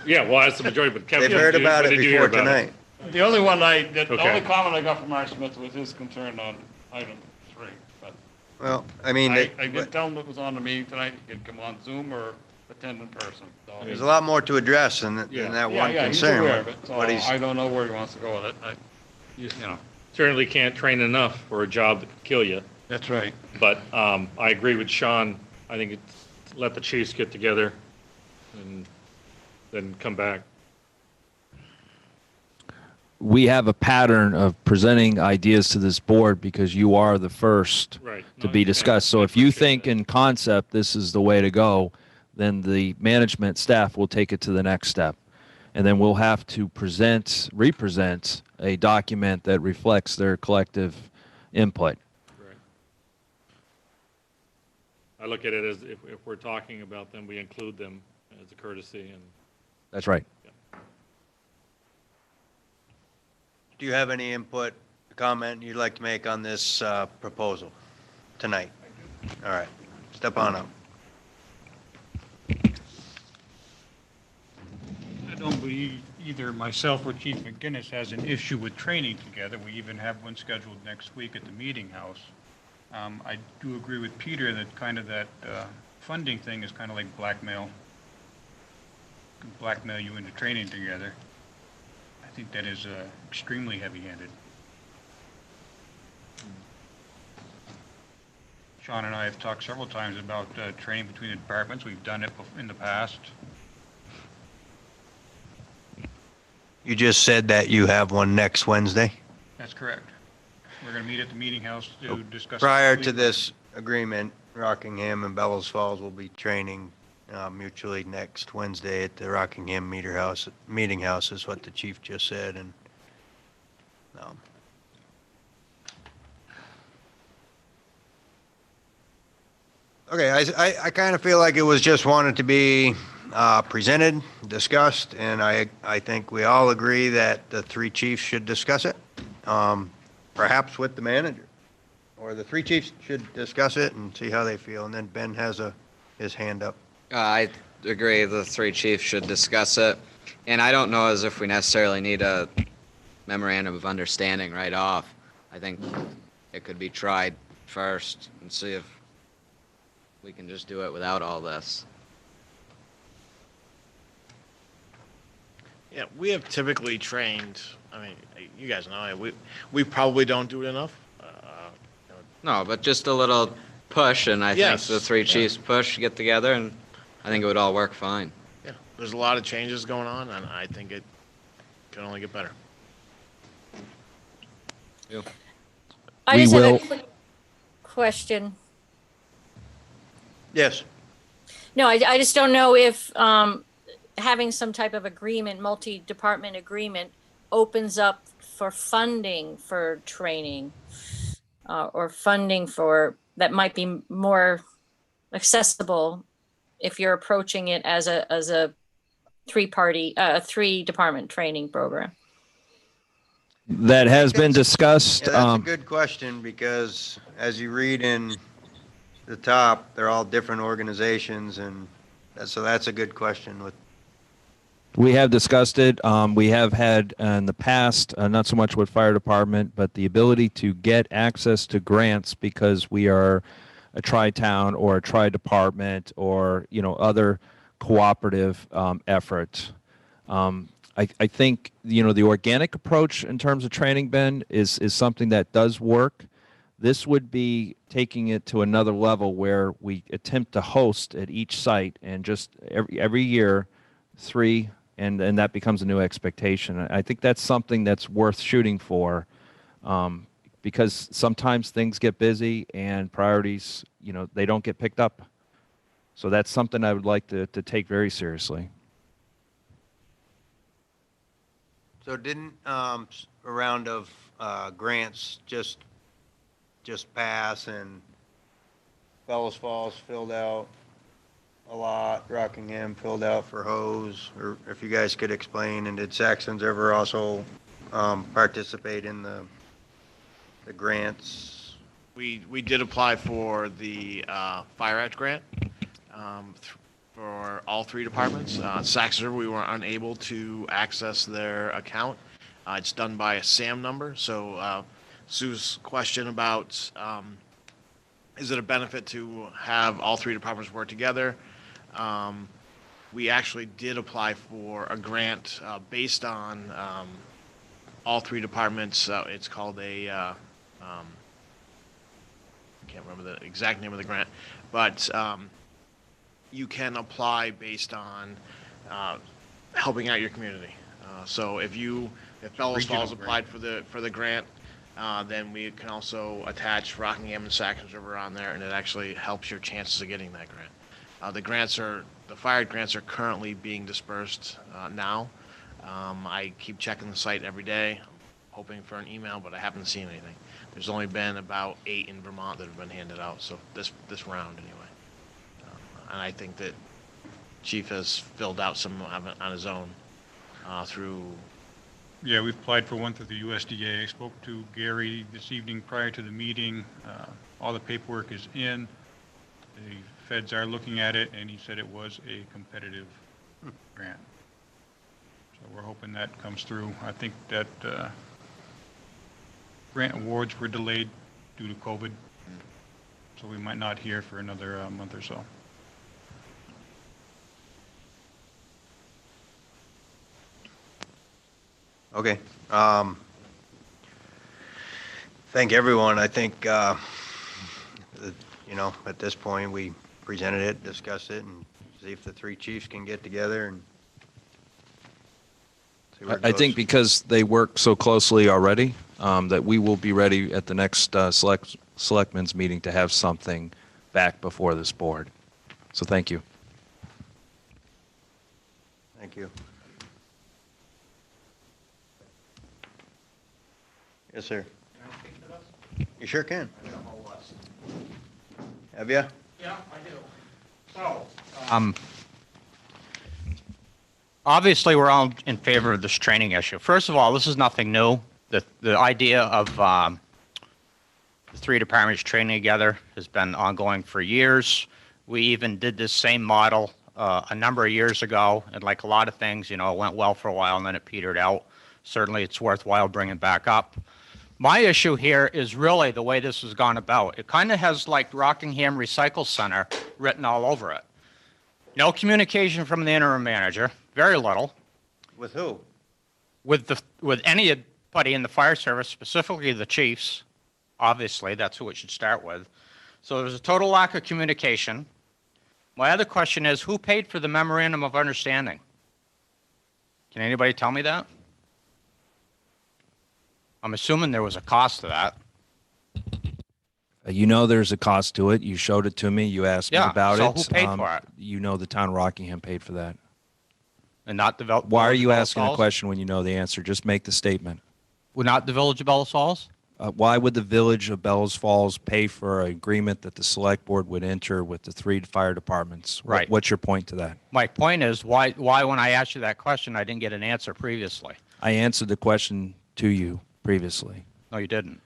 yeah, well, that's the majority, but Kevin. They've heard about but it did you hear before about it? tonight. The only one the Okay. only comment I got from Art Smith was his concern on item 3. But Well, I mean, I did tell him it was on the meeting tonight. He could come on Zoom or attend in person. So there's a lot more to address than that one He's concern. aware of it. So But he's, I don't know where he wants to go with it. You know. Certainly can't train enough for a job that could kill you. That's right. But I agree with Sean. I think let the chiefs get together and then come back. We have a pattern of presenting ideas to this board because you are the first Right. to be discussed. So if you think in concept this is the way to go, then the management staff will take it to the next step. And then we'll have to represent a document that reflects their collective input. Right. I look at it as if we're talking about them, we include them as a courtesy. And That's right. do you have any input, comment you'd like to make on this proposal tonight? All right, step on up. I don't believe either myself or Chief McGinnis has an issue with training together. We even have one scheduled next week at the Meeting House. I do agree with Peter that kind of that funding thing is kind of like blackmail. Blackmail you into training together. I think that is extremely heavy-handed. Sean and I have talked several times about training between the departments. We've done it in the past. You just said that you have one next Wednesday? That's correct. We're going to meet at the Meeting House to discuss. Prior to this agreement, Rockingham and Bellows Falls will be training mutually next Wednesday at the Rockingham Meeting House is what the chief just said. And okay, I kind of feel like it was just wanted to be presented, discussed, and I think we all agree that the 3 chiefs should discuss it, perhaps with the manager. Or the 3 chiefs should discuss it and see how they feel. And then Ben has his hand up. I agree, the 3 chiefs should discuss it. And I don't know as if we necessarily need a memorandum of understanding right off. I think it could be tried first and see if we can just do it without all this. Yeah, we have typically trained, I mean, you guys know, we probably don't do it enough. No, but just a little push, and I Yes, think the 3 yeah. chiefs push, get together, and I think it would all work fine. Yeah, there's a lot of changes going on, and I think it can only get better. I We just will- have a quick question. Yes. No, I just don't know if having some type of agreement, multi-department agreement, opens up for funding for training or funding for that might be more accessible if you're approaching it as a 3-department training program. That has been discussed. Yeah, that's a good question because as you read in the top, they're all different organizations, and so that's a good question. We have discussed it. We have had in the past, not so much with fire department, but the ability to get access to grants because we are a tri-town or a tri-department or other cooperative efforts. I think the organic approach in terms of training, Ben, is something that does work. This would be taking it to another level where we attempt to host at each site and just every year 3. And that becomes a new expectation. I think that's something that's worth shooting for because sometimes things get busy and priorities, they don't get picked up. So that's something I would like to take very seriously. So didn't a round of grants just pass and Bellows Falls filled out a lot, Rockingham filled out for hose, or if you guys could explain, and did Saxon's ever also participate in the grants? We did apply for the Fire Act grant for all three departments. Saxon River, we were unable to access their account. It's done by a SAM number. So Sue's question about is it a benefit to have all three departments work together? We actually did apply for a grant based on all three departments. It's called a, I can't remember the exact name of the grant, but you can apply based on helping out your community. So if Bellows Falls applied for the grant, then we can also attach Rockingham and Saxon River on there, and it actually helps your chances of getting that grant. The fire grants are currently being dispersed now. I keep checking the site every day, hoping for an email, but I haven't seen anything. There's only been about 8 in Vermont that have been handed out, so this round anyway. And I think that Chief has filled out some on his own through. Yeah, we've applied for one through the USDA. I spoke to Gary this evening prior to the meeting. All the paperwork is in. The feds are looking at it, and he said it was a competitive grant. So we're hoping that comes through. I think that grant awards were delayed due to COVID, so we might not hear for another month or so. Okay. Thank everyone. I think, at this point, we presented it, discussed it, and see if the three chiefs can get together and see where it I goes. think because they work so closely already, that we will be ready at the next selectmen's meeting to have something back before this board. So thank you. Thank you. Yes, sir. Can I speak to this? You sure can. I got a whole list. Have you? Yeah, I do. So, Obviously, we're all in favor of this training issue. First of all, this is nothing new. The idea of the three departments training together has been ongoing for years. We even did this same model a number of years ago, and like a lot of things, it went well for a while and then it petered out. Certainly, it's worthwhile bringing back up. My issue here is really the way this has gone about. It kind of has like Rockingham Recycle Center written all over it. No communication from the interim manager, very little. With who? With anybody in the fire service, specifically the chiefs. Obviously, that's who it should start with. So there's a total lack of communication. My other question is, who paid for the memorandum of understanding? Can anybody tell me that? I'm assuming there was a cost to that. There's a cost to it. You showed it to me. You asked me about so it. who paid for it? The town of Rockingham paid for that. And not the Why are you asking a Falls? question when you know the answer? Just make the statement. Well, not the village of Bellows Falls? Why would the village of Bellows Falls pay for an agreement that the select board would enter with the three fire departments? Right. What's your point to that? My point is, why when I asked you that question, I didn't get an answer previously? I answered the question to you previously. No, you didn't.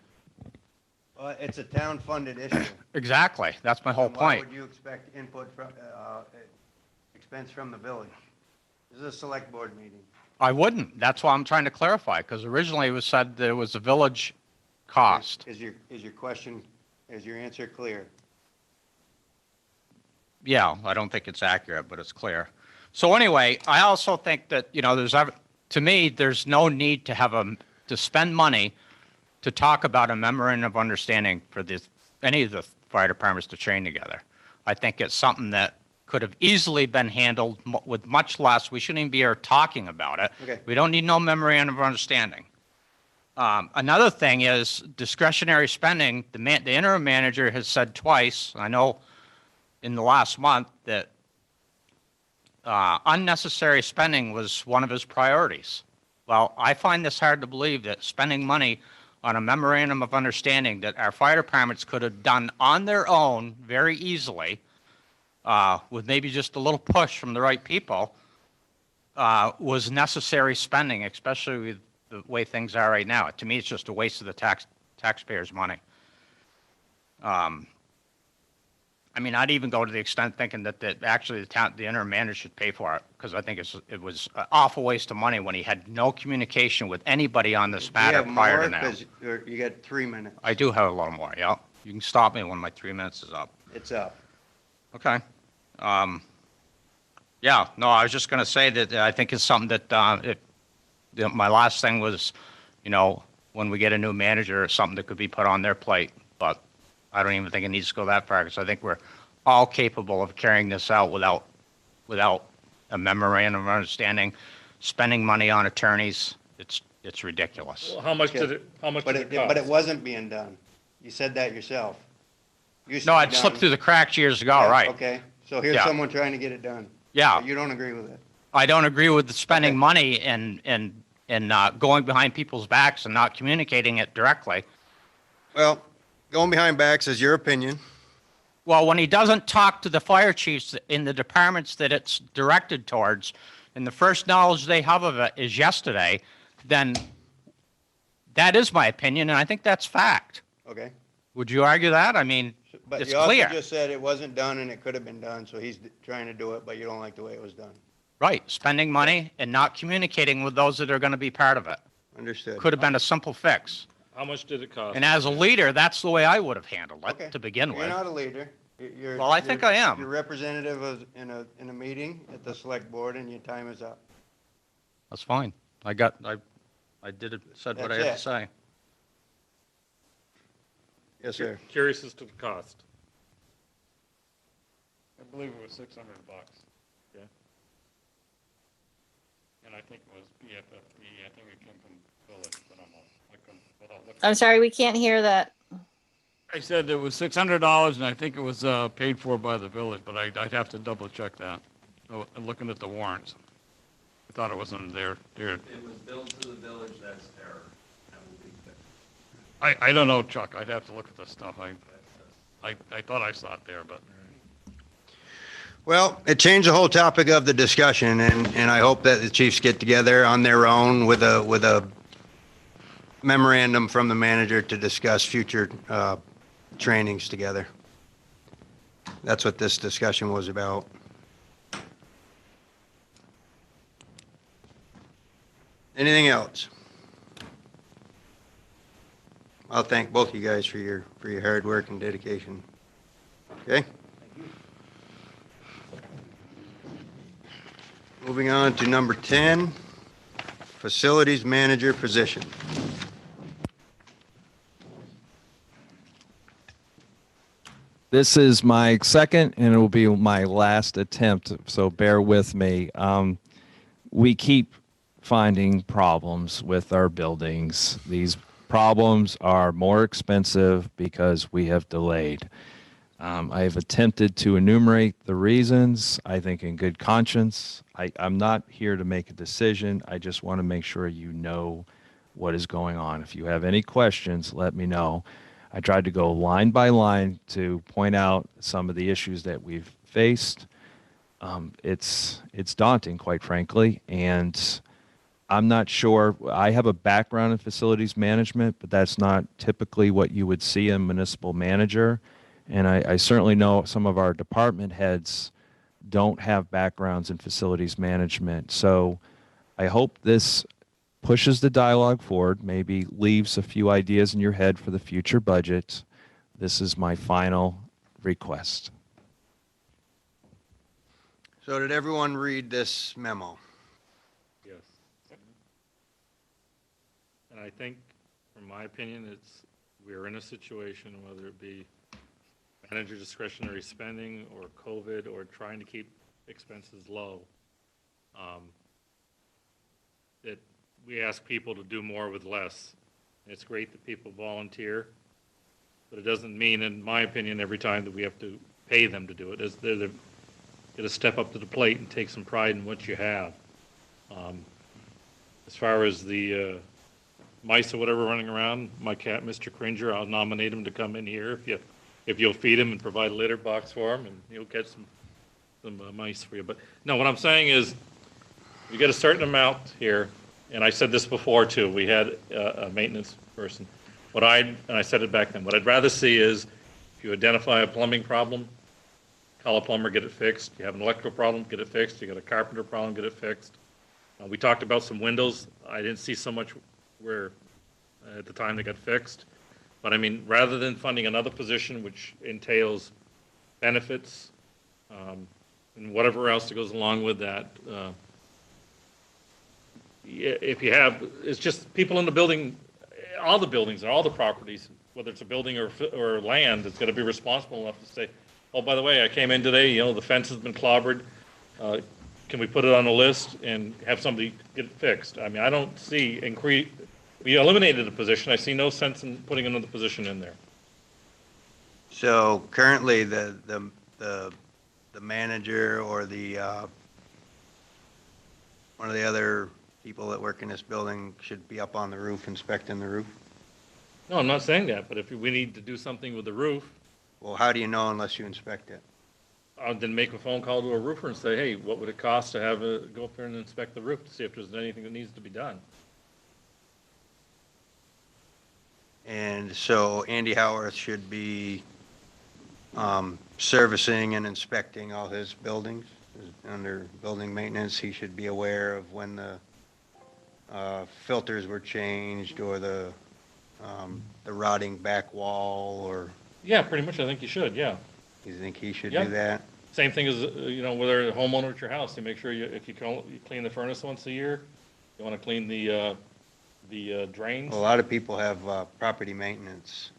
It's a town-funded issue. Exactly. That's my whole And why point. would you expect input from, expense from the village? This is a select board meeting. I wouldn't. That's why I'm trying to clarify, because originally it was said there was a village cost. Is your answer clear? Yeah, I don't think it's accurate, but it's clear. So anyway, I also think that, to me, there's no need to to spend money to talk about a memorandum of understanding for any of the fire departments to train together. I think it's something that could have easily been handled with much less. We shouldn't even be here talking about it. Okay. We don't need no memorandum of understanding. Another thing is discretionary spending. The interim manager has said twice, I know in the last month, that unnecessary spending was one of his priorities. Well, I find this hard to believe that spending money on a memorandum of understanding that our fire departments could have done on their own very easily, with maybe just a little push from the right people, was necessary spending, especially with the way things are right now. To me, it's just a waste of the taxpayers' money. I mean, I'd even go to the extent thinking that actually the interim manager should pay for it, because I think it was an awful waste of money when he had no communication with anybody on this Do you matter have prior more? to now. 'Cause you got 3 minutes. I do have a little more, yeah. You can stop me when my 3 minutes is up. It's up. Okay. Yeah, no, I was just going to say that I think it's something that, my last thing was, when we get a new manager, something that could be put on their plate. But I don't even think it needs to go that far, because I think we're all capable of carrying this out without a memorandum of understanding, spending money on attorneys. It's ridiculous. Well, how much did it cost? But it wasn't being done. You said that yourself. No, it slipped through the cracks years ago, Yeah, right? Okay, so here's Yeah. someone trying to get it done. Yeah. But you don't agree with it. I don't agree with the spending money and going behind people's backs and not communicating it directly. Well, going behind backs is your opinion. Well, when he doesn't talk to the fire chiefs in the departments that it's directed towards, and the first knowledge they have of it is yesterday, then that is my opinion, and I think that's fact. Okay. Would you argue that? I mean, But it's you also clear. just said it wasn't done and it could have been done, so he's trying to do it, but you don't like the way it was done. Right, spending money and not communicating with those that are going to be part of it. Understood. Could have been a simple fix. How much did it cost? And as a leader, that's the way I would have handled it Okay. to begin You're with. not a leader. Well, I think I am. You're representative in a meeting at the select board, and your time is up. That's fine. I did it, said what I had to That's it. say. Yes, sir. Curious as to the cost. I believe it was $600. Okay. And I think it was BFFD, I think it came from Village, but without looking. I'm sorry, we can't hear that. I said it was $600 and I think it was paid for by the village, but I'd have to double check that. Looking at the warrants. I thought it was under their. It was billed to the village, that's error. That will be fixed. I don't know, Chuck. I'd have to look at the stuff. I thought I saw it there, but. Well, it changed the whole topic of the discussion, and I hope that the chiefs get together on their own with a memorandum from the manager to discuss future trainings together. That's what this discussion was about. Anything else? I'll thank both you guys for your hard work and dedication. Okay? Moving on to number 10, facilities manager position. This is my second, and it will be my last attempt, so bear with me. We keep finding problems with our buildings. These problems are more expensive because we have delayed. I have attempted to enumerate the reasons, I think in good conscience. I'm not here to make a decision. I just want to make sure you know what is going on. If you have any questions, let me know. I tried to go line by line to point out some of the issues that we've faced. It's daunting, quite frankly, and I'm not sure. I have a background in facilities management, but that's not typically what you would see in a municipal manager. And I certainly know some of our department heads don't have backgrounds in facilities management. So I hope this pushes the dialogue forward, maybe leaves a few ideas in your head for the future budget. This is my final request. So did everyone read this memo? Yes. And I think, from my opinion, we're in a situation, whether it be manager discretionary spending or COVID or trying to keep expenses low, that we ask people to do more with less. And it's great that people volunteer, but it doesn't mean, in my opinion, every time that we have to pay them to do it. They're got to step up to the plate and take some pride in what you have. as far as the mice or whatever running around, my cat, Mr. Cringer, I'll nominate him to come in here if you'll feed him and provide a litter box for him, and he'll catch some mice for you. But no, what I'm saying is, you get a certain amount here, and I said this before too. We had a maintenance person. And I said it back then. What I'd rather see is, if you identify a plumbing problem, call a plumber, get it fixed. You have an electrical problem, get it fixed. You got a carpenter problem, get it fixed. We talked about some windows. I didn't see so much where at the time they got fixed. But I mean, rather than funding another position, which entails benefits and whatever else that goes along with that, if you have, it's just people in the building, all the buildings and all the properties, whether it's a building or land, it's got to be responsible enough to say, oh, by the way, I came in today, the fence has been clobbered. Can we put it on the list and have somebody get it fixed? I mean, I don't see we eliminated a position. I see no sense in putting another position in there. So currently, the manager or one of the other people that work in this building should be up on the roof inspecting the roof? No, I'm not saying that, but if we need to do something with the roof. Well, how do you know unless you inspect it? I'll then make a phone call to a roofer and say, hey, what would it cost to have go up there and inspect the roof to see if there's anything that needs to be done? And so Andy Howarth should be servicing and inspecting all his buildings. Under building maintenance, he should be aware of when the filters were changed or the rotting back wall or. Yeah, pretty much. I think you should. Yeah. You think he should Yep. do that? Same thing as whether a homeowner at your house, you make sure if you clean the furnace once a year, you want to clean the drains. A lot of people have property maintenance.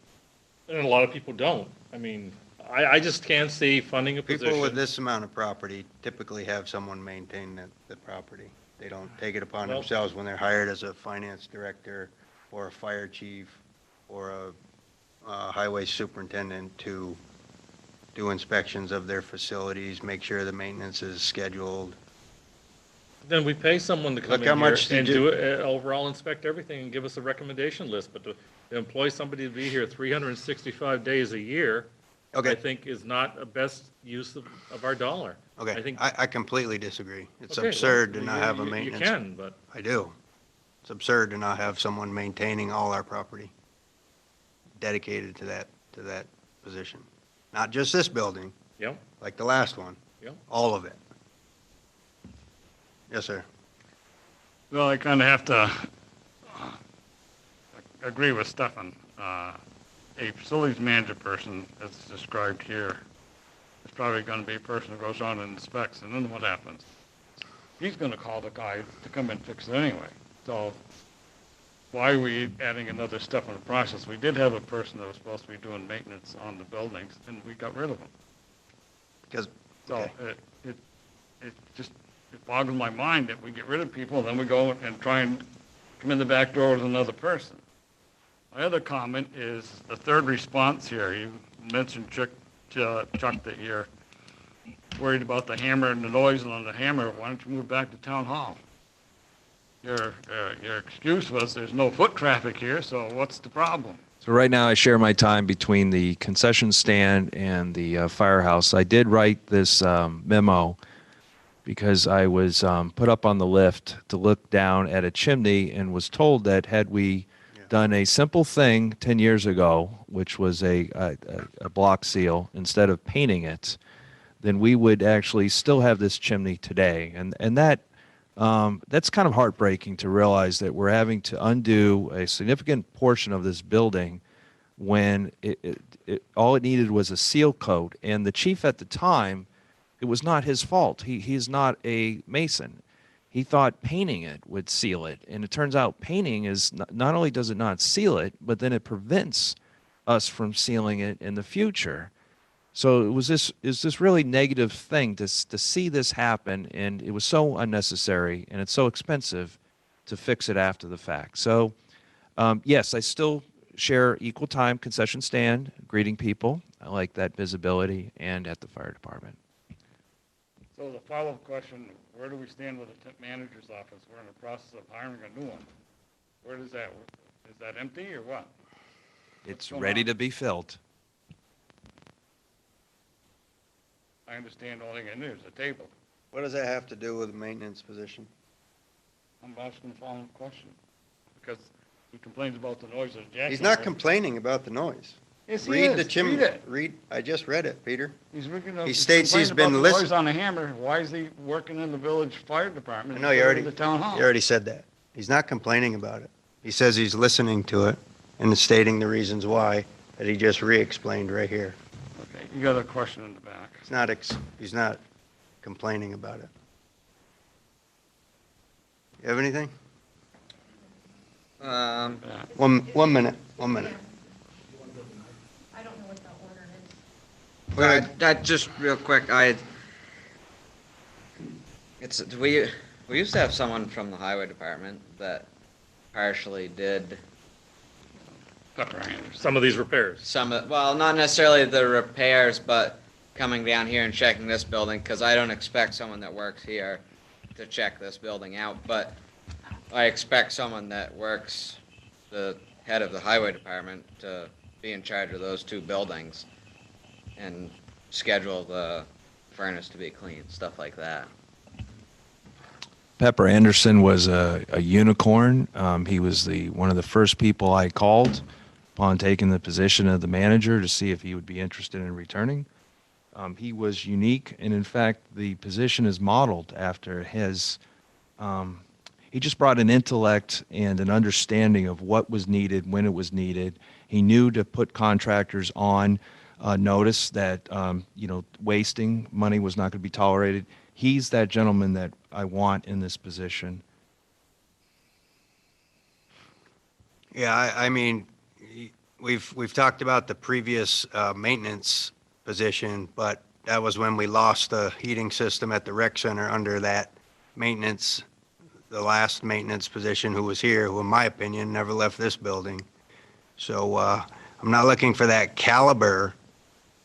And a lot of people don't. I mean, I just can't see funding a position. People with this amount of property typically have someone maintain the property. They don't take it upon themselves when they're hired as a finance director or a fire chief or a highway superintendent to do inspections of their facilities, make sure the maintenance is scheduled. Then we pay someone to come Look in how here much and do it, overall inspect everything and give us a recommendation list. But to employ somebody to be here 365 days a year, Okay. I think is not a best use of our dollar. Okay, I think I completely disagree. It's Okay, absurd well, to not have a maintenance. You can, but. I do. It's absurd to not have someone maintaining all our property dedicated to that position. Not just this building, Yep, like the last one, yep. all of it. Yes, sir. Well, I kind of have to agree with Stefan. A facilities manager person, as described here, is probably going to be a person who goes on and inspects, and then what happens? He's going to call the guy to come and fix it anyway. So why are we adding another step in the process? We did have a person that was supposed to be doing maintenance on the buildings, and we got rid of him. Because So it boggles my mind that we get rid of people, and then we go and try and come in the back door with another person. My other comment is the third response here. You mentioned, Chuck, that you're worried about the hammer and the noise on the hammer. Why don't you move back to town hall? Your excuse was there's no foot traffic here, so what's the problem? So right now I share my time between the concession stand and the firehouse. I did write this memo because I was put up on the lift to look down at a chimney and was told that had we done a simple thing 10 years ago, which was a block seal, instead of painting it, then we would actually still have this chimney today. And that's kind of heartbreaking to realize that we're having to undo a significant portion of this building when all it needed was a seal coat. And the chief at the time, it was not his fault. He's not a mason. He thought painting it would seal it. And it turns out painting is not only does it not seal it, but then it prevents us from sealing it in the future. So it was this really negative thing to see this happen, and it was so unnecessary, and it's so expensive to fix it after the fact. So yes, I still share equal time concession stand, greeting people. I like that visibility, and at the fire department. So the follow-up question, where do we stand with the manager's office? We're in the process of hiring a new one. Where does that, is that empty or what? It's going ready on? to be filled. I understand the only thing in there is a table. What does that have to do with the maintenance position? I'm asking the follow-up question. Because he complains about the noise of the jackhammer. He's not complaining about the noise. Yes, he Read is. the chimney. Read it. Read, I just read it, Peter. He's He states he's been complaining about the listening. noise on the hammer. Why is he working in the village fire department? I know, you instead of already, the town hall? you already said that. He's not complaining about it. He says he's listening to it and stating the reasons why that he just re-explained right here. Okay, you got a question in the back. He's not complaining about it. You have anything? Um, One minute. I don't know what the order is. that just real quick, we used to have someone from the highway department that partially did Some of these repairs. well, not necessarily the repairs, but coming down here and checking this building, because I don't expect someone that works here to check this building out, but I expect someone that works, the head of the highway department, to be in charge of those two buildings and schedule the furnace to be clean, stuff like that. Pepper Anderson was a unicorn. He was one of the first people I called upon taking the position of the manager to see if he would be interested in returning. He was unique, and in fact, the position is modeled after his. He just brought an intellect and an understanding of what was needed, when it was needed. He knew to put contractors on notice that wasting money was not going to be tolerated. He's that gentleman that I want in this position. Yeah, I mean, we've talked about the previous maintenance position, but that was when we lost the heating system at the rec center under that maintenance, the last maintenance position who was here, who in my opinion never left this building. So I'm not looking for that caliber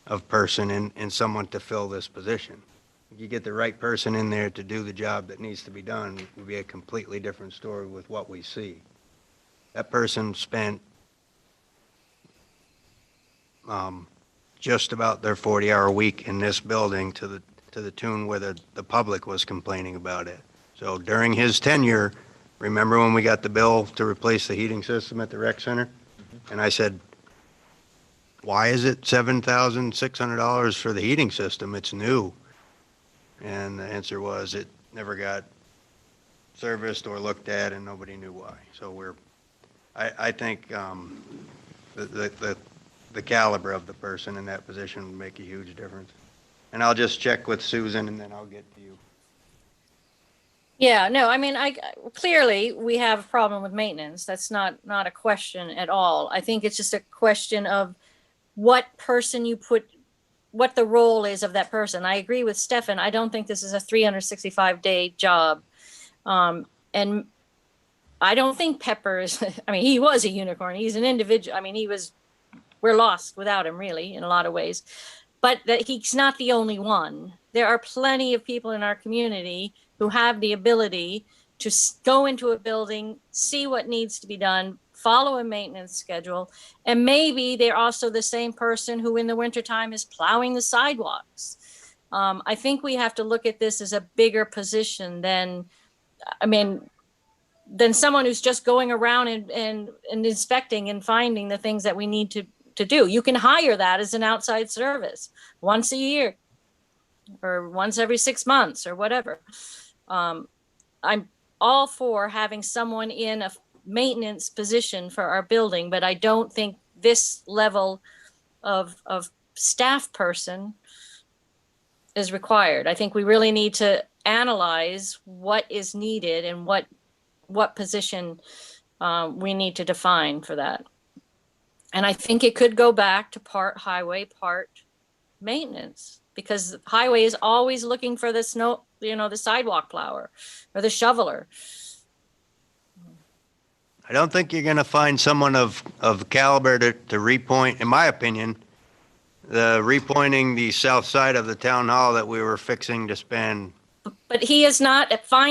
of person in someone to fill this position. If you get the right person in there to do the job that needs to be done, it would be a completely different story with what we see. That person spent just about their 40-hour week in this building to the tune where the public was complaining about it. So during his tenure, remember when we got the bill to replace the heating system at the rec center? And I said, why is it $7,600 for the heating system? It's new. And the answer was it never got serviced or looked at, and nobody knew why. So I think the caliber of the person in that position would make a huge difference. And I'll just check with Susan, and then I'll get to you. Yeah, no, I mean, clearly we have a problem with maintenance. That's not a question at all. I think it's just a question of what person you put, what the role is of that person. I agree with Stefan. I don't think this is a 365-day job. And I don't think Pepper is, I mean, he was a unicorn. He's an individual. I mean, we're lost without him, really, in a lot of ways. But that he's not the only one. There are plenty of people in our community who have the ability to go into a building, see what needs to be done, follow a maintenance schedule, and maybe they're also the same person who in the wintertime is plowing the sidewalks. I think we have to look at this as a bigger position than someone who's just going around and inspecting and finding the things that we need to do. You can hire that as an outside service once a year or once every 6 months or whatever. I'm all for having someone in a maintenance position for our building, but I don't think this level of staff person is required. I think we really need to analyze what is needed and what position we need to define for that. And I think it could go back to part highway, part maintenance, because highway is always looking for the snow, the sidewalk plower or the shoveler. I don't think you're going to find someone of caliber to repoint, in my opinion, the repointing the south side of the town hall that we were fixing to spend. But he is not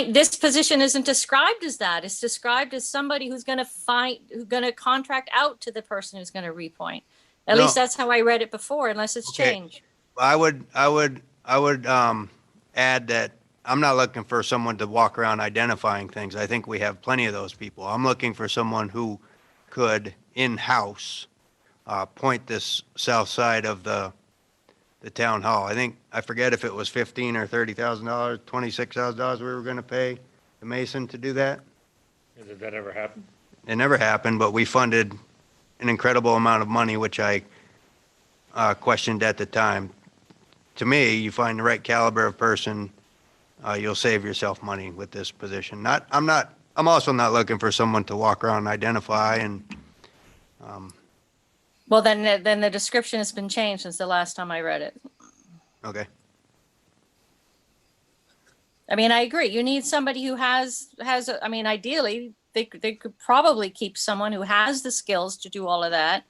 this position isn't described as that. It's described as somebody who's going to contract out to the person who's going to repoint. At No. least that's how I read it before, unless it's Okay. changed. I would add that I'm not looking for someone to walk around identifying things. I think we have plenty of those people. I'm looking for someone who could in-house point this south side of the town hall. I forget if it was $15,000 or $30,000, $26,000 we were going to pay the mason to do that. Did that ever happen? It never happened, but we funded an incredible amount of money, which I questioned at the time. To me, you find the right caliber of person, you'll save yourself money with this position. I'm also not looking for someone to walk around and identify and, Well, then the description has been changed since the last time I read it. okay. I mean, I agree. You need somebody who has, I mean, ideally, they could probably keep someone who has the skills to do all of that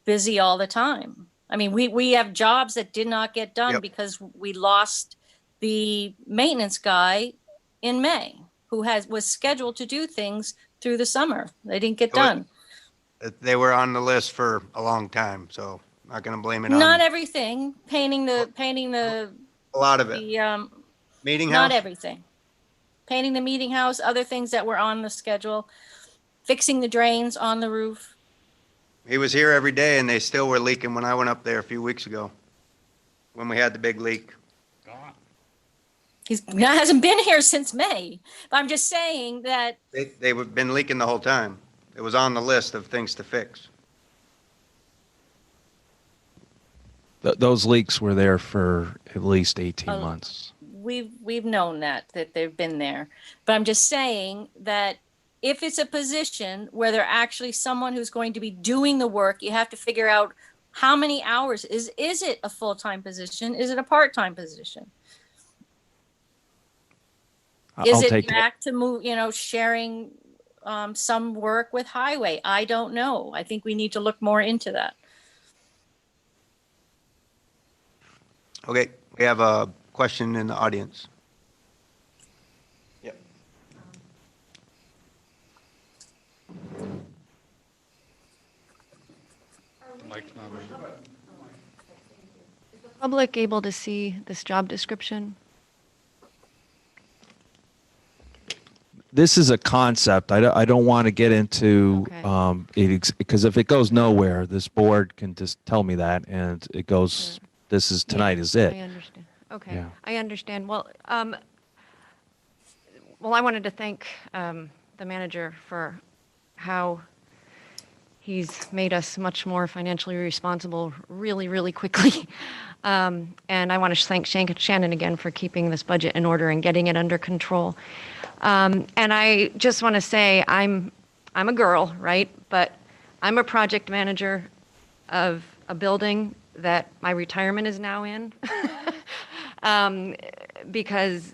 busy all the time. I mean, we have jobs that did not get done Yep. because we lost the maintenance guy in May who was scheduled to do things through the summer. They didn't get done. They were on the list for a long time, so I'm not going to blame it on Not everything. Painting the a lot of it. the Meeting not house? everything. Painting the meeting house, other things that were on the schedule, fixing the drains on the roof. He was here every day and they still were leaking when I went up there a few weeks ago, when we had the big leak. He hasn't been here since May. But I'm just saying that They've been leaking the whole time. It was on the list of things to fix. Those leaks were there for at least 18 months. we've known that they've been there. But I'm just saying that if it's a position where they're actually someone who's going to be doing the work, you have to figure out how many hours. Is it a full-time position? Is it a part-time position? Is it back to move, sharing some work with highway? I don't know. I think we need to look more into that. Okay, we have a question in the audience. Yep. Public able to see this job description? This is a concept. I don't want to get into it because if it goes nowhere, this board can just tell me that, and it goes. This is tonight. Is it? I understand. Okay, Yeah. I understand. Well, I wanted to thank the manager for how he's made us much more financially responsible really, really quickly. And I want to thank Shannon again for keeping this budget in order and getting it under control. And I just want to say I'm a girl, right? But I'm a project manager of a building that my retirement is now in. Because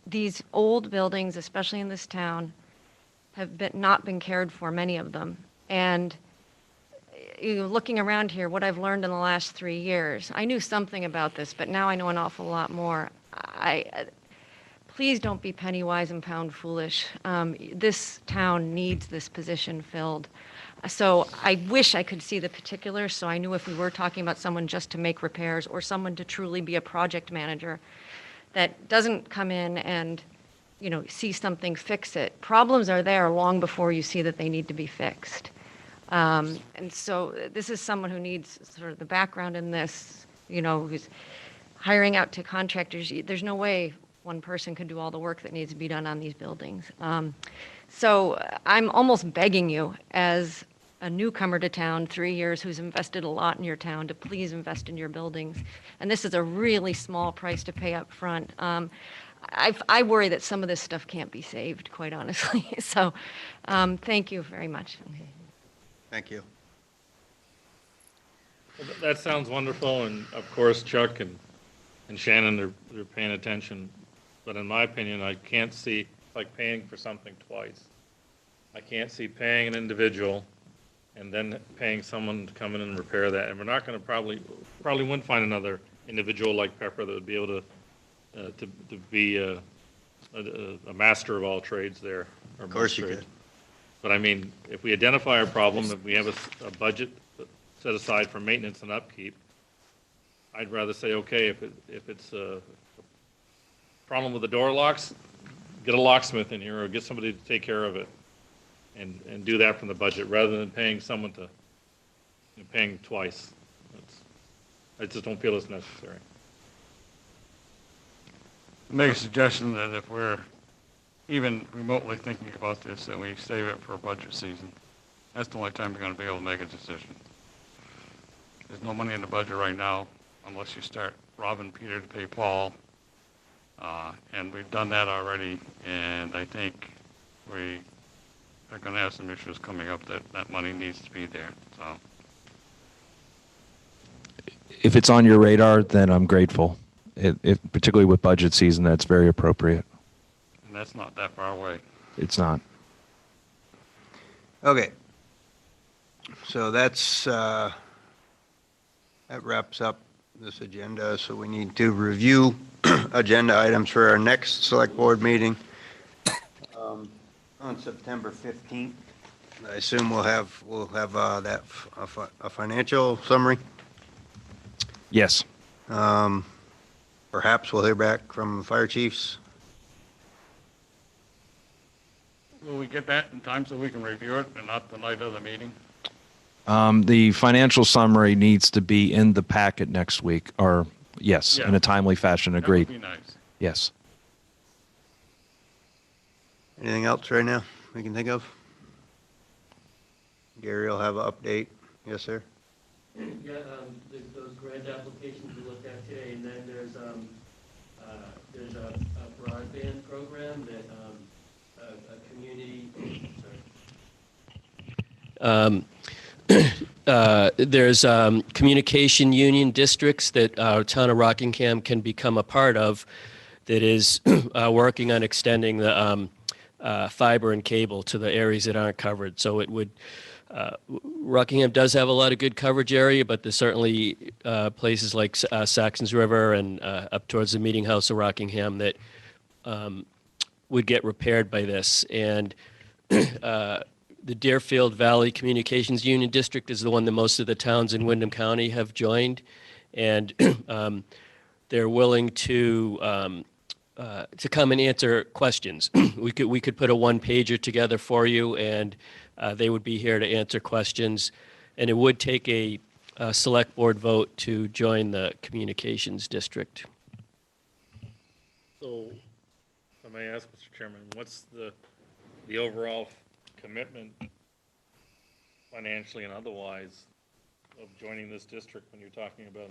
these old buildings, especially in this town, have not been cared for, many of them. And looking around here, what I've learned in the last 3 years, I knew something about this, but now I know an awful lot more. Please don't be penny wise and pound foolish. This town needs this position filled. So I wish I could see the particulars, so I knew if we were talking about someone just to make repairs or someone to truly be a project manager that doesn't come in and, see something, fix it. Problems are there long before you see that they need to be fixed. And so this is someone who needs sort of the background in this, who's hiring out to contractors. There's no way one person could do all the work that needs to be done on these buildings. So I'm almost begging you as a newcomer to town, 3 years, who's invested a lot in your town, to please invest in your buildings. And this is a really small price to pay up front. I worry that some of this stuff can't be saved, quite honestly. So thank you very much. Thank you. That sounds wonderful, and of course Chuck and Shannon, they're paying attention. But in my opinion, I can't see like paying for something twice. I can't see paying an individual and then paying someone to come in and repair that. And we're not going to probably wouldn't find another individual like Pepper that would be able to be a master of all trades there. Or Of course most you trades. could. But I mean, if we identify a problem, if we have a budget set aside for maintenance and upkeep, I'd rather say, okay, if it's a problem with the door locks, get a locksmith in here or get somebody to take care of it and do that from the budget rather than paying someone to, paying twice. I just don't feel it's necessary. Make a suggestion that if we're even remotely thinking about this, that we save it for budget season. That's the only time you're going to be able to make a decision. There's no money in the budget right now unless you start robbing Peter to pay Paul. And we've done that already, and I think we are going to have some issues coming up that money needs to be there, so. If it's on your radar, then I'm grateful. Particularly with budget season, that's very appropriate. And that's not that far away. It's not. Okay. So that's, that wraps up this agenda. So we need to review agenda items for our next select board meeting on September 15th. I assume we'll have that a financial summary. Yes. Perhaps we'll hear back from fire chiefs. Will we get that in time so we can review it and not the night of the meeting? The financial summary needs to be in the packet next week, or yes, Yeah. in a timely fashion. Agreed. That would be nice. Yes. Anything else right now we can think of? Gary will have an update. Yes, sir. Yeah, those grant applications we looked at today, and then there's a broadband program that a community, there's communication union districts that our town of Rockingham can become a part of that is working on extending the fiber and cable to the areas that aren't covered. So it would, Rockingham does have a lot of good coverage area, but there's certainly places like Saxon's River and up towards the Meeting House of Rockingham that would get repaired by this. And the Deerfield Valley Communications Union District is the one that most of the towns in Windham County have joined, and they're willing to come and answer questions. We could put a one-pager together for you, and they would be here to answer questions. And it would take a select board vote to join the communications district. So, if I may ask, Mr. Chairman, what's the overall commitment financially and otherwise of joining this district when you're talking about?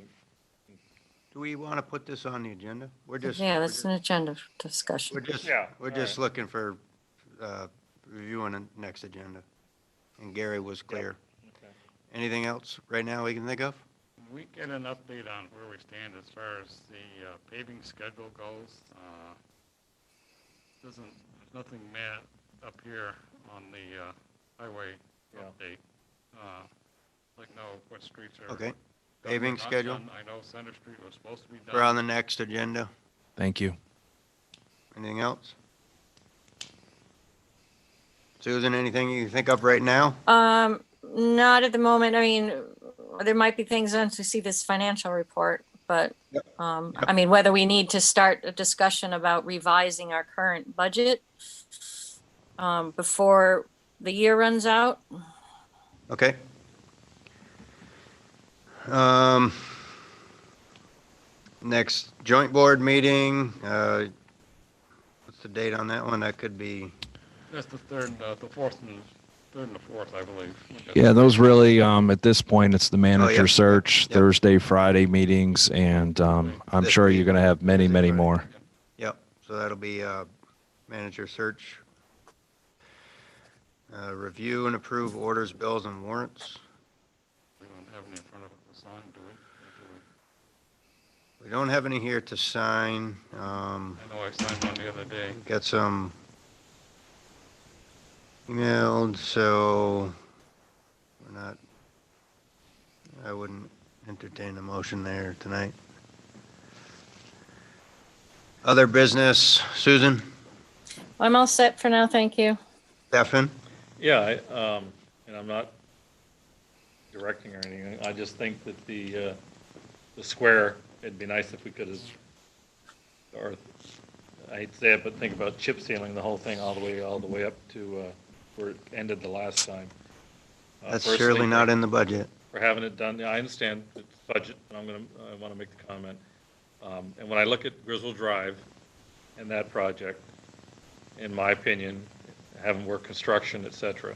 Do we want to put this on the agenda? Yeah, that's an agenda discussion. We're just looking for review on the next agenda. And Gary was clear. Okay. Anything else right now we can think of? We get an update on where we stand as far as the paving schedule goes. There's nothing mad up here on the highway update. Like know what streets are. Okay. Paving not schedule? done. I know Center Street was supposed to be done. We're on the next agenda. Thank you. Anything else? Susan, anything you can think of right now? Not at the moment. I mean, there might be things once we see this financial report, but, I mean, whether we need to start a discussion about revising our current budget before the year runs out. Okay. Next joint board meeting, what's the date on that one? That could be, That's the third, the fourth and the fourth, I believe. Yeah, those really, at this point, it's the manager yeah. search, Thursday, Friday meetings, and I'm sure you're going to have many, many more. yep, so that'll be manager search. Review and approve orders, bills, and warrants. We don't have any in front of us to sign, do we? We don't have any here to sign. I know I signed one the other day. Got some emailed, so we're I wouldn't entertain a motion there tonight. Other business, Susan, I'm all set for now, thank you. Stefan? Yeah, and I'm not directing or anything. I just think that the square, it'd be nice if we could have, or I hate to say it, but think about chip sealing the whole thing all the way up to where it ended the last time. That's Personally, surely not in the budget. For having it done, yeah, I understand it's budget, but I want to make the comment. And when I look at Grizzle Drive and that project, in my opinion, having worked construction, et cetera,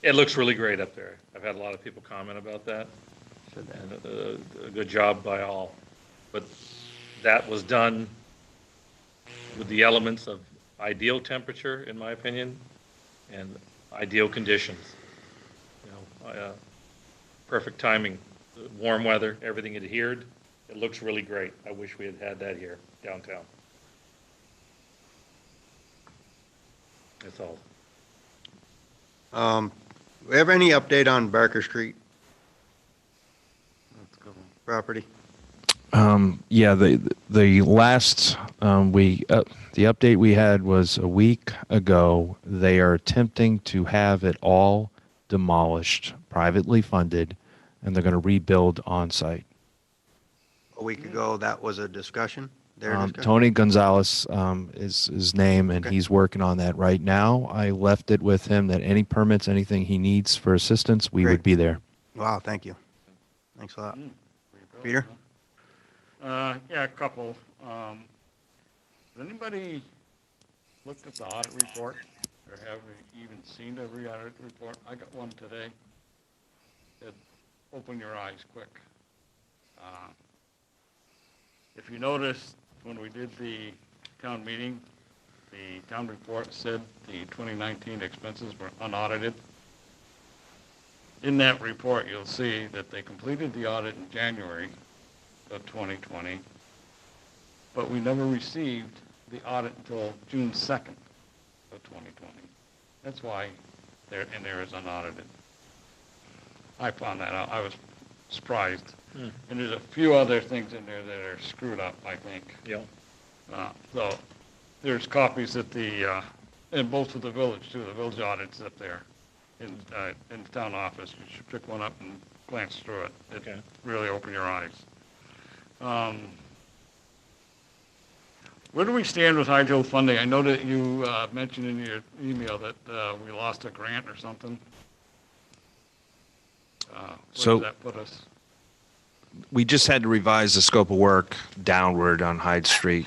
it looks really great up there. I've had a lot of people comment about that. And a good job by all. But that was done with the elements of ideal temperature, in my opinion, and ideal conditions. Perfect timing, warm weather, everything adhered. It looks really great. I wish we had had that here downtown. That's all. We have any update on Barker Street property? Yeah, the last the update we had was a week ago. They are attempting to have it all demolished, privately funded, and they're going to rebuild on site. A week ago, that was a discussion? Their discussion? Tony Gonzalez is his name, and Okay. he's working on that right now. I left it with him that any permits, anything he needs for assistance, we would be there. Wow, thank you. Thanks a lot. Peter? Yeah, a couple. Has anybody looked at the audit report, or have we even seen every audit report? I got one today. It open your eyes quick. If you noticed, when we did the town meeting, the town report said the 2019 expenses were unaudited. In that report, you'll see that they completed the audit in January of 2020, but we never received the audit until June 2nd of 2020. That's why they're in there as unaudited. I found that out. I was surprised. And there's a few other things in there that are screwed up, I think. Yeah. So there's copies at the, and both of the village too, the village audits up there in the town office. You should pick one up and glance through it. It really open your eyes. Where do we stand with high hill funding? I know that you mentioned in your email that we lost a grant or something. Where So- does that put us? We just had to revise the scope of work downward on Hyde Street.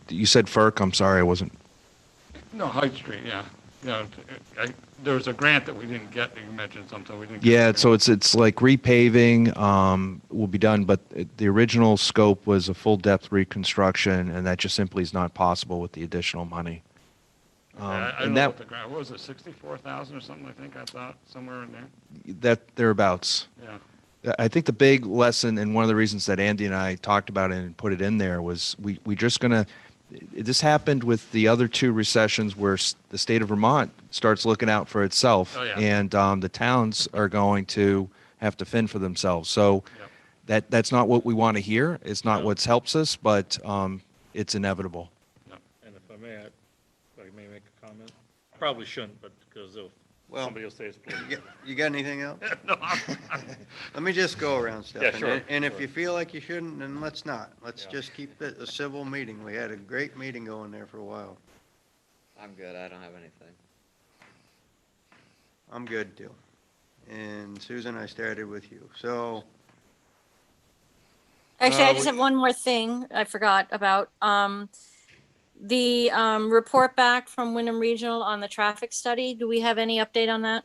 You said FERC? I'm sorry, I wasn't. No, Hyde Street, yeah. There was a grant that we didn't get. You mentioned something we didn't get. Yeah, so it's like repaving will be done, but the original scope was a full depth reconstruction, and that just simply is not possible with the additional money. I don't and know that what the grant, what was it, 64,000 or something, I think I thought, somewhere in there? that thereabouts. Yeah. I think the big lesson, and one of the reasons that Andy and I talked about it and put it in there, was we just gonna. This happened with the other two recessions where the state of Vermont starts looking out for itself, and the towns are going to have to fend for themselves. So that's not what we want to hear. It's not what helps us, but it's inevitable. And if I may make a comment. Probably shouldn't, but because somebody will say it's political. You got anything else? No. Let me just go around stuff. Yeah, sure, And if you feel like you shouldn't, then let's not. Let's just keep it a civil meeting. We had a great meeting going there for a while. I'm good. I don't have anything. I'm good too. And Susan, I started with you. So. Actually, I just have one more thing I forgot about. The report back from Wyndham Regional on the traffic study. Do we have any update on that?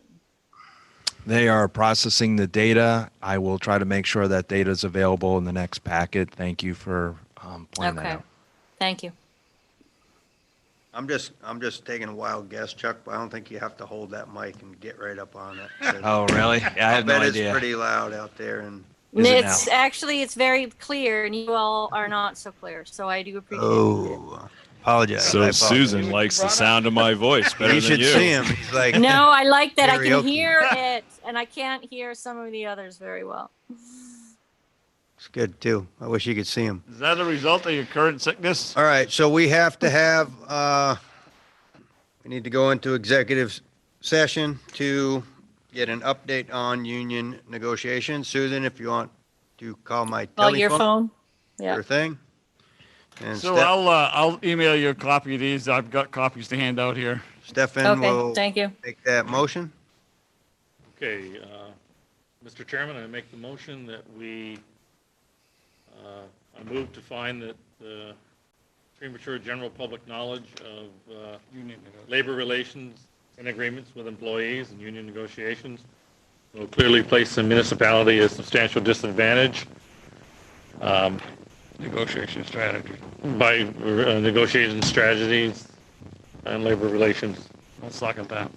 They are processing the data. I will try to make sure that data is available in the next packet. Thank you for pointing that out. Thank you. I'm just taking a wild guess, Chuck, but I don't think you have to hold that mic and get right up on it. Oh, really? Yeah, I have no bet idea. it's pretty loud out there, and It's actually, it's very clear, and you all are not so clear, so I do appreciate it. oh, apologize. So I apologize. Susan likes the sound of my voice better You than should you. see him. He's like, No, I like that. I can Karaoke. hear it, and I can't hear some of the others very well. It's good too. I wish you could see him. Is that a result of your current sickness? All right, so we have to have, we need to go into executive session to get an update on union negotiations. Susan, if you want to call my Oh, telephone. your phone? Yeah. Your thing. And So I'll email you a copy of these. I've got copies to hand out here. Stefan Okay, will thank you. make that motion. Okay, Mr. Chairman, I make the motion that I move to find that the premature general public knowledge of labor relations and agreements with employees and union negotiations will clearly place the municipality at substantial disadvantage Negotiation strategy. by negotiation strategies and labor relations. I'll second that.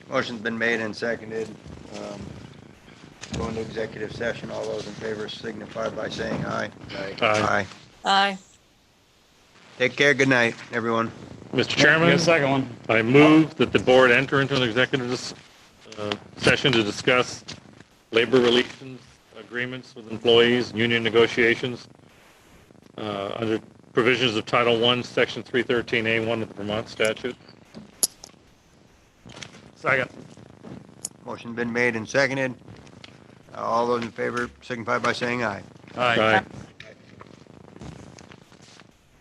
Motion's been made and seconded. Go into executive session. All those in favor signify by saying aye. Aye. Aye. Take care. Good night, everyone. Mr. Chairman, Get a second one. I move that the board enter into an executive session to discuss labor relations agreements with employees, union negotiations, under provisions of Title I, Section 313A1 of the Vermont statute. Second. Motion been made and seconded. All those in favor signify by saying aye. Aye.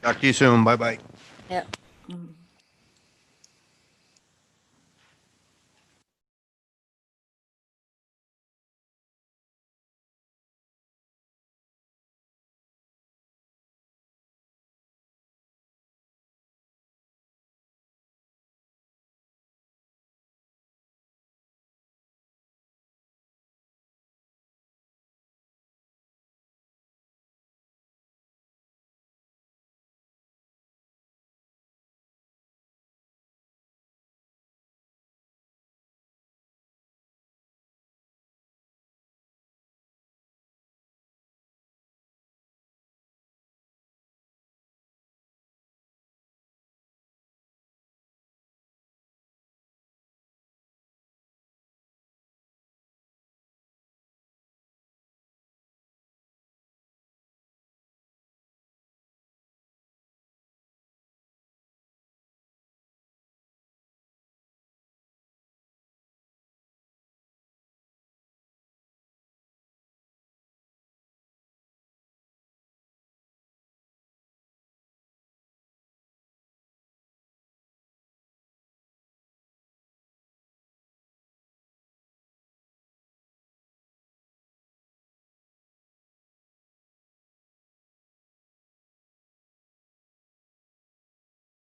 Talk to you soon. Bye-bye. Yep.